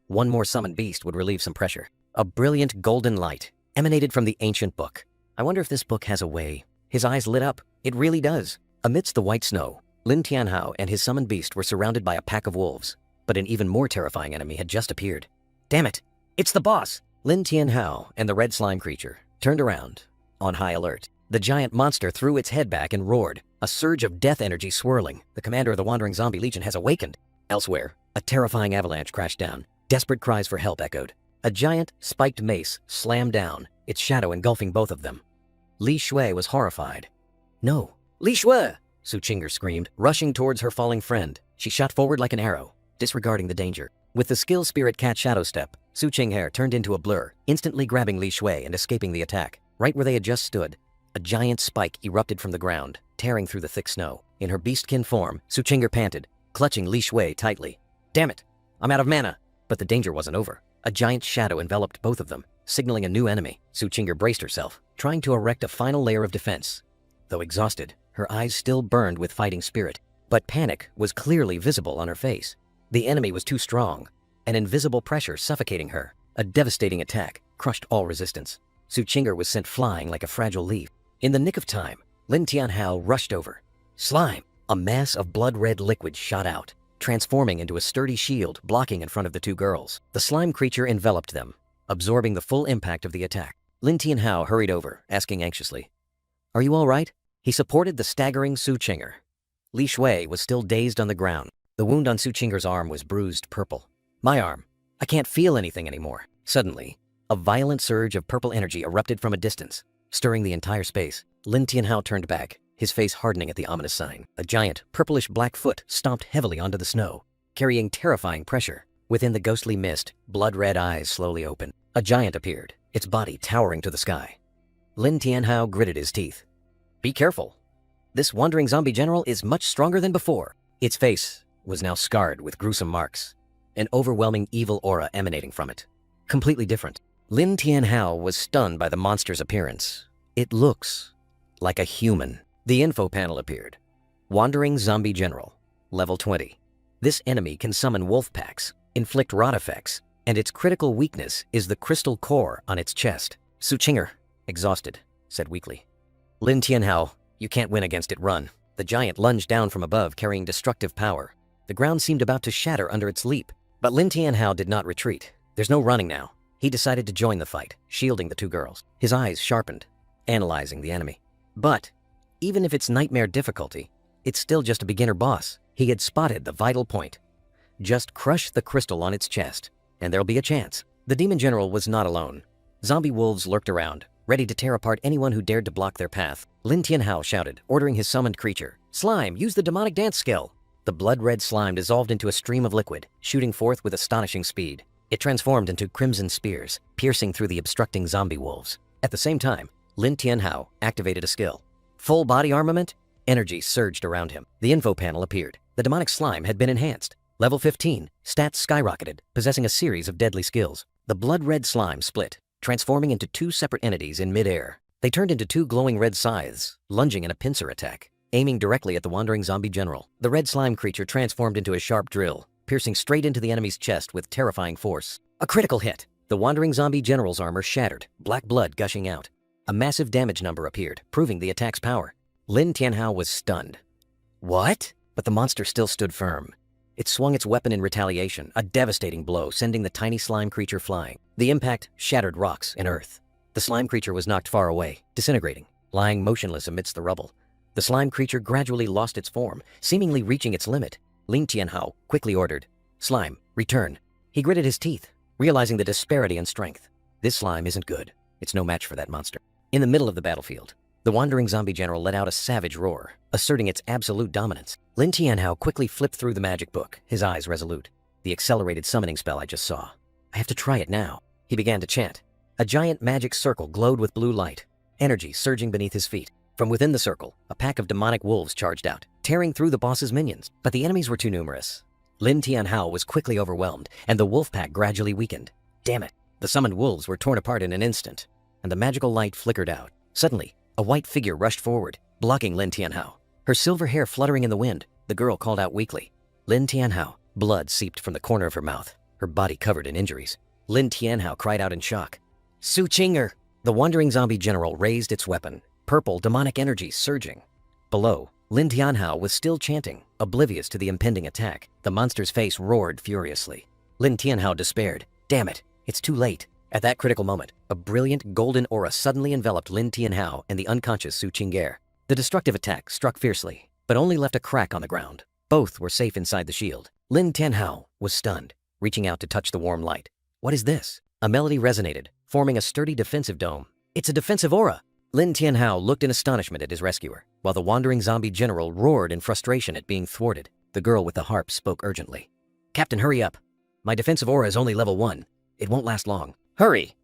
One more summoned beast would relieve some pressure. A brilliant golden light emanated from the ancient book. I wonder if this book has a way. His eyes lit up. It really does. Amidst the white snow, Lin Tianhao and his summoned beast were surrounded by a pack of wolves. But an even more terrifying enemy had just appeared. Damn it! It's the boss! Lin Tianhao and the red slime creature turned around, on high alert. The giant monster threw its head back and roared, a surge of death energy swirling. The commander of the Wandering Zombie Legion has awakened. Elsewhere, a terrifying avalanche crashed down. Desperate cries for help echoed. A giant, spiked mace slammed down, its shadow engulfing both of them. Li Shui was horrified. No. Li Shui! Su Qinger screamed, rushing towards her falling friend. She shot forward like an arrow, disregarding the danger. With the skill spirit cat shadow step, Su Qinghair turned into a blur, instantly grabbing Li Shui and escaping the attack. Right where they had just stood, a giant spike erupted from the ground, tearing through the thick snow. In her beastkin form, Su Qinger panted, clutching Li Shui tightly. Damn it! I'm out of mana! But the danger wasn't over. A giant shadow enveloped both of them, signaling a new enemy. Su Qinger braced herself, trying to erect a final layer of defense. Though exhausted, her eyes still burned with fighting spirit, but panic was clearly visible on her face. The enemy was too strong, an invisible pressure suffocating her. A devastating attack crushed all resistance. Su Qinger was sent flying like a fragile leaf. In the nick of time, Lin Tianhao rushed over. Slime! A mass of blood-red liquid shot out, transforming into a sturdy shield blocking in front of the two girls. The slime creature enveloped them, absorbing the full impact of the attack. Lin Tianhao hurried over, asking anxiously, "Are you all right?" He supported the staggering Su Qinger. Li Shui was still dazed on the ground. The wound on Su Qinger's arm was bruised purple. My arm. I can't feel anything anymore. Suddenly, a violent surge of purple energy erupted from a distance, stirring the entire space. Lin Tianhao turned back, his face hardening at the ominous sign. A giant, purplish black foot stomped heavily onto the snow, carrying terrifying pressure. Within the ghostly mist, blood-red eyes slowly opened. A giant appeared, its body towering to the sky. Lin Tianhao gritted his teeth. Be careful. This wandering zombie general is much stronger than before. Its face was now scarred with gruesome marks, an overwhelming evil aura emanating from it. Completely different. Lin Tianhao was stunned by the monster's appearance. It looks like a human. The info panel appeared. Wandering Zombie General, level 20. This enemy can summon wolf packs, inflict rot effects, and its critical weakness is the crystal core on its chest. Su Qinger, exhausted, said weakly. Lin Tianhao, you can't win against it, run. The giant lunged down from above, carrying destructive power. The ground seemed about to shatter under its leap, but Lin Tianhao did not retreat. There's no running now. He decided to join the fight, shielding the two girls. His eyes sharpened, analyzing the enemy. But even if it's nightmare difficulty, it's still just a beginner boss. He had spotted the vital point. Just crush the crystal on its chest, and there'll be a chance. The demon general was not alone. Zombie wolves lurked around, ready to tear apart anyone who dared to block their path. Lin Tianhao shouted, ordering his summoned creature. Slime, use the demonic dance skill. The blood-red slime dissolved into a stream of liquid, shooting forth with astonishing speed. It transformed into crimson spears, piercing through the obstructing zombie wolves. At the same time, Lin Tianhao activated a skill. Full body armament, energy surged around him. The info panel appeared. The demonic slime had been enhanced. Level 15, stats skyrocketed, possessing a series of deadly skills. The blood-red slime split, transforming into two separate entities in mid-air. They turned into two glowing red scythes, lunging in a pincer attack, aiming directly at the wandering zombie general. The red slime creature transformed into a sharp drill, piercing straight into the enemy's chest with terrifying force. A critical hit. The wandering zombie general's armor shattered, black blood gushing out. A massive damage number appeared, proving the attack's power. Lin Tianhao was stunned. What? But the monster still stood firm. It swung its weapon in retaliation, a devastating blow, sending the tiny slime creature flying. The impact shattered rocks and earth. The slime creature was knocked far away, disintegrating, lying motionless amidst the rubble. The slime creature gradually lost its form, seemingly reaching its limit. Lin Tianhao quickly ordered, "Slime, return." He gritted his teeth, realizing the disparity in strength. This slime isn't good. It's no match for that monster. In the middle of the battlefield, the wandering zombie general let out a savage roar, asserting its absolute dominance. Lin Tianhao quickly flipped through the magic book, his eyes resolute. The accelerated summoning spell I just saw. I have to try it now. He began to chant. A giant magic circle glowed with blue light, energy surging beneath his feet. From within the circle, a pack of demonic wolves charged out, tearing through the boss's minions. But the enemies were too numerous. Lin Tianhao was quickly overwhelmed, and the wolf pack gradually weakened. Damn it! The summoned wolves were torn apart in an instant, and the magical light flickered out. Suddenly, a white figure rushed forward, blocking Lin Tianhao. Her silver hair fluttering in the wind, the girl called out weakly. Lin Tianhao. Blood seeped from the corner of her mouth, her body covered in injuries. Lin Tianhao cried out in shock. Su Qinger! The wandering zombie general raised its weapon, purple demonic energy surging. Below, Lin Tianhao was still chanting, oblivious to the impending attack. The monster's face roared furiously. Lin Tianhao despaired. Damn it! It's too late. At that critical moment, a brilliant golden aura suddenly enveloped Lin Tianhao and the unconscious Su Qing'er. The destructive attack struck fiercely, but only left a crack on the ground. Both were safe inside the shield. Lin Tianhao was stunned, reaching out to touch the warm light. What is this? A melody resonated, forming a sturdy defensive dome. It's a defensive aura! Lin Tianhao looked in astonishment at his rescuer, while the wandering zombie general roared in frustration at being thwarted. The girl with the harp spoke urgently. Captain, hurry up. My defensive aura is only level 1. It won't last long. Hurry!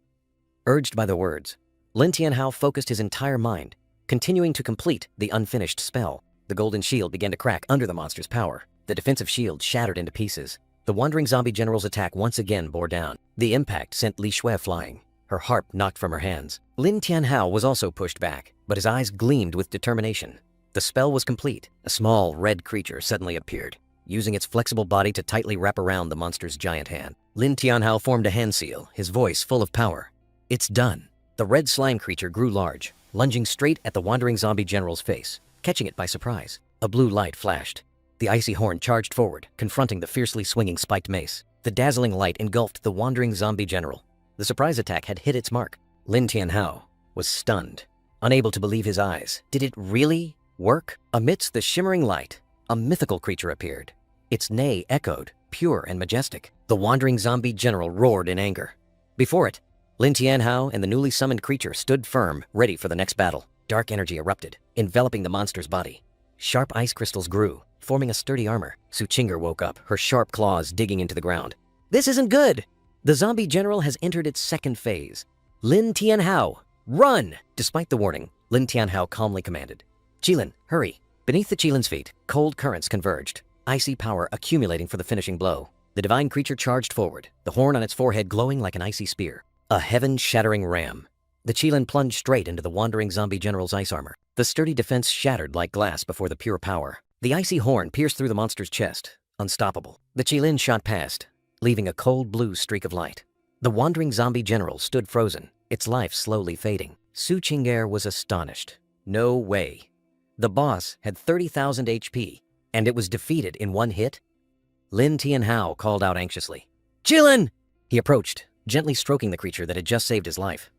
Urged by the words, Lin Tianhao focused his entire mind, continuing to complete the unfinished spell. The golden shield began to crack under the monster's power. The defensive shield shattered into pieces. The wandering zombie general's attack once again bore down. The impact sent Li Shui flying, her harp knocked from her hands. Lin Tianhao was also pushed back, but his eyes gleamed with determination. The spell was complete. A small, red creature suddenly appeared, using its flexible body to tightly wrap around the monster's giant hand. Lin Tianhao formed a hand seal, his voice full of power. It's done. The red slime creature grew large, lunging straight at the wandering zombie general's face, catching it by surprise. A blue light flashed. The icy horn charged forward, confronting the fiercely swinging spiked mace. The dazzling light engulfed the wandering zombie general. The surprise attack had hit its mark. Lin Tianhao was stunned, unable to believe his eyes. Did it really work? Amidst the shimmering light, a mythical creature appeared. Its neigh echoed, pure and majestic. The wandering zombie general roared in anger. Before it, Lin Tianhao and the newly summoned creature stood firm, ready for the next battle. Dark energy erupted, enveloping the monster's body. Sharp ice crystals grew, forming a sturdy armor. Su Qing'er woke up, her sharp claws digging into the ground. This isn't good! The zombie general has entered its second phase. Lin Tianhao, run! Despite the warning, Lin Tianhao calmly commanded. Qilin, hurry! Beneath the Qilin's feet, cold currents converged, icy power accumulating for the finishing blow. The divine creature charged forward, the horn on its forehead glowing like an icy spear. A heaven-shattering ram. The Qilin plunged straight into the wandering zombie general's ice armor. The sturdy defense shattered like glass before the pure power. The icy horn pierced through the monster's chest, unstoppable. The Qilin shot past, leaving a cold blue streak of light. The wandering zombie general stood frozen, its life slowly fading. Su Qing'er was astonished. No way. The boss had 30,000 HP, and it was defeated in one hit? Lin Tianhao called out anxiously. Qilin! He approached, gently stroking the creature that had just saved his life.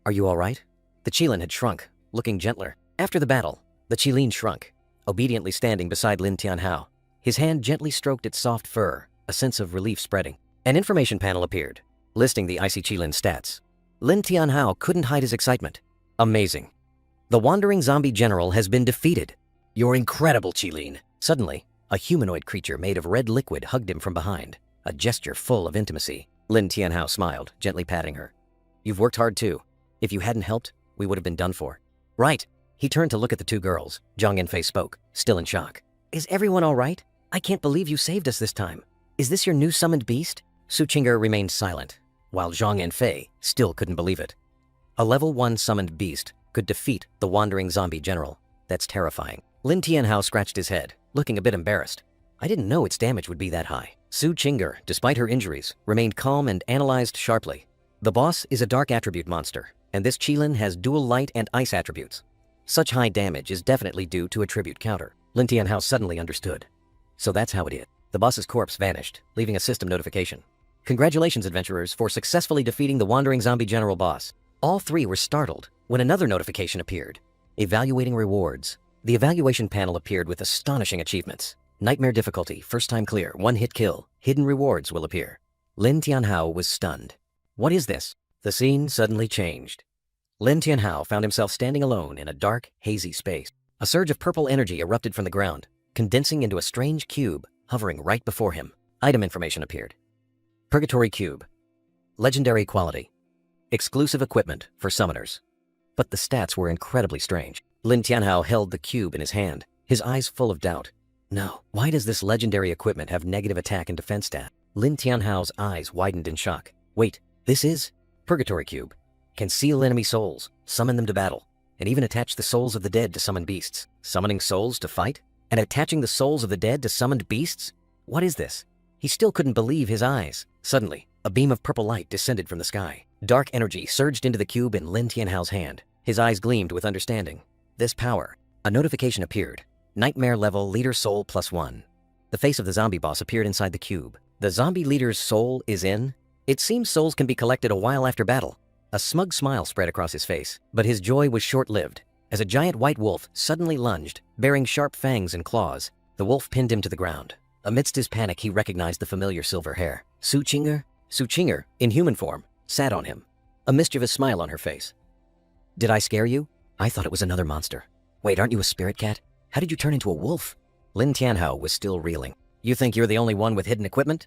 Are you all right? The Qilin had shrunk, looking gentler. After the battle, the Qilin shrunk, obediently standing beside Lin Tianhao. His hand gently stroked its soft fur, a sense of relief spreading. An information panel appeared, listing the icy Qilin's stats. Lin Tianhao couldn't hide his excitement. Amazing. The wandering zombie general has been defeated. You're incredible, Qilin. Suddenly, a humanoid creature made of red liquid hugged him from behind, a gesture full of intimacy. Lin Tianhao smiled, gently patting her. You've worked hard too. If you hadn't helped, we would have been done for. Right. He turned to look at the two girls. Zhang Yanfei spoke, still in shock. Is everyone all right? I can't believe you saved us this time. Is this your new summoned beast? Su Qing'er remained silent, while Zhang Yanfei still couldn't believe it. A level 1 summoned beast could defeat the wandering zombie general. That's terrifying. Lin Tianhao scratched his head, looking a bit embarrassed. I didn't know its damage would be that high. Su Qing'er, despite her injuries, remained calm and analyzed sharply. The boss is a dark attribute monster, and this Qilin has dual light and ice attributes. Such high damage is definitely due to a tribute counter. Lin Tianhao suddenly understood. So that's how it is. The boss's corpse vanished, leaving a system notification. Congratulations, adventurers, for successfully defeating the wandering zombie general boss. All three were startled when another notification appeared. Evaluating rewards. The evaluation panel appeared with astonishing achievements. Nightmare difficulty, first time clear, 1-hit kill. Hidden rewards will appear. Lin Tianhao was stunned. What is this? The scene suddenly changed. Lin Tianhao found himself standing alone in a dark, hazy space. A surge of purple energy erupted from the ground, condensing into a strange cube hovering right before him. Item information appeared. Purgatory Cube. Legendary quality. Exclusive equipment for summoners. But the stats were incredibly strange. Lin Tianhao held the cube in his hand, his eyes full of doubt. No, why does this legendary equipment have negative attack and defense stat? Lin Tianhao's eyes widened in shock. Wait, this is Purgatory Cube. Can seal enemy souls, summon them to battle, and even attach the souls of the dead to summon beasts. Summoning souls to fight? And attaching the souls of the dead to summoned beasts? What is this? He still couldn't believe his eyes. Suddenly, a beam of purple light descended from the sky. Dark energy surged into the cube in Lin Tianhao's hand. His eyes gleamed with understanding. This power. A notification appeared. Nightmare level leader soul +1. The face of the zombie boss appeared inside the cube. The zombie leader's soul is in? It seems souls can be collected a while after battle. A smug smile spread across his face, but his joy was short-lived. As a giant white wolf suddenly lunged, bearing sharp fangs and claws, the wolf pinned him to the ground. Amidst his panic, he recognized the familiar silver hair. Su-Chinger, in human form, sat on him, a mischievous smile on her face. Did I scare you? I thought it was another monster. Wait, aren't you a spirit cat? How did you turn into a wolf? Lin Tianhao was still reeling. You think you're the only one with hidden equipment?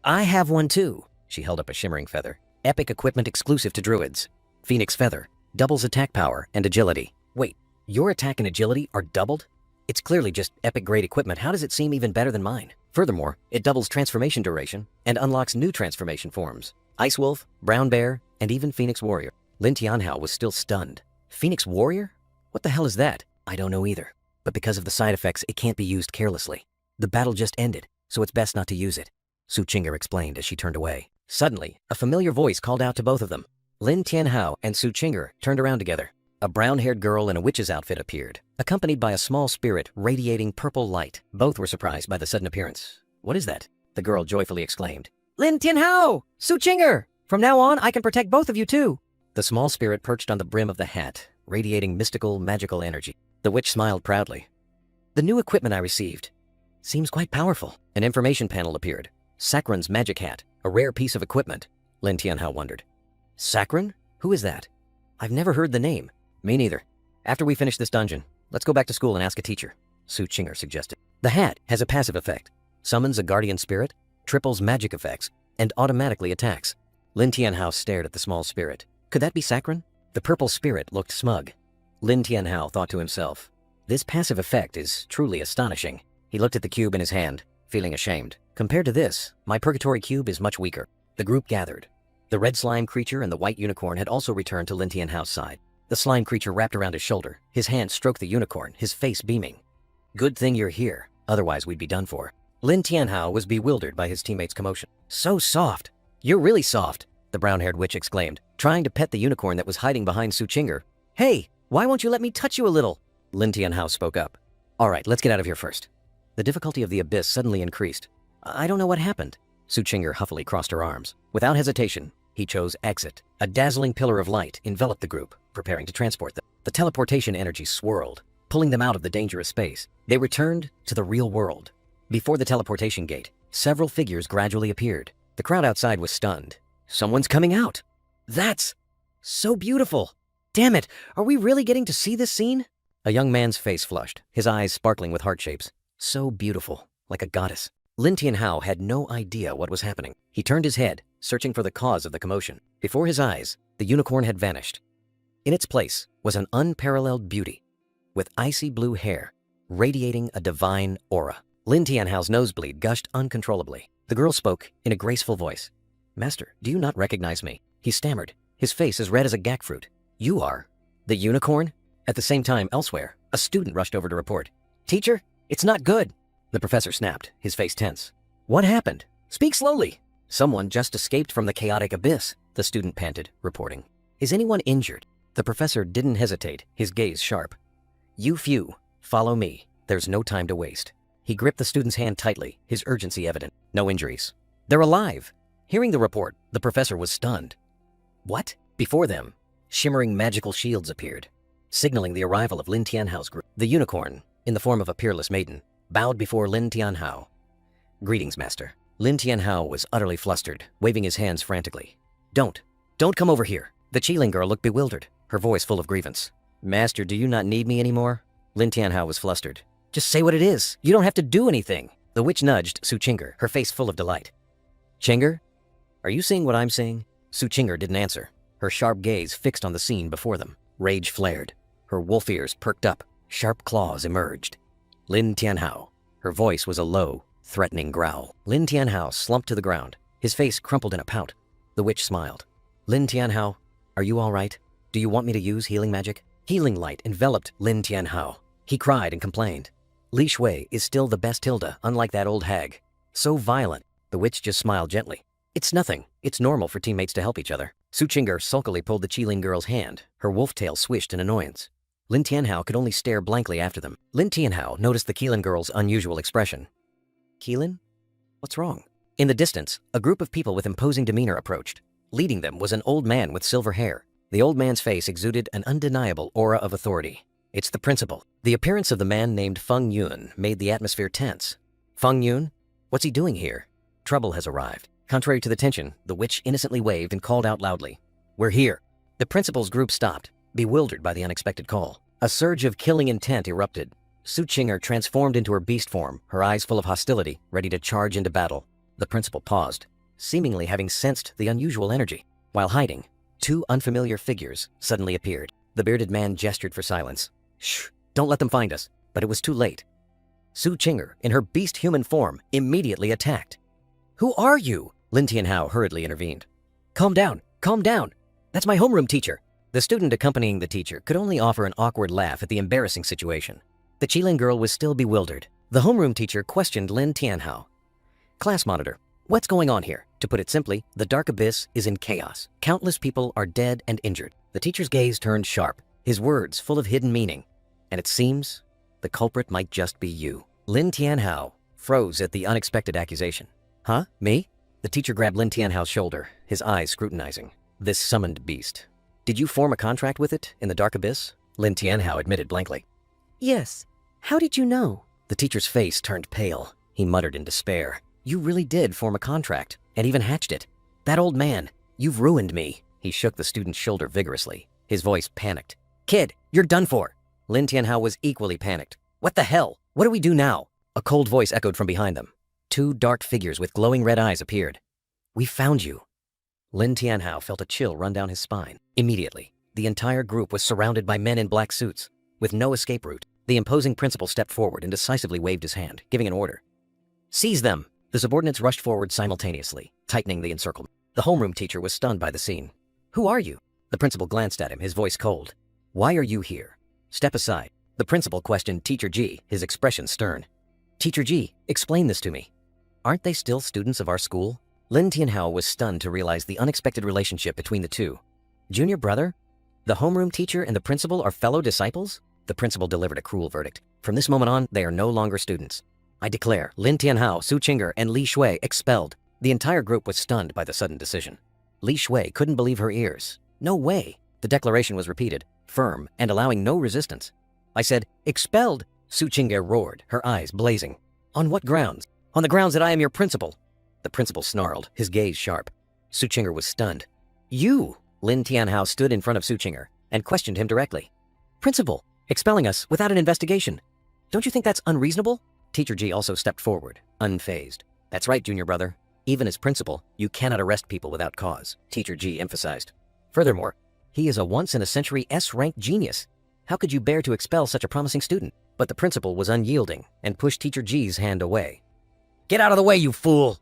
I have one too. She held up a shimmering feather. Epic equipment exclusive to druids. Phoenix feather, doubles attack power and agility. Wait, your attack and agility are doubled? It's clearly just epic grade equipment. How does it seem even better than mine? Furthermore, it doubles transformation duration and unlocks new transformation forms. Ice Wolf, Brown Bear, and even Phoenix Warrior. Lin Tianhao was still stunned. Phoenix Warrior? What the hell is that? I don't know either. But because of the side effects, it can't be used carelessly. The battle just ended, so it's best not to use it, Su-Chinger explained as she turned away. Suddenly, a familiar voice called out to both of them. Lin Tianhao and Su-Chinger turned around together. A brown-haired girl in a witch's outfit appeared, accompanied by a small spirit radiating purple light. Both were surprised by the sudden appearance. What is that? The girl joyfully exclaimed. Lin Tianhao! Su-Chinger! From now on, I can protect both of you too! The small spirit perched on the brim of the hat, radiating mystical, magical energy. The witch smiled proudly. The new equipment I received seems quite powerful. An information panel appeared. Sakran's magic hat, a rare piece of equipment. Lin Tianhao wondered. Sakran? Who is that? I've never heard the name. Me neither. After we finish this dungeon, let's go back to school and ask a teacher, Su-Chinger suggested. The hat has a passive effect. Summons a guardian spirit, triples magic effects, and automatically attacks. Lin Tianhao stared at the small spirit. Could that be Sakran? The purple spirit looked smug. Lin Tianhao thought to himself, this passive effect is truly astonishing. He looked at the cube in his hand, feeling ashamed. Compared to this, my purgatory cube is much weaker. The group gathered. The red slime creature and the white unicorn had also returned to Lin Tianhao's side. The slime creature wrapped around his shoulder. His hand stroked the unicorn, his face beaming. Good thing you're here, otherwise we'd be done for. Lin Tianhao was bewildered by his teammates' commotion. So soft. You're really soft, the brown-haired witch exclaimed, trying to pet the unicorn that was hiding behind Su-Chinger. Hey, why won't you let me touch you a little? Lin Tianhao spoke up. All right, let's get out of here first. The difficulty of the abyss suddenly increased. I don't know what happened. Su-Chinger huffily crossed her arms. Without hesitation, he chose exit. A dazzling pillar of light enveloped the group, preparing to transport them. The teleportation energy swirled, pulling them out of the dangerous space. They returned to the real world. Before the teleportation gate, several figures gradually appeared. The crowd outside was stunned. Someone's coming out. That's so beautiful. Damn it, are we really getting to see this scene? A young man's face flushed, his eyes sparkling with heart shapes. So beautiful, like a goddess. Lin Tianhao had no idea what was happening. He turned his head, searching for the cause of the commotion. Before his eyes, the unicorn had vanished. In its place was an unparalleled beauty, with icy blue hair, radiating a divine aura. Lin Tianhao's nosebleed gushed uncontrollably. The girl spoke in a graceful voice. Master, do you not recognize me? He stammered, his face as red as a jackfruit. You are the unicorn? At the same time, elsewhere, a student rushed over to report. Teacher, it's not good. The professor snapped, his face tense. What happened? Speak slowly. Someone just escaped from the chaotic abyss, the student panted, reporting. Is anyone injured? The professor didn't hesitate, his gaze sharp. You few, follow me. There's no time to waste. He gripped the student's hand tightly, his urgency evident. No injuries. They're alive. Hearing the report, the professor was stunned. What? Before them, shimmering magical shields appeared, signaling the arrival of Lin Tianhao's group. The unicorn, in the form of a peerless maiden, bowed before Lin Tianhao. Greetings, master. Lin Tianhao was utterly flustered, waving his hands frantically. Don't come over here. The Qiling girl looked bewildered, her voice full of grievance. Master, do you not need me anymore? Lin Tianhao was flustered. Just say what it is. You don't have to do anything. The witch nudged Su-Chinger, her face full of delight. Chinger? Are you seeing what I'm seeing? Su-Chinger didn't answer, her sharp gaze fixed on the scene before them. Rage flared. Her wolf ears perked up. Sharp claws emerged. Lin Tianhao. Her voice was a low, threatening growl. Lin Tianhao slumped to the ground, his face crumpled in a pout. The witch smiled. Lin Tianhao, are you all right? Do you want me to use healing magic? Healing light enveloped Lin Tianhao. He cried and complained. Li Shui is still the best Hilda, unlike that old hag. So violent. The witch just smiled gently. It's nothing. It's normal for teammates to help each other. Su-Chinger sulkily pulled the Qiling girl's hand. Her wolf tail swished in annoyance. Lin Tianhao could only stare blankly after them. Lin Tianhao noticed the Qiling girl's unusual expression. Qiling? What's wrong? In the distance, a group of people with imposing demeanor approached. Leading them was an old man with silver hair. The old man's face exuded an undeniable aura of authority. It's the principal. The appearance of the man named Feng Yun made the atmosphere tense. Feng Yun? What's he doing here? Trouble has arrived. Contrary to the tension, the witch innocently waved and called out loudly, "We're here." The principal's group stopped, bewildered by the unexpected call. A surge of killing intent erupted. Su Qinger transformed into her beast form, her eyes full of hostility, ready to charge into battle. The principal paused, seemingly having sensed the unusual energy. While hiding, two unfamiliar figures suddenly appeared. The bearded man gestured for silence. "Shh, don't let them find us." But it was too late. Su Qinger, in her beast human form, immediately attacked. "Who are you?" Lin Tianhao hurriedly intervened. Calm down, calm down. That's my homeroom teacher." The student accompanying the teacher could only offer an awkward laugh at the embarrassing situation. The Qilin girl was still bewildered. The homeroom teacher questioned Lin Tianhao. "Class monitor, what's going on here?" To put it simply, the Dark Abyss is in chaos. Countless people are dead and injured. The teacher's gaze turned sharp, his words full of hidden meaning. "And it seems the culprit might just be you." Lin Tianhao froze at the unexpected accusation. "Huh? Me?" The teacher grabbed Lin Tianhao's shoulder, his eyes scrutinizing. "This summoned beast. Did you form a contract with it in the Dark Abyss?" Lin Tianhao admitted blankly. Yes. How did you know? The teacher's face turned pale. He muttered in despair. "You really did form a contract, and even hatched it. That old man, you've ruined me." He shook the student's shoulder vigorously, his voice panicked. "Kid, you're done for." Lin Tianhao was equally panicked. "What the hell? What do we do now?" A cold voice echoed from behind them. Two dark figures with glowing red eyes appeared. "We found you." Lin Tianhao felt a chill run down his spine. Immediately, the entire group was surrounded by men in black suits. With no escape route, the imposing principal stepped forward and decisively waved his hand, giving an order. "Seize them!" The subordinates rushed forward simultaneously, tightening the encirclement. The homeroom teacher was stunned by the scene. "Who are you?" The principal glanced at him, his voice cold. "Why are you here? Step aside." The principal questioned Teacher Ji, his expression stern. "Teacher Ji, explain this to me. Aren't they still students of our school?" Lin Tianhao was stunned to realize the unexpected relationship between the two. Junior brother? The homeroom teacher and the principal are fellow disciples? The principal delivered a cruel verdict. "From this moment on, they are no longer students. I declare Lin Tianhao, Su Qinger, and Li Shui expelled." The entire group was stunned by the sudden decision. Li Shui couldn't believe her ears. "No way." The declaration was repeated, firm and allowing no resistance. "I said, expelled," Su Qinger roared, her eyes blazing. "On what grounds?" "On the grounds that I am your principal." The principal snarled, his gaze sharp. Su Qinger was stunned. "You!" Lin Tianhao stood in front of Su Qinger and questioned him directly. "Principal, expelling us without an investigation. Don't you think that's unreasonable?" Teacher Ji also stepped forward, unfazed. "That's right, junior brother. Even as principal, you cannot arrest people without cause," Teacher Ji emphasized. "Furthermore, he is a once-in-a-century S-rank genius. How could you bear to expel such a promising student?" But the principal was unyielding and pushed Teacher Ji's hand away. "Get out of the way, you fool!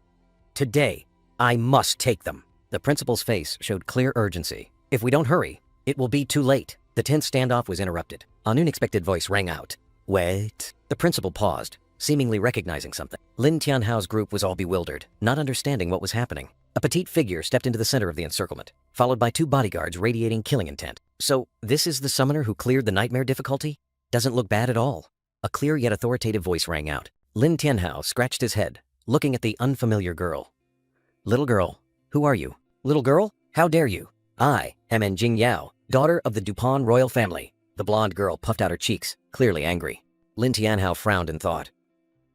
Today, I must take them." The principal's face showed clear urgency. "If we don't hurry, it will be too late." The tense standoff was interrupted. An unexpected voice rang out. "Wait." The principal paused, seemingly recognizing something. Lin Tianhao's group was all bewildered, not understanding what was happening. A petite figure stepped into the center of the encirclement, followed by two bodyguards radiating killing intent. "So, this is the summoner who cleared the nightmare difficulty? Doesn't look bad at all." A clear yet authoritative voice rang out. Lin Tianhao scratched his head, looking at the unfamiliar girl. "Little girl, who are you?" "Little girl? How dare you? I am Jing Yao, daughter of the Dupont royal family." The blonde girl puffed out her cheeks, clearly angry. Lin Tianhao frowned in thought.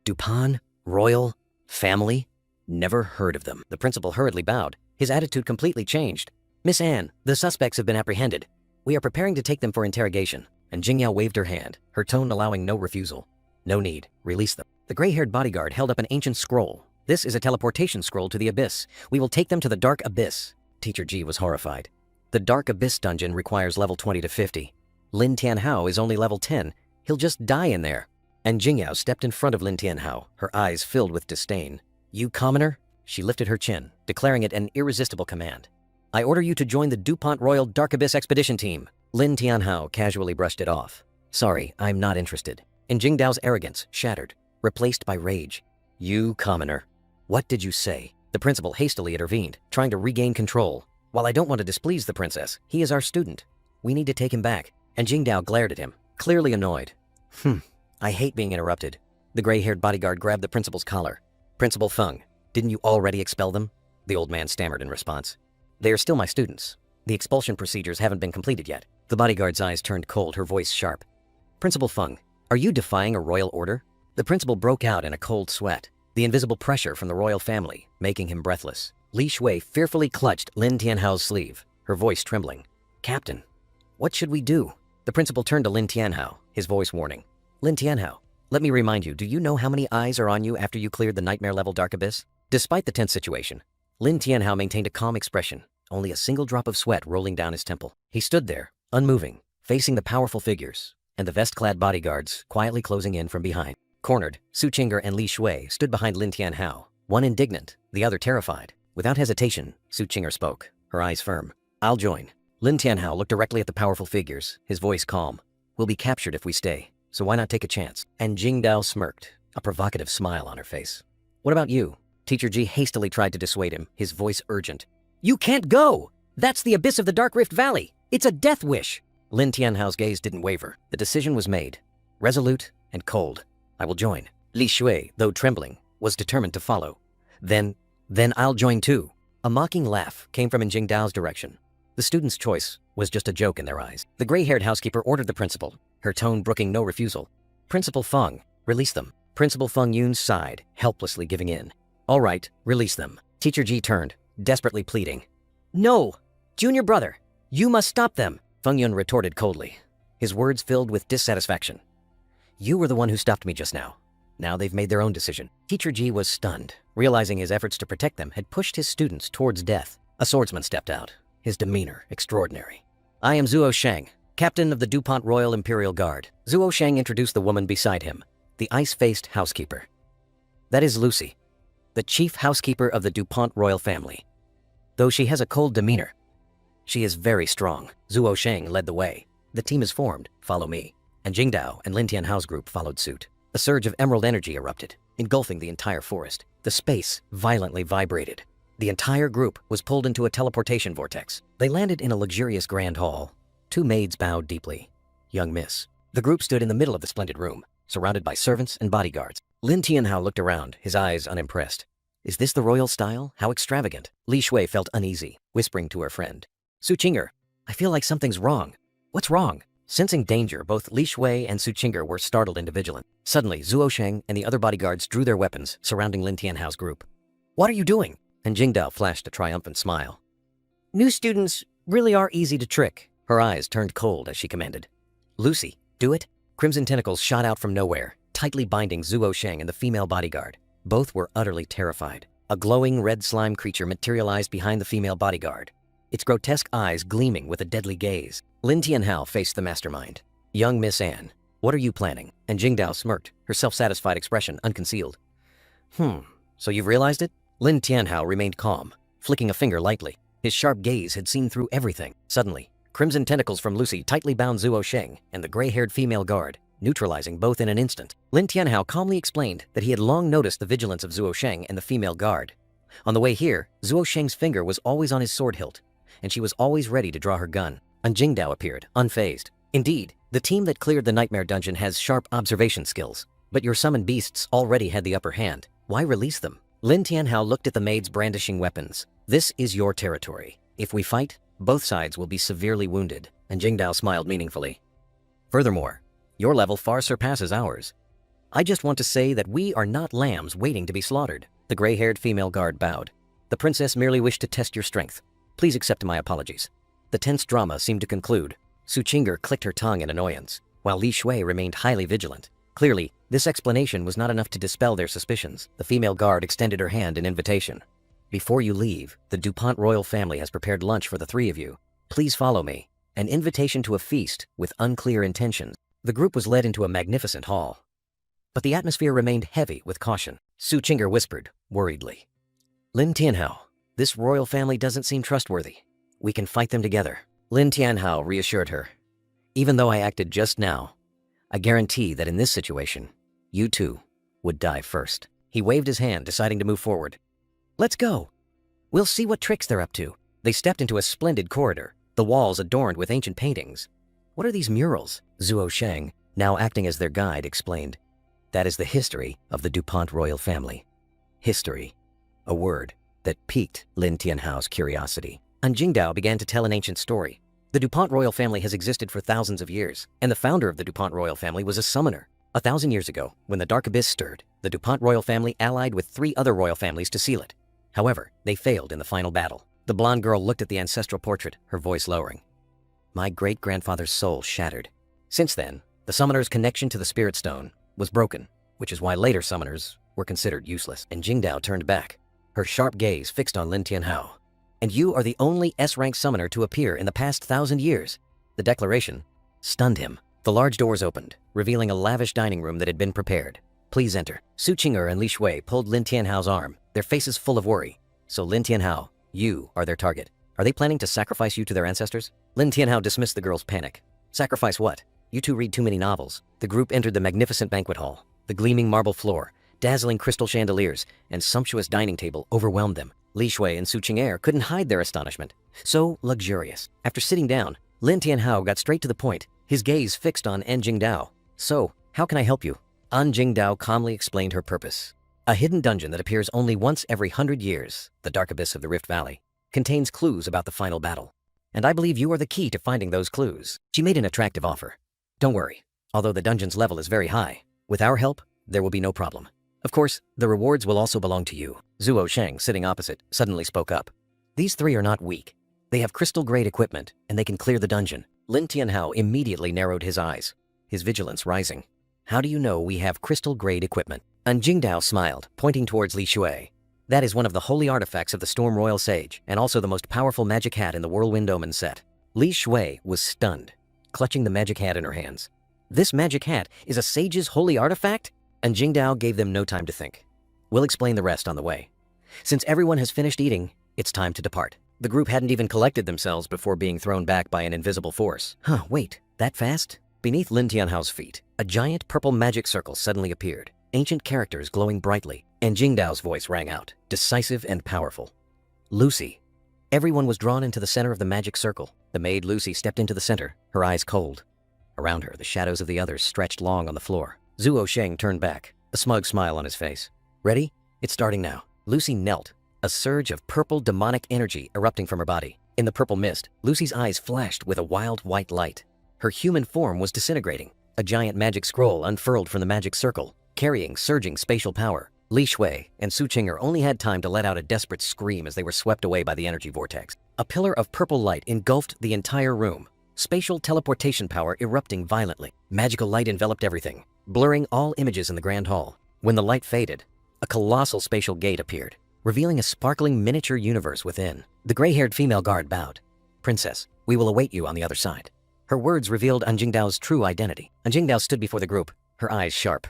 Dupont royal family? Never heard of them. The principal hurriedly bowed, his attitude completely changed. "Miss Anne, the suspects have been apprehended. We are preparing to take them for interrogation." And Jing Yao waved her hand, her tone allowing no refusal. "No need. Release them." The gray-haired bodyguard held up an ancient scroll. "This is a teleportation scroll to the Abyss. We will take them to the Dark Abyss." Teacher Ji was horrified. The Dark Abyss dungeon requires level 20 to 50. Lin Tianhao is only level 10. He'll just die in there. And Jing Yao stepped in front of Lin Tianhao, her eyes filled with disdain. "You commoner?" She lifted her chin, declaring it an irresistible command. "I order you to join the DuPont Royal Dark Abyss Expedition Team." Lin Tianhao casually brushed it off. "Sorry, I'm not interested." And Jing Dao's arrogance shattered, replaced by rage. "You commoner. What did you say?" The principal hastily intervened, trying to regain control. "While I don't want to displease the princess, he is our student. We need to take him back." And Jing Dao glared at him, clearly annoyed. I hate being interrupted." The gray-haired bodyguard grabbed the principal's collar. "Principal Feng, Didn't you already expel them? The old man stammered in response. They are still my students. The expulsion procedures haven't been completed yet. The bodyguard's eyes turned cold, her voice sharp. Principal Feng, are you defying a royal order? The principal broke out in a cold sweat, the invisible pressure from the royal family making him breathless. Li Shui fearfully clutched Lin Tianhao's sleeve, her voice trembling. Captain, what should we do? The principal turned to Lin Tianhao, his voice warning. Lin Tianhao, let me remind you, do you know how many eyes are on you after you cleared the nightmare-level dark abyss? Despite the tense situation, Lin Tianhao maintained a calm expression, only a single drop of sweat rolling down his temple. He stood there, unmoving, facing the powerful figures, and the vest-clad bodyguards quietly closing in from behind. Cornered, Su Qing'er and Li Shui stood behind Lin Tianhao, one indignant, the other terrified. Without hesitation, Su Qing'er spoke, her eyes firm. I'll join. Lin Tianhao looked directly at the powerful figures, his voice calm. We'll be captured if we stay, so why not take a chance? And Jingdao smirked, a provocative smile on her face. What about you? Teacher Ji hastily tried to dissuade him, his voice urgent. You can't go! That's the abyss of the Dark Rift Valley! It's a death wish! Lin Tianhao's gaze didn't waver. The decision was made, resolute and cold. I will join. Li Shui, though trembling, was determined to follow. Then I'll join too. A mocking laugh came from Jingdao's direction. The student's choice was just a joke in their eyes. The gray-haired housekeeper ordered the principal, her tone brooking no refusal. Principal Feng, release them. Principal Feng Yun sighed, helplessly giving in. All right, release them. Teacher Ji turned, desperately pleading. No! Junior brother, you must stop them! Feng Yun retorted coldly, his words filled with dissatisfaction. You were the one who stopped me just now. Now they've made their own decision. Teacher Ji was stunned, realizing his efforts to protect them had pushed his students towards death. A swordsman stepped out, his demeanor extraordinary. I am Zuo Sheng, captain of the DuPont Royal Imperial Guard. Zuo Sheng introduced the woman beside him, the ice-faced housekeeper. That is Lucy, the chief housekeeper of the DuPont royal family. Though she has a cold demeanor, she is very strong. Zuo Sheng led the way. The team is formed, follow me. And Jingdao and Lin Tianhao's group followed suit. A surge of emerald energy erupted, engulfing the entire forest. The space violently vibrated. The entire group was pulled into a teleportation vortex. They landed in a luxurious grand hall. Two maids bowed deeply. Young miss. The group stood in the middle of the splendid room, surrounded by servants and bodyguards. Lin Tianhao looked around, his eyes unimpressed. Is this the royal style? How extravagant. Li Shui felt uneasy, whispering to her friend. Su Qing'er, I feel like something's wrong. What's wrong? Sensing danger, both Li Shui and Su Qing'er were startled into vigilance. Suddenly, Zuo Sheng and the other bodyguards drew their weapons, surrounding Lin Tianhao's group. What are you doing? And Jingdao flashed a triumphant smile. New students really are easy to trick. Her eyes turned cold as she commanded. Lucy, do it. Crimson tentacles shot out from nowhere, tightly binding Zuo Sheng and the female bodyguard. Both were utterly terrified. A glowing red slime creature materialized behind the female bodyguard, its grotesque eyes gleaming with a deadly gaze. Lin Tianhao faced the mastermind. Young Miss Anne, what are you planning? And Jingdao smirked, her self-satisfied expression unconcealed. So you've realized it? Lin Tianhao remained calm, flicking a finger lightly. His sharp gaze had seen through everything. Suddenly, crimson tentacles from Lucy tightly bound Zuo Sheng and the gray-haired female guard, neutralizing both in an instant. Lin Tianhao calmly explained that he had long noticed the vigilance of Zuo Sheng and the female guard. On the way here, Zuo Sheng's finger was always on his sword hilt, and she was always ready to draw her gun. And Jingdao appeared, unfazed. Indeed, the team that cleared the nightmare dungeon has sharp observation skills, but your summoned beasts already had the upper hand. Why release them? Lin Tianhao looked at the maids brandishing weapons. This is your territory. If we fight, both sides will be severely wounded. And Jingdao smiled meaningfully. Furthermore, your level far surpasses ours. I just want to say that we are not lambs waiting to be slaughtered. The gray-haired female guard bowed. The princess merely wished to test your strength. Please accept my apologies. The tense drama seemed to conclude. Su Qing'er clicked her tongue in annoyance, while Li Shui remained highly vigilant. Clearly, this explanation was not enough to dispel their suspicions. The female guard extended her hand in invitation. Before you leave, the DuPont royal family has prepared lunch for the three of you. Please follow me. An invitation to a feast with unclear intentions. The group was led into a magnificent hall, but the atmosphere remained heavy with caution. Su Qing'er whispered, worriedly. Lin Tianhao, this royal family doesn't seem trustworthy. We can fight them together. Lin Tianhao reassured her. Even though I acted just now, I guarantee that in this situation, you two would die first. He waved his hand, deciding to move forward. Let's go. We'll see what tricks they're up to. They stepped into a splendid corridor, the walls adorned with ancient paintings. What are these murals? Zuo Sheng, now acting as their guide, explained. That is the history of the DuPont royal family. History. a word that piqued Lin Tianhao's curiosity. And Jingdao began to tell an ancient story. The DuPont royal family has existed for thousands of years, and the founder of the DuPont royal family was a summoner. 1,000 years ago, when the Dark Abyss stirred, the DuPont royal family allied with 3 other royal families to seal it. However, they failed in the final battle. The blonde girl looked at the ancestral portrait, her voice lowering. My great-grandfather's soul shattered. Since then, the summoner's connection to the spirit stone was broken, which is why later summoners were considered useless. And Jingdao turned back, her sharp gaze fixed on Lin Tianhao. And you are the only S-rank summoner to appear in the past 1,000 years. The declaration stunned him. The large doors opened, revealing a lavish dining room that had been prepared. Please enter. Su Qing'er and Li Shui pulled Lin Tianhao's arm, their faces full of worry. So Lin Tianhao, you are their target. Are they planning to sacrifice you to their ancestors? Lin Tianhao dismissed the girl's panic. Sacrifice what? You two read too many novels. The group entered the magnificent banquet hall. The gleaming marble floor, dazzling crystal chandeliers, and sumptuous dining table overwhelmed them. Li Shui and Su Qing'er couldn't hide their astonishment. So luxurious. After sitting down, Lin Tianhao got straight to the point, his gaze fixed on An Jingdao. So, how can I help you? An Jingdao calmly explained her purpose. A hidden dungeon that appears only once every 100 years, the Dark Abyss of the Rift Valley, contains clues about the final battle. And I believe you are the key to finding those clues. She made an attractive offer. Don't worry, although the dungeon's level is very high, with our help, there will be no problem. Of course, the rewards will also belong to you. Zuo Sheng, sitting opposite, suddenly spoke up. These 3 are not weak. They have crystal-grade equipment, and they can clear the dungeon. Lin Tianhao immediately narrowed his eyes, his vigilance rising. How do you know we have crystal-grade equipment? An Jingdao smiled, pointing towards Li Shui. That is one of the holy artifacts of the Storm Royal Sage, and also the most powerful magic hat in the Whirlwind Omen set. Li Shui was stunned, clutching the magic hat in her hands. This magic hat is a sage's holy artifact? And Jingdao gave them no time to think. We'll explain the rest on the way. Since everyone has finished eating, it's time to depart. The group hadn't even collected themselves before being thrown back by an invisible force. Wait, that fast? Beneath Lin Tianhao's feet, a giant purple magic circle suddenly appeared, ancient characters glowing brightly, and Jingdao's voice rang out, decisive and powerful. Lucy. Everyone was drawn into the center of the magic circle. The maid Lucy stepped into the center, her eyes cold. Around her, the shadows of the others stretched long on the floor. Zuo Sheng turned back, a smug smile on his face. Ready? It's starting now. Lucy knelt, a surge of purple demonic energy erupting from her body. In the purple mist, Lucy's eyes flashed with a wild white light. Her human form was disintegrating. A giant magic scroll unfurled from the magic circle, carrying surging spatial power. Li Shui and Su Qing'er only had time to let out a desperate scream as they were swept away by the energy vortex. A pillar of purple light engulfed the entire room, spatial teleportation power erupting violently. Magical light enveloped everything, blurring all images in the grand hall. When the light faded, a colossal spatial gate appeared, revealing a sparkling miniature universe within. The gray-haired female guard bowed. Princess, we will await you on the other side. Her words revealed An Jingdao's true identity. An Jingdao stood before the group, her eyes sharp.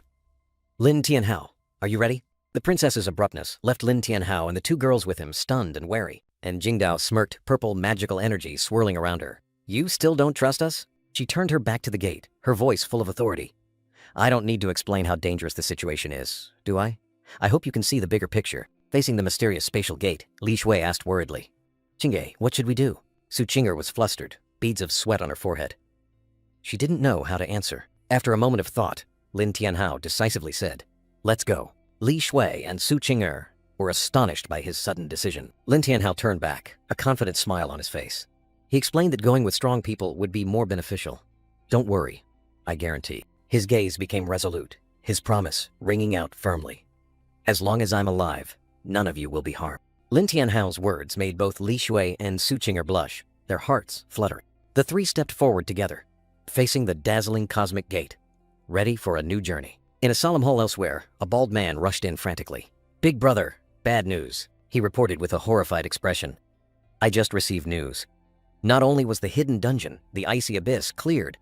Lin Tianhao, are you ready? The princess's abruptness left Lin Tianhao and the 2 girls with him stunned and wary, and Jingdao smirked, purple magical energy swirling around her. You still don't trust us? She turned her back to the gate, her voice full of authority. I don't need to explain how dangerous the situation is, do I? I hope you can see the bigger picture. Facing the mysterious spatial gate, Li Shui asked worriedly. Qing'er, what should we do? Su Qing'er was flustered, beads of sweat on her forehead. She didn't know how to answer. After a moment of thought, Lin Tianhao decisively said, Let's go. Li Shui and Su Qing'er were astonished by his sudden decision. Lin Tianhao turned back, a confident smile on his face. He explained that going with strong people would be more beneficial. Don't worry, I guarantee. His gaze became resolute, his promise ringing out firmly. As long as I'm alive, none of you will be harmed. Lin Tianhao's words made both Li Shui and Su Qing'er blush, their hearts fluttering. The 3 stepped forward together, facing the dazzling cosmic gate, ready for a new journey. In a solemn hall elsewhere, a bald man rushed in frantically. Big brother, bad news, he reported with a horrified expression. I just received news. Not only was the hidden dungeon, the icy abyss, cleared,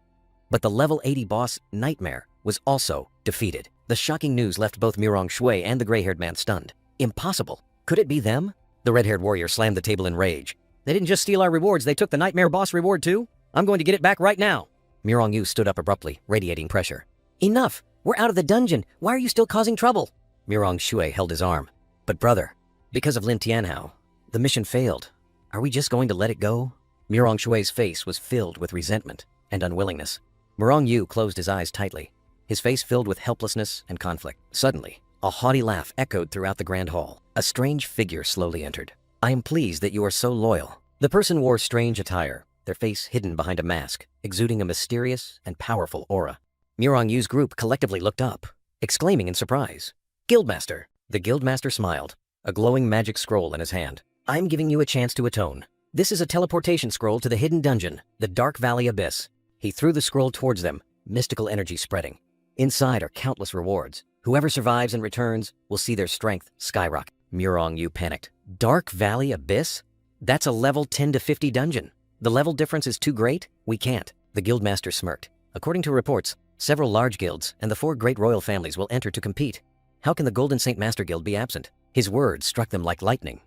but the level 80 boss, Nightmare, was also defeated. The shocking news left both Mirong Shui and the gray-haired man stunned. Impossible. Could it be them? The red-haired warrior slammed the table in rage. They didn't just steal our rewards, they took the Nightmare boss reward too? I'm going to get it back right now. Mirong Yu stood up abruptly, radiating pressure. Enough! We're out of the dungeon. Why are you still causing trouble? Mirong Shui held his arm. But brother, because of Lin Tianhao, the mission failed. Are we just going to let it go? Mirong Shui's face was filled with resentment and unwillingness. Mirong Yu closed his eyes tightly, his face filled with helplessness and conflict. Suddenly, a haughty laugh echoed throughout the grand hall. A strange figure slowly entered. I am pleased that you are so loyal. The person wore strange attire, their face hidden behind a mask, exuding a mysterious and powerful aura. Murong Yu's group collectively looked up, exclaiming in surprise. Guildmaster! The Guildmaster smiled, a glowing magic scroll in his hand. I'm giving you a chance to atone. This is a teleportation scroll to the hidden dungeon, the Dark Valley Abyss. He threw the scroll towards them, mystical energy spreading. Inside are countless rewards. Whoever survives and returns will see their strength skyrocket. Murong Yu panicked. Dark Valley Abyss? That's a level 10 to 50 dungeon. The level difference is too great? We can't. The Guildmaster smirked. According to reports, several large guilds and the 4 great royal families will enter to compete. How can the Golden Saint Master Guild be absent? His words struck them like lightning.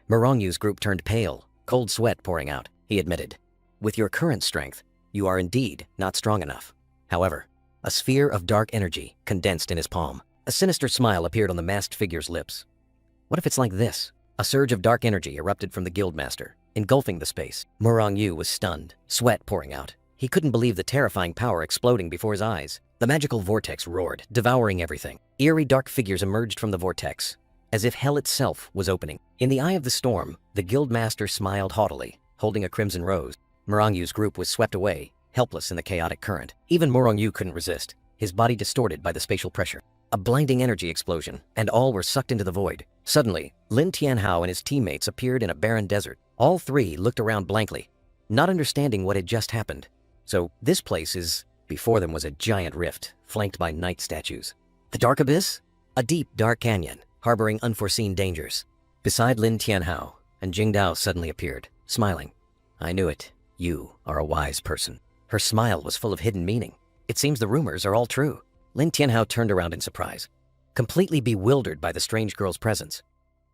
Murong Yu's group turned pale, cold sweat pouring out. He admitted, with your current strength, you are indeed not strong enough. However, a sphere of dark energy condensed in his palm. A sinister smile appeared on the masked figure's lips. What if it's like this? A surge of dark energy erupted from the Guildmaster, engulfing the space. Murong Yu was stunned, sweat pouring out. He couldn't believe the terrifying power exploding before his eyes. The magical vortex roared, devouring everything. Eerie dark figures emerged from the vortex, as if hell itself was opening. In the eye of the storm, the Guildmaster smiled haughtily, holding a crimson rose. Murong Yu's group was swept away, helpless in the chaotic current. Even Murong Yu couldn't resist, his body distorted by the spatial pressure. A blinding energy explosion, and all were sucked into the void. Suddenly, Lin Tianhao and his teammates appeared in a barren desert. All 3 looked around blankly, not understanding what had just happened. So, this place is... Before them was a giant rift, flanked by night statues. The Dark Abyss? A deep, dark canyon, harboring unforeseen dangers. Beside Lin Tianhao, and Jingdao suddenly appeared, smiling. I knew it. You are a wise person. Her smile was full of hidden meaning. It seems the rumors are all true. Lin Tianhao turned around in surprise, completely bewildered by the strange girl's presence.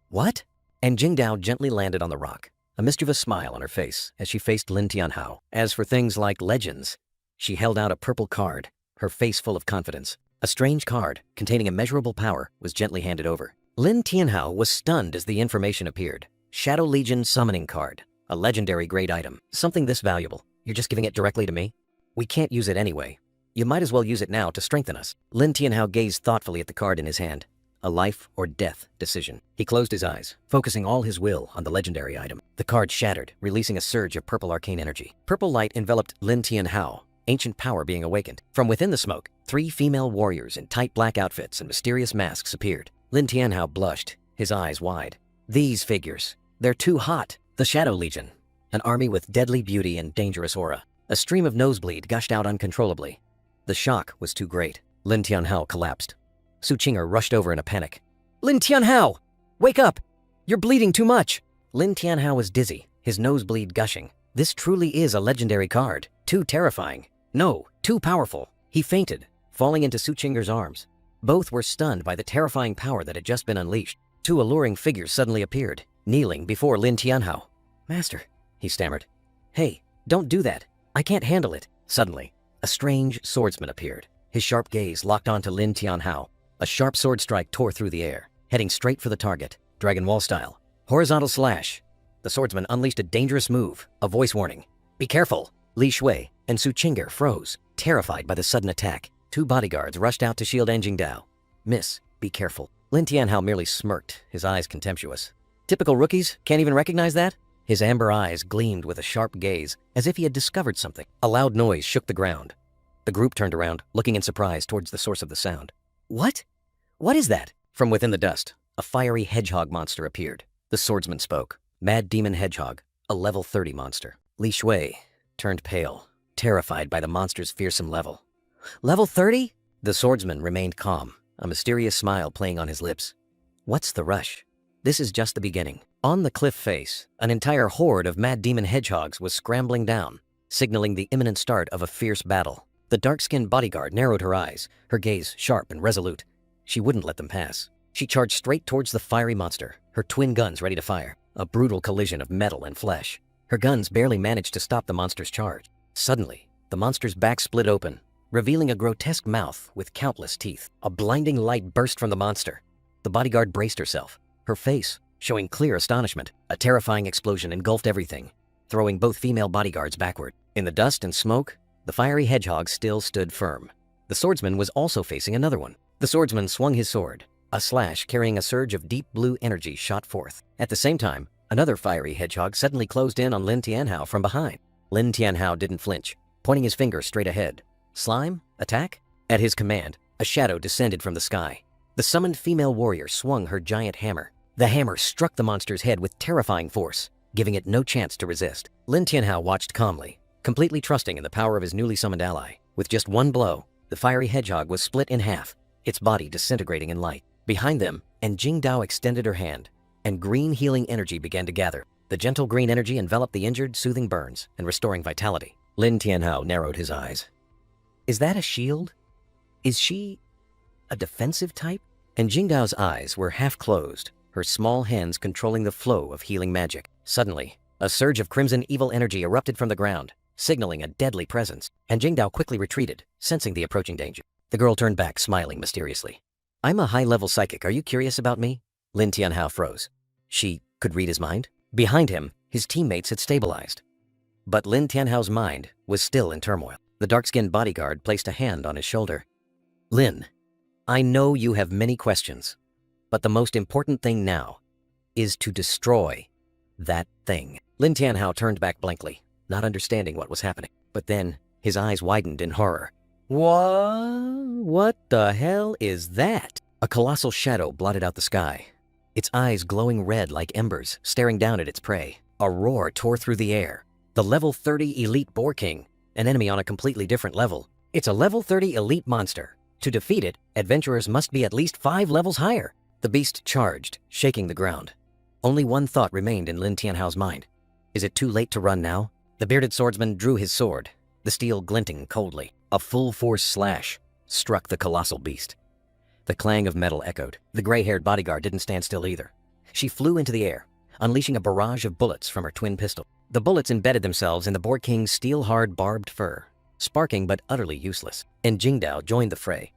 What? And Jingdao gently landed on the rock, a mischievous smile on her face as she faced Lin Tianhao. As for things like legends, she held out a purple card, her face full of confidence. A strange card, containing immeasurable power, was gently handed over. Lin Tianhao was stunned as the information appeared. Shadow Legion Summoning Card, a legendary great item. Something this valuable. You're just giving it directly to me? We can't use it anyway. You might as well use it now to strengthen us. Lin Tianhao gazed thoughtfully at the card in his hand. A life or death decision. He closed his eyes, focusing all his will on the legendary item. The card shattered, releasing a surge of purple arcane energy. Purple light enveloped Lin Tianhao, ancient power being awakened. From within the smoke, 3 female warriors in tight black outfits and mysterious masks appeared. Lin Tianhao blushed, his eyes wide. These figures, they're too hot. The Shadow Legion, an army with deadly beauty and dangerous aura. A stream of nosebleed gushed out uncontrollably. The shock was too great. Lin Tianhao collapsed. Su Qing'er rushed over in a panic. Lin Tianhao! Wake up! You're bleeding too much! Lin Tianhao was dizzy, his nosebleed gushing. This truly is a legendary card. Too terrifying. No, too powerful. He fainted, falling into Su Qing'er's arms. Both were stunned by the terrifying power that had just been unleashed. 2 alluring figures suddenly appeared, kneeling before Lin Tianhao. Master, he stammered. Hey, don't do that. I can't handle it. Suddenly, a strange swordsman appeared. His sharp gaze locked onto Lin Tianhao. A sharp sword strike tore through the air, heading straight for the target, Dragon Wall style. Horizontal slash. The swordsman unleashed a dangerous move, a voice warning. Be careful! Li Shui and Su Qing'er froze, terrified by the sudden attack. 2 bodyguards rushed out to shield Jingdao. Miss, be careful. Lin Tianhao merely smirked, his eyes contemptuous. Typical rookies, can't even recognize that? His amber eyes gleamed with a sharp gaze, as if he had discovered something. A loud noise shook the ground. The group turned around, looking in surprise towards the source of the sound. What? What is that? From within the dust, a fiery hedgehog monster appeared. The swordsman spoke. Mad Demon Hedgehog, a level 30 monster. Li Shui turned pale, terrified by the monster's fearsome level. Level 30? The swordsman remained calm, a mysterious smile playing on his lips. What's the rush? This is just the beginning. On the cliff face, an entire horde of Mad Demon Hedgehogs was scrambling down, signaling the imminent start of a fierce battle. The dark-skinned bodyguard narrowed her eyes, her gaze sharp and resolute. She wouldn't let them pass. She charged straight towards the fiery monster, her twin guns ready to fire. A brutal collision of metal and flesh. Her guns barely managed to stop the monster's charge. Suddenly, the monster's back split open, revealing a grotesque mouth with countless teeth. A blinding light burst from the monster. The bodyguard braced herself, her face showing clear astonishment. A terrifying explosion engulfed everything, throwing both female bodyguards backward. In the dust and smoke, the fiery hedgehog still stood firm. The swordsman was also facing another one. The swordsman swung his sword, A slash carrying a surge of deep blue energy shot forth. At the same time, another fiery hedgehog suddenly closed in on Lin Tianhao from behind. Lin Tianhao didn't flinch, pointing his finger straight ahead. Slime? Attack? At his command, a shadow descended from the sky. The summoned female warrior swung her giant hammer. The hammer struck the monster's head with terrifying force, giving it no chance to resist. Lin Tianhao watched calmly, completely trusting in the power of his newly summoned ally. With just one blow, the fiery hedgehog was split in half, its body disintegrating in light. Behind them, Jingdao extended her hand, and green healing energy began to gather. The gentle green energy enveloped the injured, soothing burns and restoring vitality. Lin Tianhao narrowed his eyes. Is that a shield? Is she a defensive type? And Jingdao's eyes were half closed, her small hands controlling the flow of healing magic. Suddenly, a surge of crimson evil energy erupted from the ground, signaling a deadly presence, and Jingdao quickly retreated, sensing the approaching danger. The girl turned back, smiling mysteriously. I'm a high-level psychic. Are you curious about me? Lin Tianhao froze. She could read his mind? Behind him, his teammates had stabilized. But Lin Tianhao's mind was still in turmoil. The dark-skinned bodyguard placed a hand on his shoulder. Lin, I know you have many questions, but the most important thing now is to destroy that thing. Lin Tianhao turned back blankly, not understanding what was happening. But then, his eyes widened in horror. What the hell is that? A colossal shadow blotted out the sky, its eyes glowing red like embers, staring down at its prey. A roar tore through the air. The level 30 elite Boar King, an enemy on a completely different level. It's a level 30 elite monster. To defeat it, adventurers must be at least 5 levels higher. The beast charged, shaking the ground. Only one thought remained in Lin Tianhao's mind. Is it too late to run now? The bearded swordsman drew his sword, the steel glinting coldly. A full-force slash struck the colossal beast. The clang of metal echoed. The gray-haired bodyguard didn't stand still either. She flew into the air, unleashing a barrage of bullets from her twin pistol. The bullets embedded themselves in the Boar King's steel-hard barbed fur, sparking but utterly useless. And Jingdao joined the fray.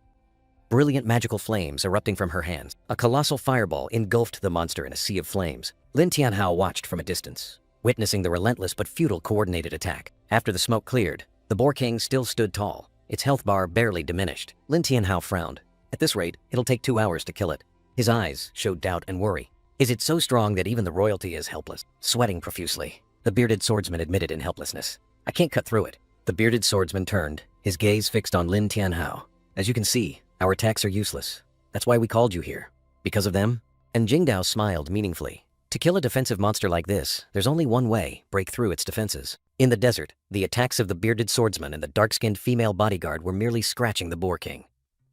Brilliant magical flames erupting from her hands. A colossal fireball engulfed the monster in a sea of flames. Lin Tianhao watched from a distance, witnessing the relentless but futile coordinated attack. After the smoke cleared, the Boar King still stood tall, its health bar barely diminished. Lin Tianhao frowned. At this rate, it'll take 2 hours to kill it. His eyes showed doubt and worry. Is it so strong that even the royalty is helpless? Sweating profusely, the bearded swordsman admitted in helplessness. I can't cut through it. The bearded swordsman turned, his gaze fixed on Lin Tianhao. As you can see, our attacks are useless. That's why we called you here. Because of them? And Jingdao smiled meaningfully. To kill a defensive monster like this, there's only one way: break through its defenses. In the desert, the attacks of the bearded swordsman and the dark-skinned female bodyguard were merely scratching the Boar King.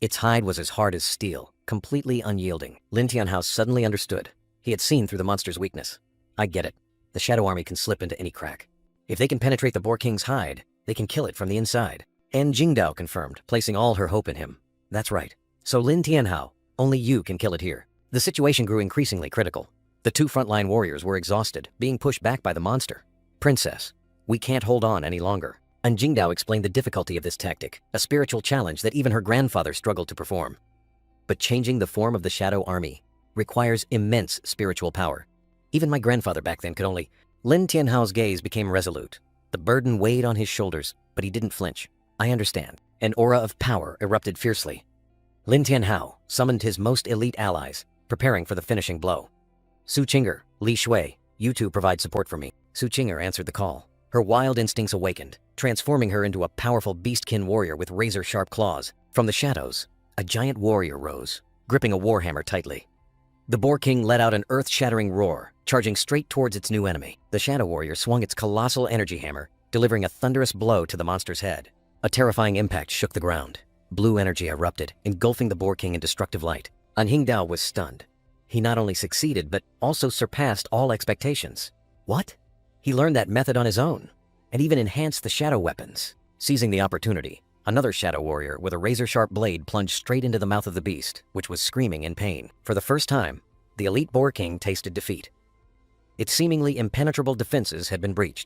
Its hide was as hard as steel, completely unyielding. Lin Tianhao suddenly understood. He had seen through the monster's weakness. I get it. The Shadow Army can slip into any crack. If they can penetrate the Boar King's hide, they can kill it from the inside. And Jingdao confirmed, placing all her hope in him. That's right. So Lin Tianhao, only you can kill it here. The situation grew increasingly critical. The 2 frontline warriors were exhausted, being pushed back by the monster. Princess, we can't hold on any longer. And Jingdao explained the difficulty of this tactic, a spiritual challenge that even her grandfather struggled to perform. But changing the form of the Shadow Army requires immense spiritual power. Even my grandfather back then could only... Lin Tianhao's gaze became resolute. The burden weighed on his shoulders, but he didn't flinch. I understand. An aura of power erupted fiercely. Lin Tianhao summoned his most elite allies, preparing for the finishing blow. Su Qinger, Li Shui, you two provide support for me. Su Qinger answered the call. Her wild instincts awakened, transforming her into a powerful beastkin warrior with razor-sharp claws. From the shadows, a giant warrior rose, gripping a warhammer tightly. The Boar King let out an earth-shattering roar, charging straight towards its new enemy. The Shadow Warrior swung its colossal energy hammer, delivering a thunderous blow to the monster's head. A terrifying impact shook the ground. Blue energy erupted, engulfing the Boar King in destructive light. An Hingdao was stunned. He not only succeeded, but also surpassed all expectations. What? He learned that method on his own, and even enhanced the shadow weapons. Seizing the opportunity, another Shadow Warrior with a razor-sharp blade plunged straight into the mouth of the beast, which was screaming in pain. For the first time, the elite Boar King tasted defeat. Its seemingly impenetrable defenses had been breached.